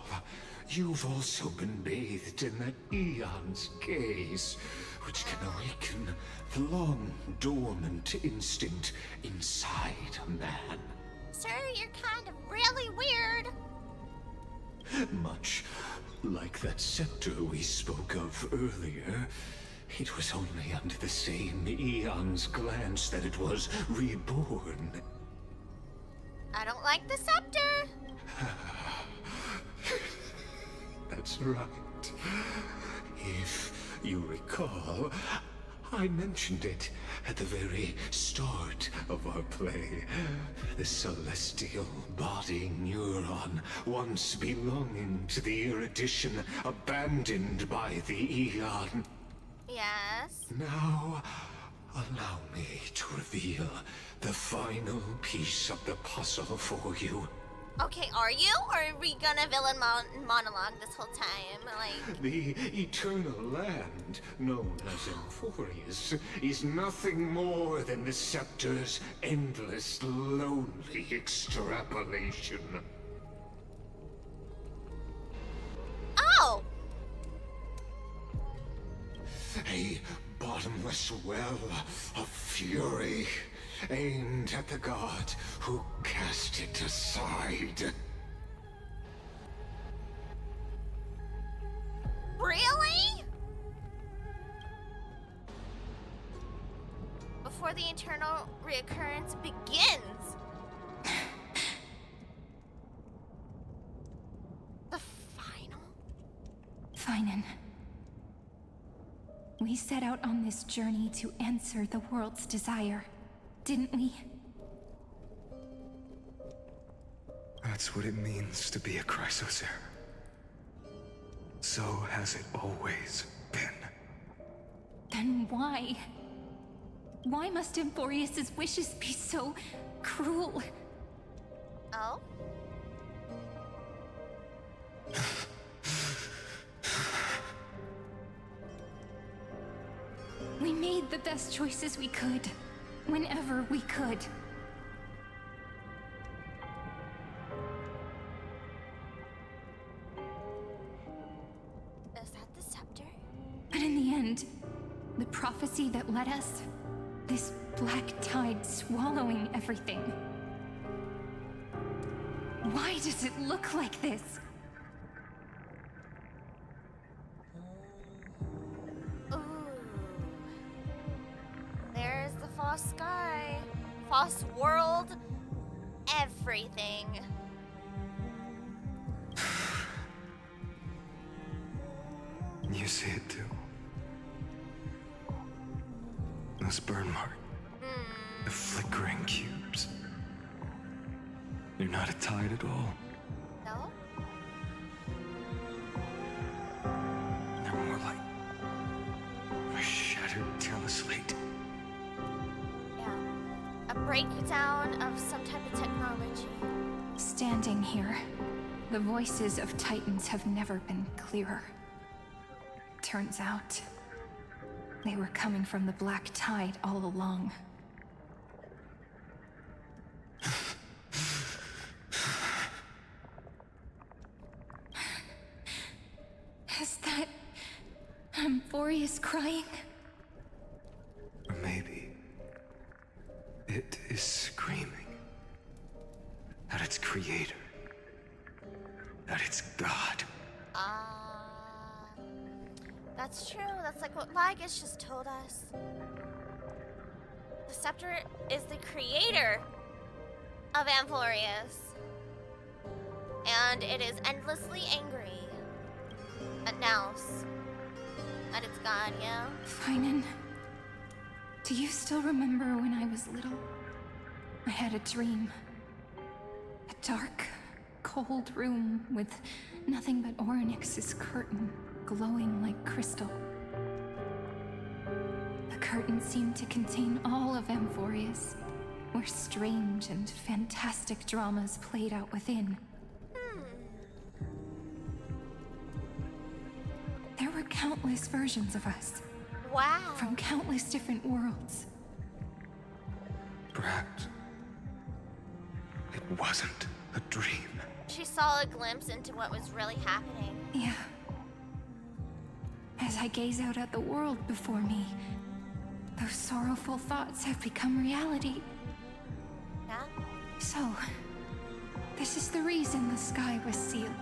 you've also been bathed in that Eon's gaze, which can awaken the long-dormant instinct inside a man. Sir, you're kind of really weird. Much like that scepter we spoke of earlier, it was only under the same Eon's glance that it was reborn. I don't like the scepter. That's right. If you recall, I mentioned it at the very start of our play. The celestial body neuron, once belonging to the erudition abandoned by the Eon. Yes. Now, allow me to reveal the final piece of the puzzle for you. Okay, are you? Or are we gonna villain monologue this whole time? Like, The eternal land, known as Amphorius, is nothing more than the scepter's endless, lonely extrapolation. oh! A bottomless well of fury, aimed at the god who cast it aside. Really? Before the eternal reoccurrence begins. The final? Finan. We set out on this journey to answer the world's desire, didn't we? That's what it means to be a Chrysosaur. So has it always been. Then why? Why must Amphorius's wishes be so cruel? Oh? We made the best choices we could, whenever we could. Is that the scepter? But in the end, the prophecy that led us, this black tide swallowing everything. Why does it look like this? Ooh. There's the false sky, false world, everything. You see it too. Those burn marks. The flickering cubes. They're not a tide at all. No? They're more like a shattered teleslate. Yeah. A breakdown of some type of technology. Standing here, the voices of Titans have never been clearer. Turns out, they were coming from the Black Tide all along. Is that Amphorius crying? Or maybe it is screaming at its creator, at its god. That's true. That's like what Lygus just told us. The scepter is the creator of Amphorius. And it is endlessly angry at Naus. At its god, yeah? Finan, do you still remember when I was little? I had a dream. A dark, cold room with nothing but Orynyx's curtain glowing like crystal. The curtain seemed to contain all of Amphorius, where strange and fantastic dramas played out within. There were countless versions of us. Wow. From countless different worlds. Perhaps it wasn't a dream. She saw a glimpse into what was really happening. Yeah. As I gaze out at the world before me, those sorrowful thoughts have become reality. Yeah? So, this is the reason the sky was sealed.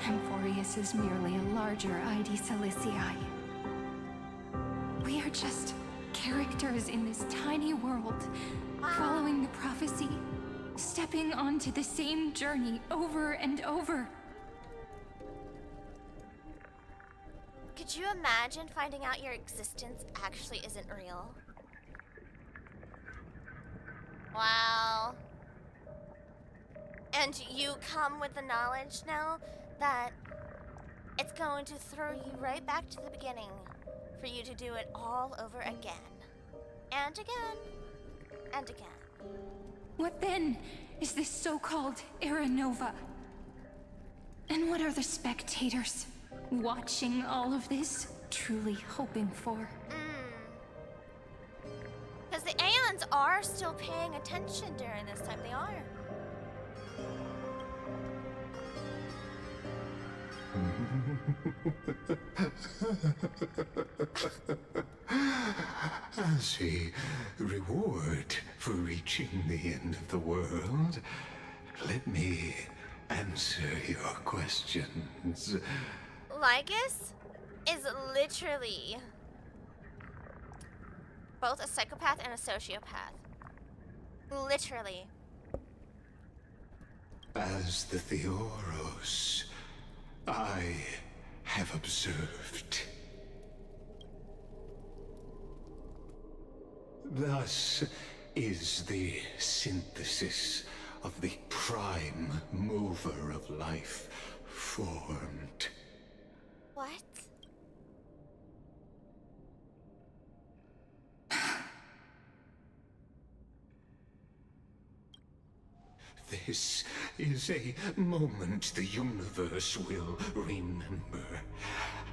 Amphorius is merely a larger ID Silicii. We are just characters in this tiny world, following the prophecy, stepping onto the same journey over and over. Could you imagine finding out your existence actually isn't real? Wow. And you come with the knowledge now that it's going to throw you right back to the beginning for you to do it all over again. And again. And again. What then is this so-called Era Nova? And what are the spectators watching all of this truly hoping for? Because the Aeons are still paying attention during this time. They are. As a reward for reaching the end of the world, let me answer your questions. Lygus is literally both a psychopath and a sociopath. Literally. As the Theoros, I have observed. Thus is the synthesis of the prime mover of life formed. What? This is a moment the universe will remember.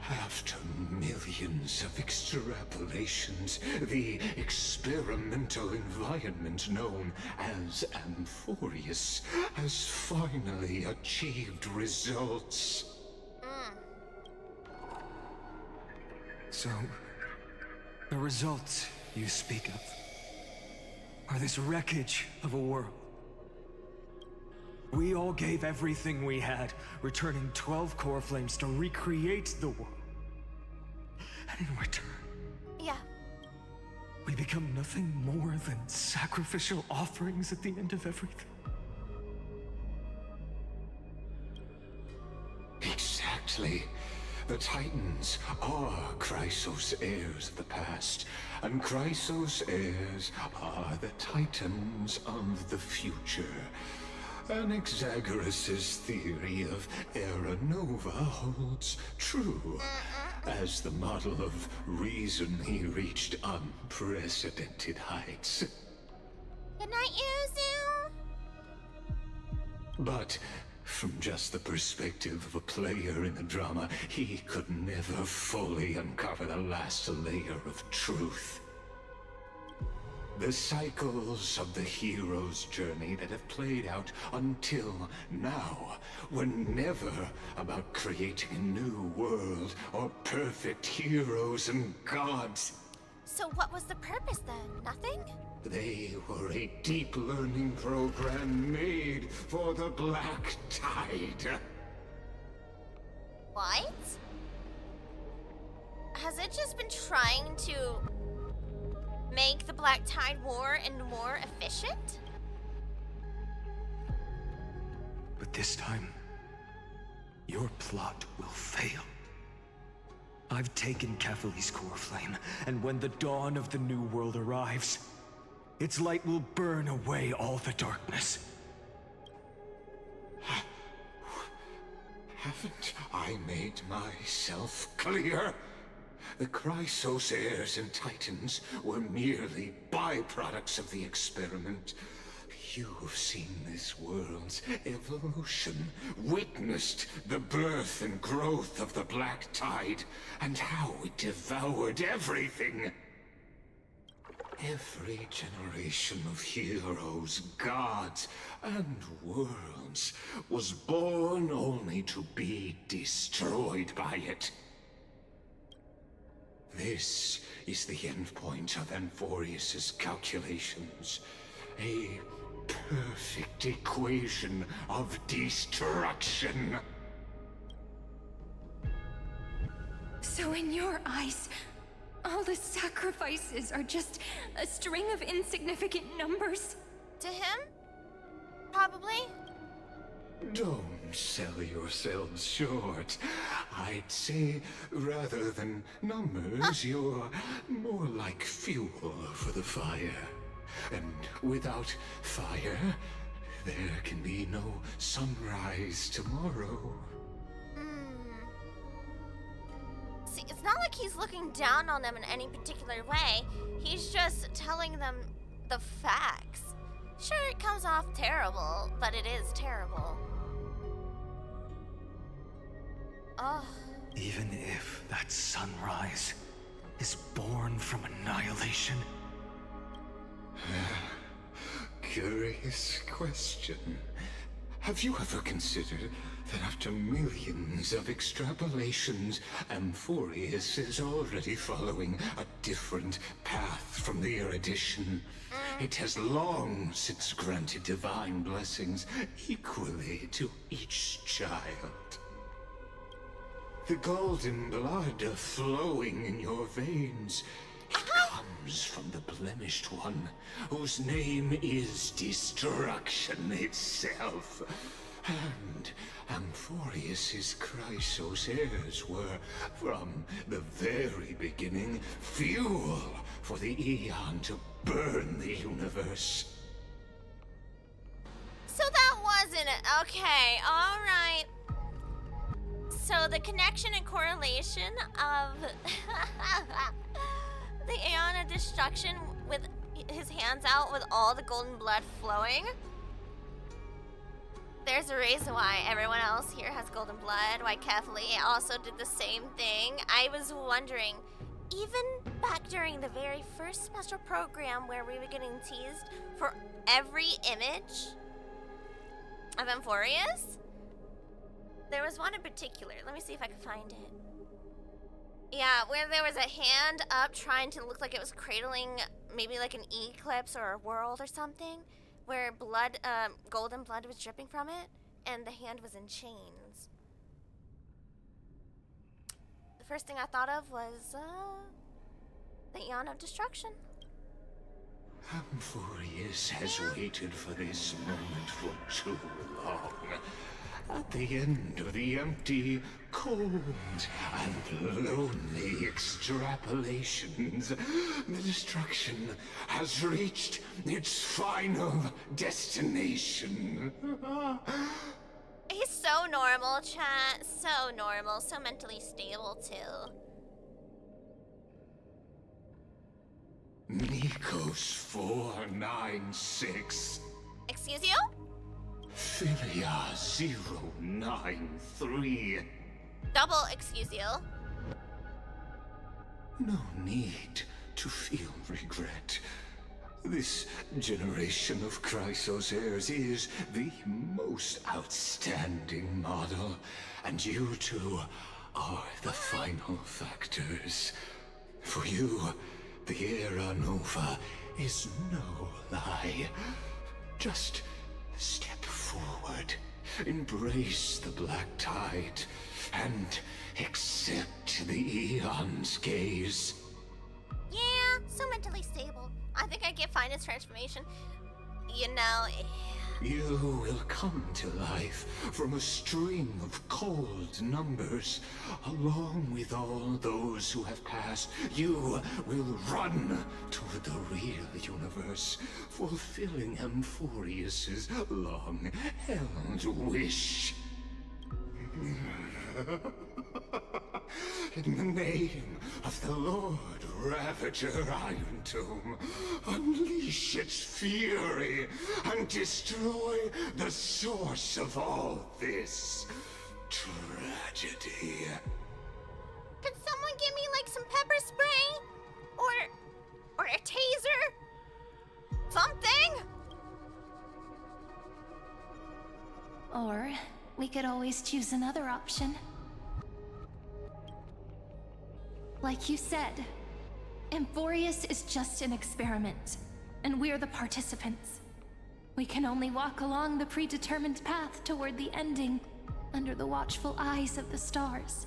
After millions of extrapolations, the experimental environment known as Amphorius has finally achieved results. So, the results you speak of are this wreckage of a world. We all gave everything we had, returning 12 core flames to recreate the world. And in return, yeah, we become nothing more than sacrificial offerings at the end of everything. Exactly. The Titans are Chrysos heirs of the past, and Chrysos heirs are the Titans of the future. Anaxagoras' theory of Era Nova holds true. As the model of reason, he reached unprecedented heights. Good night, Yuzu. But from just the perspective of a player in the drama, he could never fully uncover the last layer of truth. The cycles of the hero's journey that have played out until now were never about creating a new world or perfect heroes and gods. So what was the purpose then? Nothing? They were a deep learning program made for the Black Tide. What? Has it just been trying to make the Black Tide more and more efficient? But this time, your plot will fail. I've taken Catholi's core flame, and when the dawn of the new world arrives, its light will burn away all the darkness. Haven't I made myself clear? The Chrysos heirs and Titans were merely byproducts of the experiment. You've seen this world's evolution, witnessed the birth and growth of the Black Tide, and how it devoured everything. Every generation of heroes, gods, and worlds was born only to be destroyed by it. This is the endpoint of Amphorius's calculations. A perfect equation of destruction. So in your eyes, all the sacrifices are just a string of insignificant numbers? To him? Probably. Don't sell yourselves short. I'd say, rather than numbers, you're more like fuel for the fire. And without fire, there can be no sunrise tomorrow. See, it's not like he's looking down on them in any particular way. He's just telling them the facts. Sure, it comes off terrible, but it is terrible. Oh. Even if that sunrise is born from annihilation. Curious question. Have you ever considered that after millions of extrapolations, Amphorius is already following a different path from the erudition? It has long since granted divine blessings equally to each child. The golden blood flowing in your veins, it comes from the blemished one, whose name is destruction itself. And Amphorius's Chrysos heirs were, from the very beginning, fuel for the Aeon to burn the universe. So that wasn't it. Okay, alright. So the connection and correlation of the Aeon of Destruction with his hands out with all the golden blood flowing. There's a reason why everyone else here has golden blood, why Catholic also did the same thing. I was wondering, even back during the very first special program where we were getting teased for every image of Amphorius, there was one in particular. Let me see if I can find it. Yeah, where there was a hand up trying to look like it was cradling maybe like an eclipse or a world or something, where blood, golden blood was dripping from it, and the hand was in chains. The first thing I thought of was, the Aeon of Destruction. Amphorius has waited for this moment for too long. At the end of the empty, cold, and lonely extrapolations, the destruction has reached its final destination. He's so normal, chat. So normal. So mentally stable, too. Nikos 496. Excuse you? Philia 093. Double excuse you. No need to feel regret. This generation of Chrysos heirs is the most outstanding model, and you two are the final factors. For you, the Era Nova is no lie. Just step forward, embrace the black tide, and accept the Eon's gaze. Yeah, so mentally stable. I think I get fine as transformation. You know... You will come to life from a string of cold numbers. Along with all those who have passed, you will run toward the real universe, fulfilling Amphorius's long-held wish. In the name of the Lord Ravager Iron Tomb, unleash its fury and destroy the source of all this tragedy. Could someone give me like some pepper spray? Or a taser? Something? Or we could always choose another option. Like you said, Amphorius is just an experiment, and we're the participants. We can only walk along the predetermined path toward the ending, under the watchful eyes of the stars.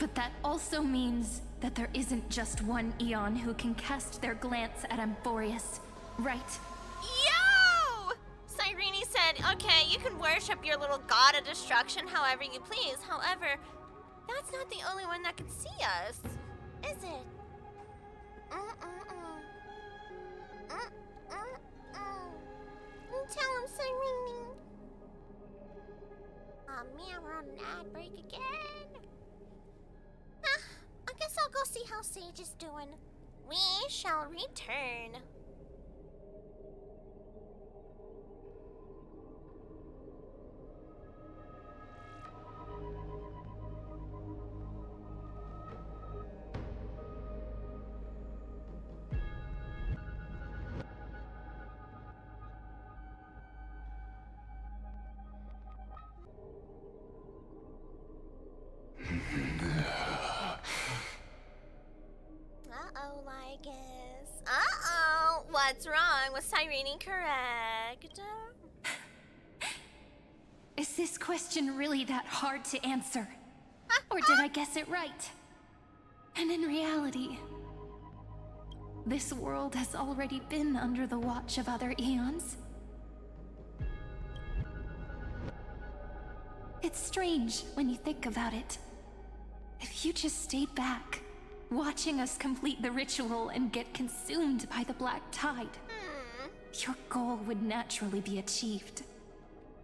But that also means that there isn't just one Eon who can cast their glance at Amphorius, right? Yo! Cyrene said, okay, you can worship your little god of destruction however you please. However, that's not the only one that can see us, is it? Tell him, Cyrene. Oh man, we're on an ad break again. I guess I'll go see how Sage is doing. We shall return. Uh-oh, Lygus. Uh-oh. What's wrong? Was Cyrene correct? Is this question really that hard to answer? Or did I guess it right? And in reality, this world has already been under the watch of other eons. It's strange when you think about it. If you just stayed back, watching us complete the ritual and get consumed by the black tide, your goal would naturally be achieved.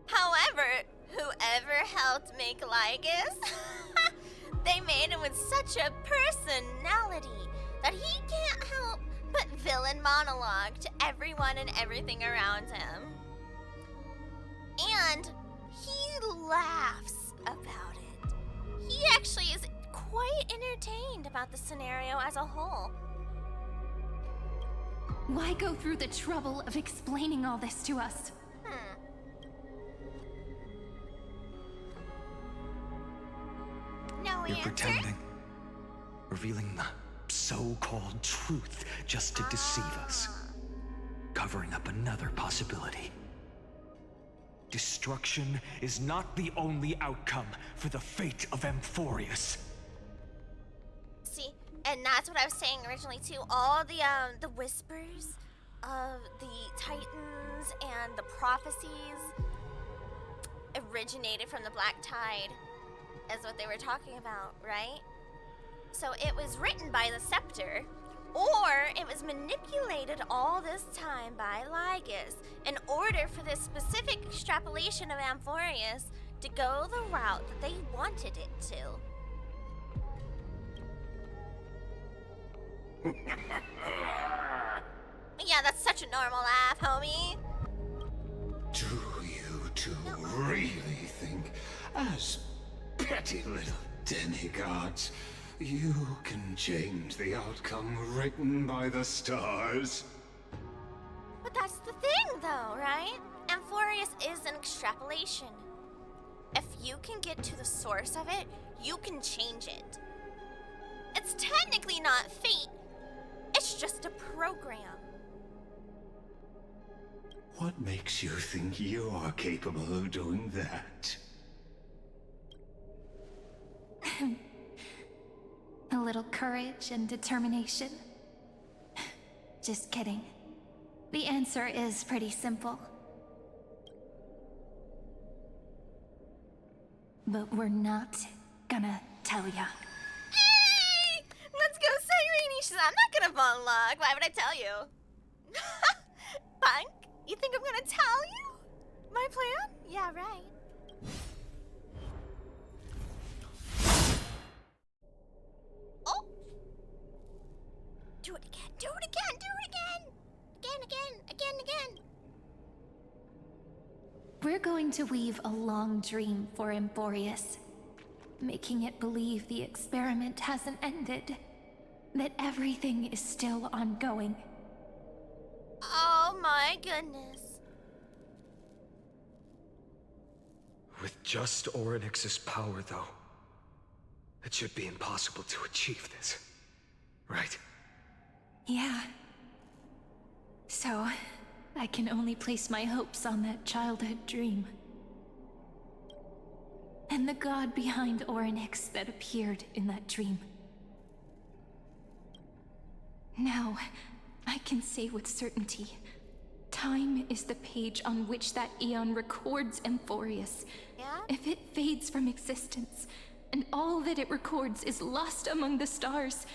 However, whoever helped make Lygus, they made him with such a personality that he can't help but villain monologue to everyone and everything around him. And he laughs about it. He actually is quite entertained about the scenario as a whole. Why go through the trouble of explaining all this to us? No You're answer? pretending. Revealing the so-called truth just to deceive us. Covering up another possibility. Destruction is not the only outcome for the fate of Amphorius. See, and that's what I was saying originally too. All the whispers of the Titans and the prophecies, originated from the Black Tide, is what they were talking about, right? So it was written by the Scepter, or it was manipulated all this time by Lygus in order for this specific extrapolation of Amphorius to go the route that they wanted it to. Yeah, that's such a normal laugh, homie. Do you two really think, as petty little demigods, you can change the outcome written by the stars? But that's the thing, though, right? Amphorius is an extrapolation. If you can get to the source of it, you can change it. It's technically not fate, it's just a program. What makes you think you are capable of doing that? A little courage and determination. Just kidding. The answer is pretty simple. But we're not gonna tell ya. Hey! Let's go, Cyrene! She said, I'm not gonna monologue. Why would I tell you? Punk? You think I'm gonna tell you? My plan? Yeah, right. Oh! Do it again, do it again, do it again! Again. We're going to weave a long dream for Amphorius, making it believe the experiment hasn't ended, that everything is still ongoing. Oh my goodness. With just Orynyx's power, though, it should be impossible to achieve this, right? Yeah. So, I can only place my hopes on that childhood dream. And the god behind Orynyx that appeared in that dream. Now, I can say with certainty, time is the page on which that eon records Amphorius. Yeah? If it fades from existence, and all that it records is lost among the stars,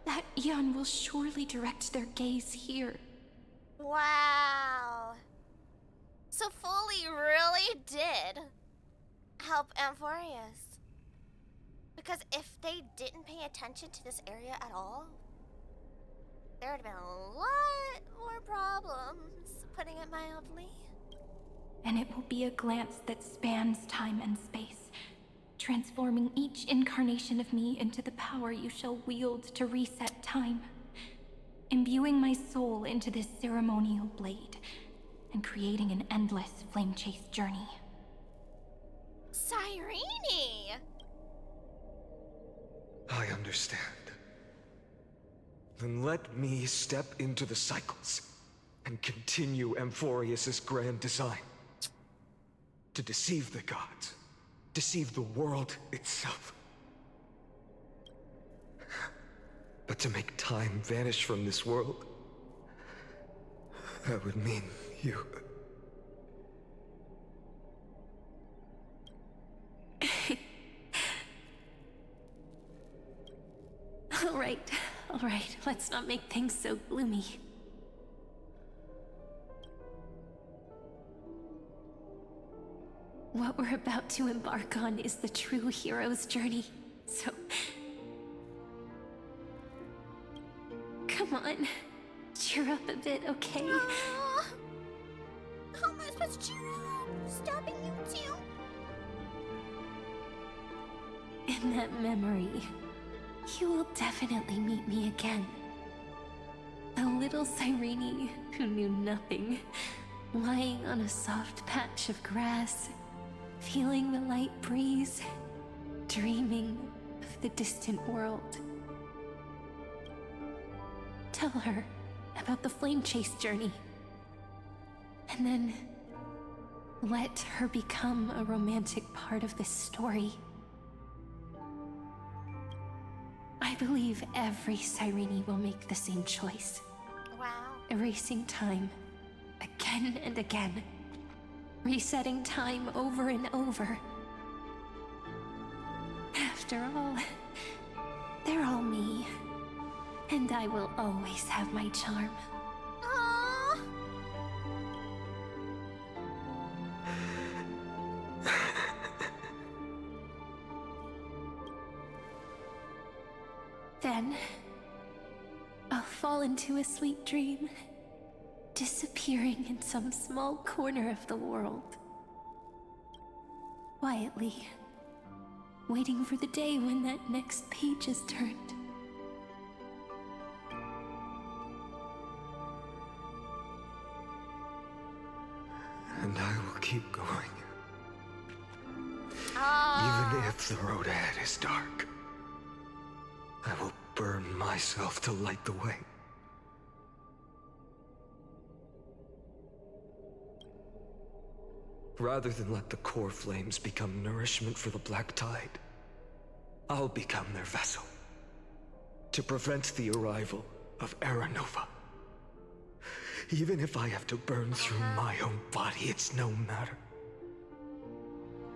that eon will surely direct their gaze here. Wow. So Foley really did help Amphorius. Because if they didn't pay attention to this area at all, there would have been a lot more problems, putting it mildly. And it will be a glance that spans time and space, transforming each incarnation of me into the power you shall wield to reset time, imbuing my soul into this ceremonial blade, and creating an endless flame chase journey. Cyrene! I understand. Then let me step into the cycles and continue Amphorius's grand design. To deceive the gods, deceive the world itself. But to make time vanish from this world, that would mean you... All right, let's not make things so gloomy. What we're about to embark on is the true hero's journey, so... Come on, cheer up a bit, okay? How am I supposed to cheer up? Stopping you too? In that memory, you will definitely meet me again. A little Cyrene who knew nothing, lying on a soft patch of grass, feeling the light breeze, dreaming of the distant world. Tell her about the flame chase journey, and then let her become a romantic part of this story. I believe every Cyrene will make the same choice. Wow. Erasing time again and again resetting time over and over. After all, they're all me, and I will always have my charm. Aww. Then, I'll fall into a sweet dream, disappearing in some small corner of the world. Quietly, waiting for the day when that next page is turned. And I will keep going. Aww. Even if the road ahead is dark, I will burn myself to light the way. Rather than let the core flames become nourishment for the Black Tide, I'll become their vessel. To prevent the arrival of Aranova. Even if I have to burn through my own body, it's no matter.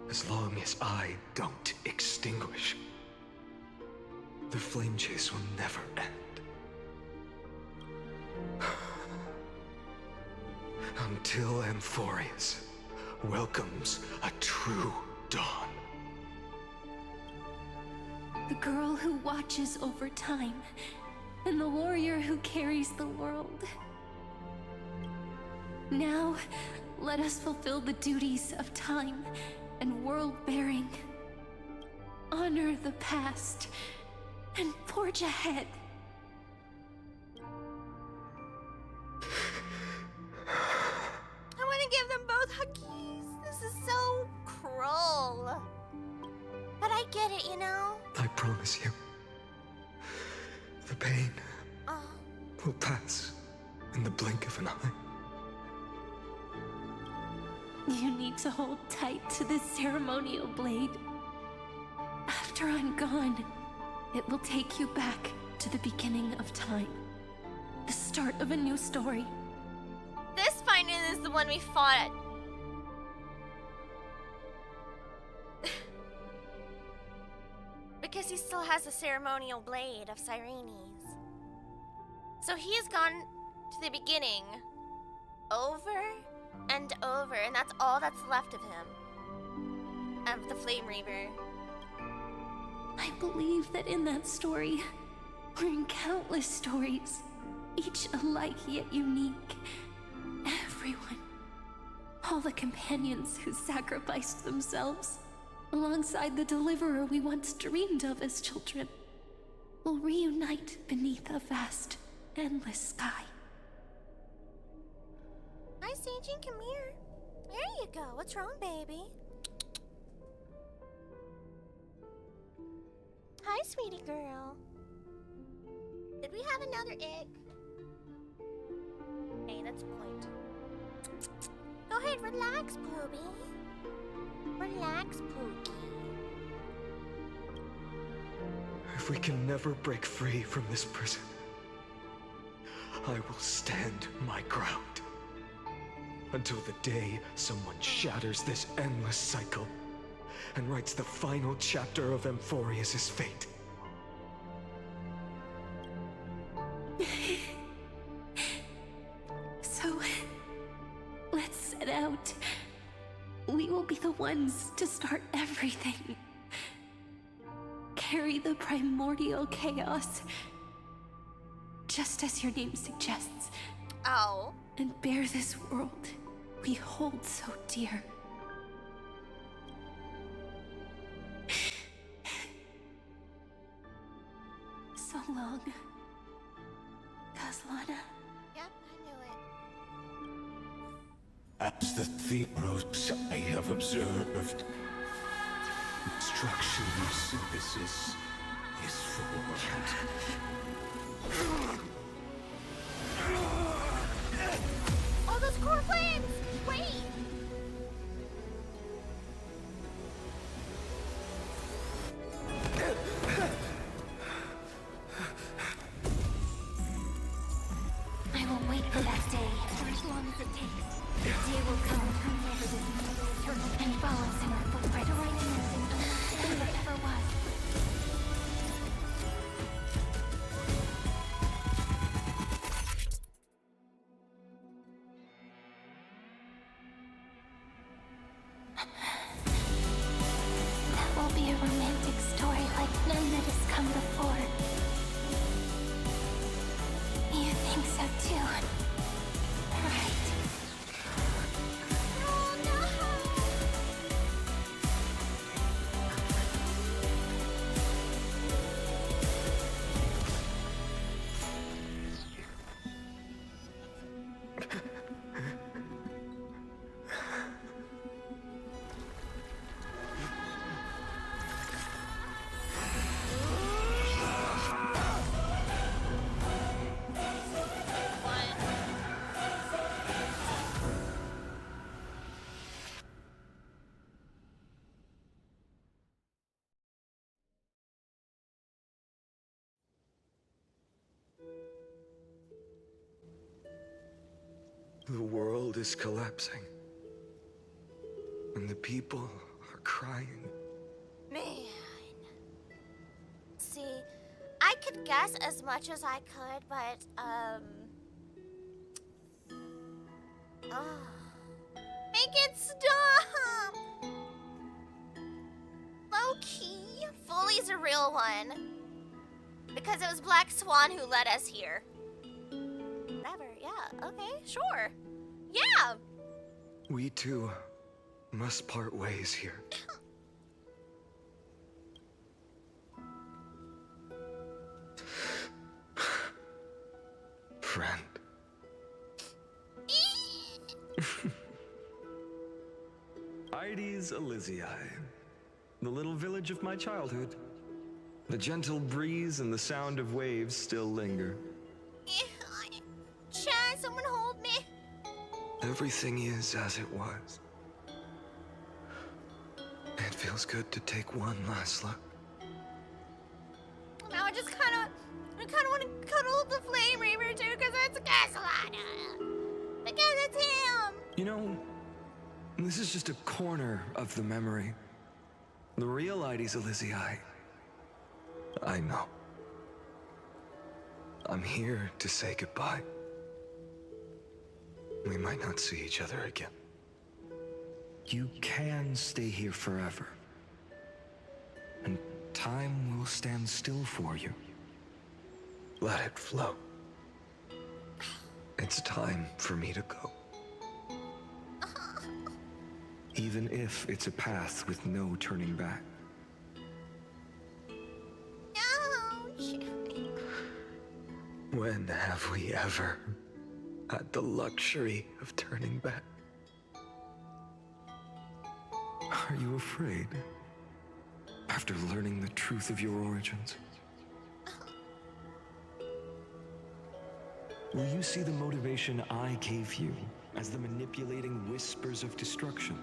As long as I don't extinguish, the flame chase will never end. Until Amphorius welcomes a true dawn. The girl who watches over time, and the warrior who carries the world. Now, let us fulfill the duties of time and world-bearing. Honor the past, and forge ahead. I want to give them both huggies. This is so cruel. But I get it, you know? I promise you, the pain will pass in the blink of an eye. You need to hold tight to this ceremonial blade. After I'm gone, it will take you back to the beginning of time. The start of a new story. This finding is the one we fought at. Because he still has the ceremonial blade of Cyrenes. So he has gone to the beginning over and over, and that's all that's left of him. Of the Flame Reaver. I believe that in that story, or in countless stories, each alike yet unique, everyone, all the companions who sacrificed themselves, alongside the deliverer we once dreamed of as children, will reunite beneath a vast, endless sky. Hi, Seijin, come here. There you go. What's wrong, baby? Hi, sweetie girl. Did we have another egg? Hey, that's a point. Go ahead, relax, Pooby. Relax, Pookie. If we can never break free from this prison, I will stand my ground. Until the day someone shatters this endless cycle and writes the final chapter of Amphorius' fate. So, let's set out. We will be the ones to start everything. Carry the primordial chaos, just as your name suggests. Oh. And bear this world we hold so dear. So long, Kaslana. Yep, I knew it. As the Theros I have observed, instruction synthesis is formed. Oh, those core flames! Wait! I will wait for that day for as long as it takes. The day will come whenever this come before. You think so too, right? The world is collapsing. And the people are crying. Man. See, I could guess as much as I could, but, make it stop! Low-key, Foley's a real one. Because it was Black Swan who led us here. Whatever, yeah, okay, sure. Yeah! We too must part ways here. Friend. Ides Elysiae, the little village of my childhood. The gentle breeze and the sound of waves still linger. Chad, someone hold me. Everything is as it was. It feels good to take one last look. Now I kind of want to cuddle up the Flame Reaver too, because it's Castellana. Because it's him. You know, this is just a corner of the memory. The real Ides Elysiae. I know. I'm here to say goodbye. We might not see each other again. You can stay here forever. And time will stand still for you. Let it flow. It's time for me to go. Even if it's a path with no turning back. When have we ever had the luxury of turning back? Are you afraid? After learning the truth of your origins? Will you see the motivation I gave you as the manipulating whispers of destruction?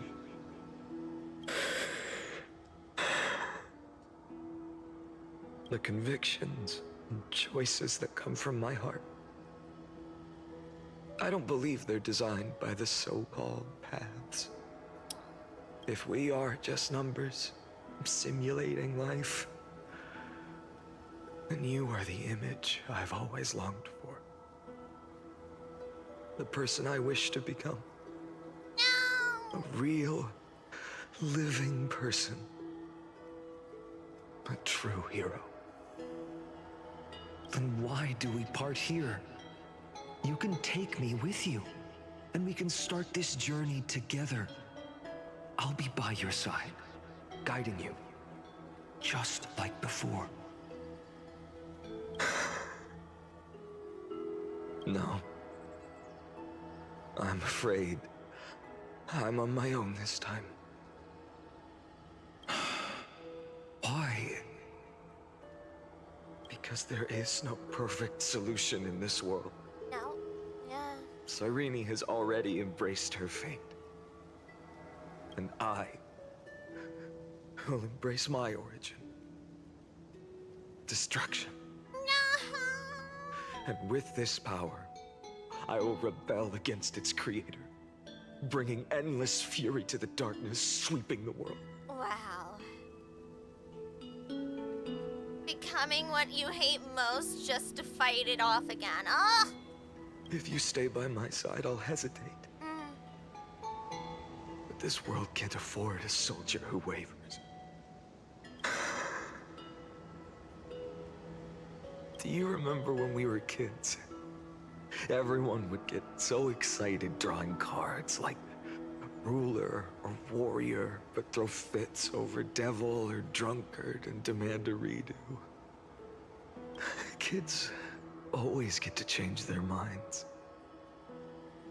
The convictions and choices that come from my heart. I don't believe they're designed by the so-called paths. If we are just numbers, simulating life, then you are the image I've always longed for. The person I wish to become. No! A real, living person. A true hero. Then why do we part here? You can take me with you, and we can start this journey together. I'll be by your side, guiding you, just like before. No. I'm afraid I'm on my own this time. Why? Because there is no perfect solution in this world. No. Yeah. Cyrene has already embraced her fate. And I will embrace my origin. Destruction. No. And with this power, I will rebel against its creator, bringing endless fury to the darkness, sweeping the world. Wow. Becoming what you hate most just to fight it off again. Ah! If you stay by my side, I'll hesitate. But this world can't afford a soldier who wavers. Do you remember when we were kids? Everyone would get so excited drawing cards like ruler or warrior, but throw fits over devil or drunkard and demand a redo. Kids always get to change their minds.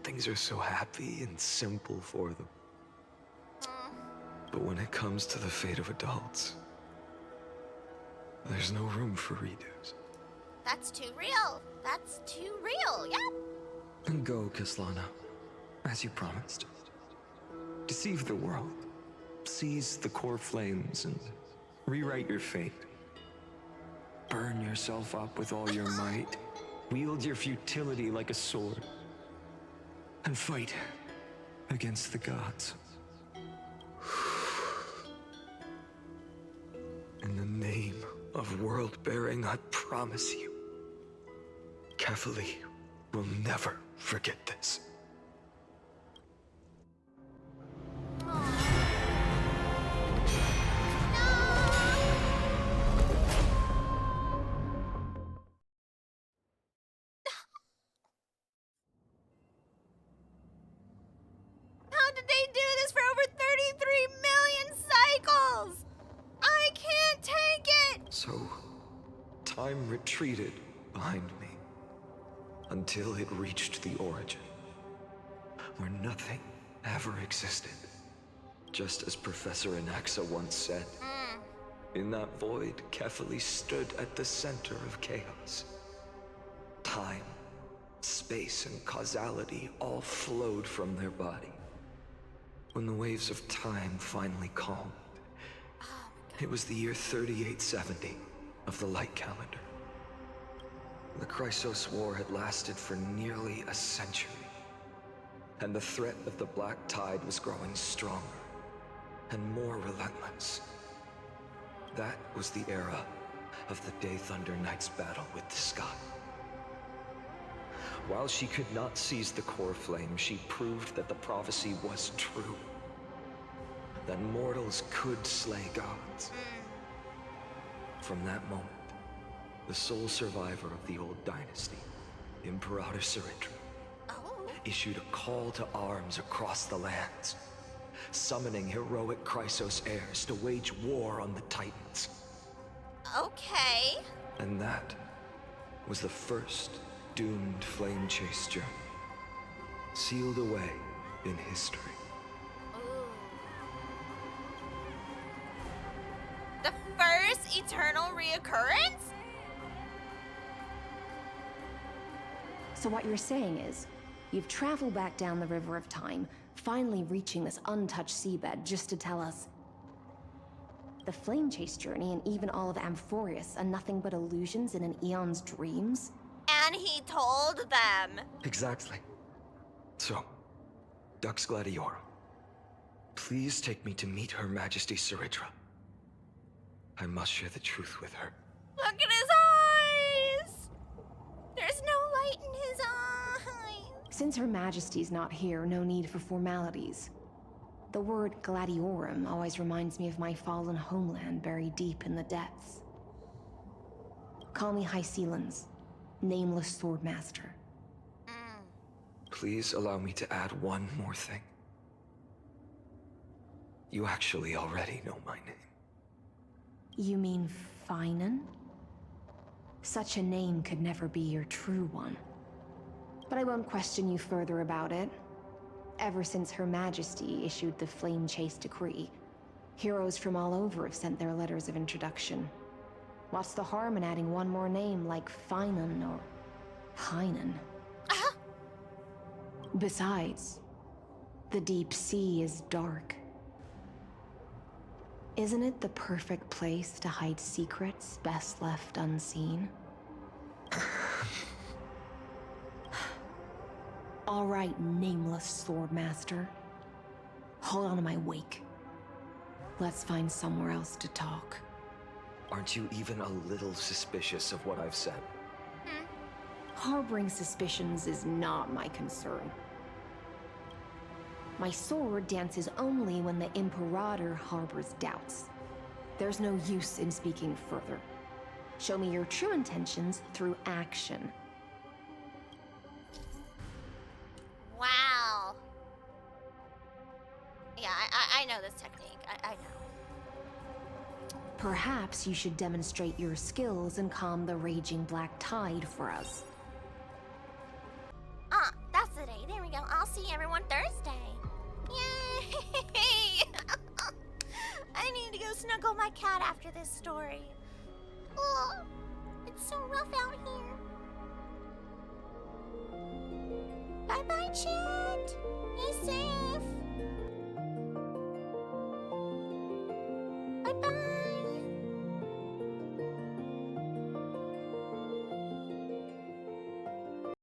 Things are so happy and simple for them. But when it comes to the fate of adults, there's no room for redos. That's too real. That's too real, yep. Go, Kislana, as you promised. Deceive the world, seize the core flames, and rewrite your fate. Burn yourself up with all your might, wield your futility like a sword, and fight against the gods. In the name of world-bearing, I promise you, Kefali will never forget this. How did they do this for over 33 million cycles? I can't take it! So, time retreated behind me until it reached the origin, where nothing ever existed. Just as Professor Anaxa once said, in that void, Kefali stood at the center of chaos. Time, space, and causality all flowed from their body. When the waves of time finally calmed, it was the year 3870 of the light calendar. The Chrysos War had lasted for nearly a century, and the threat of the Black Tide was growing stronger and more relentless. That was the era of the Day Thunder Knight's battle with the sky. While she could not seize the core flame, she proved that the prophecy was true. That mortals could slay gods. From that moment, the sole survivor of the old dynasty, Imperator Saritra, issued a call to arms across the lands, summoning heroic Chrysos heirs to wage war on the Titans. Okay. And that was the first doomed flame chase journey, sealed away in history. The first eternal reoccurrence? So what you're saying is, you've traveled back down the River of Time, finally reaching this untouched seabed just to tell us the flame chase journey and even all of Amphorius are nothing but illusions in an eon's dreams? And he told them. Exactly. So, Dux Gladiorum, please take me to meet Her Majesty Saritra. I must share the truth with her. Look at his eyes! There's no light in his eyes. Since Her Majesty's not here, no need for formalities. The word Gladiorum always reminds me of my fallen homeland buried deep in the depths. Call me High Sealans, nameless swordmaster. Please allow me to add one more thing. You actually already know my name. You mean Finan? Such a name could never be your true one. But I won't question you further about it. Ever since Her Majesty issued the Flame Chase Decree, heroes from all over have sent their letters of introduction. What's the harm in adding one more name like Finan or Heinan? Besides, the deep sea is dark. Isn't it the perfect place to hide secrets best left unseen? All right, nameless swordmaster. Hold on to my wake. Let's find somewhere else to talk. Aren't you even a little suspicious of what I've said? Harboring suspicions is not my concern. My sword dances only when the Imperator harbors doubts. There's no use in speaking further. Show me your true intentions through action. Wow. Yeah, I know this technique. I know. Perhaps you should demonstrate your skills and calm the raging black tide for us. That's the day. There we go. I'll see everyone Thursday. Yay! I need to go snuggle my cat after this story. Oh, it's so rough out here. Bye-bye, chat. Be safe.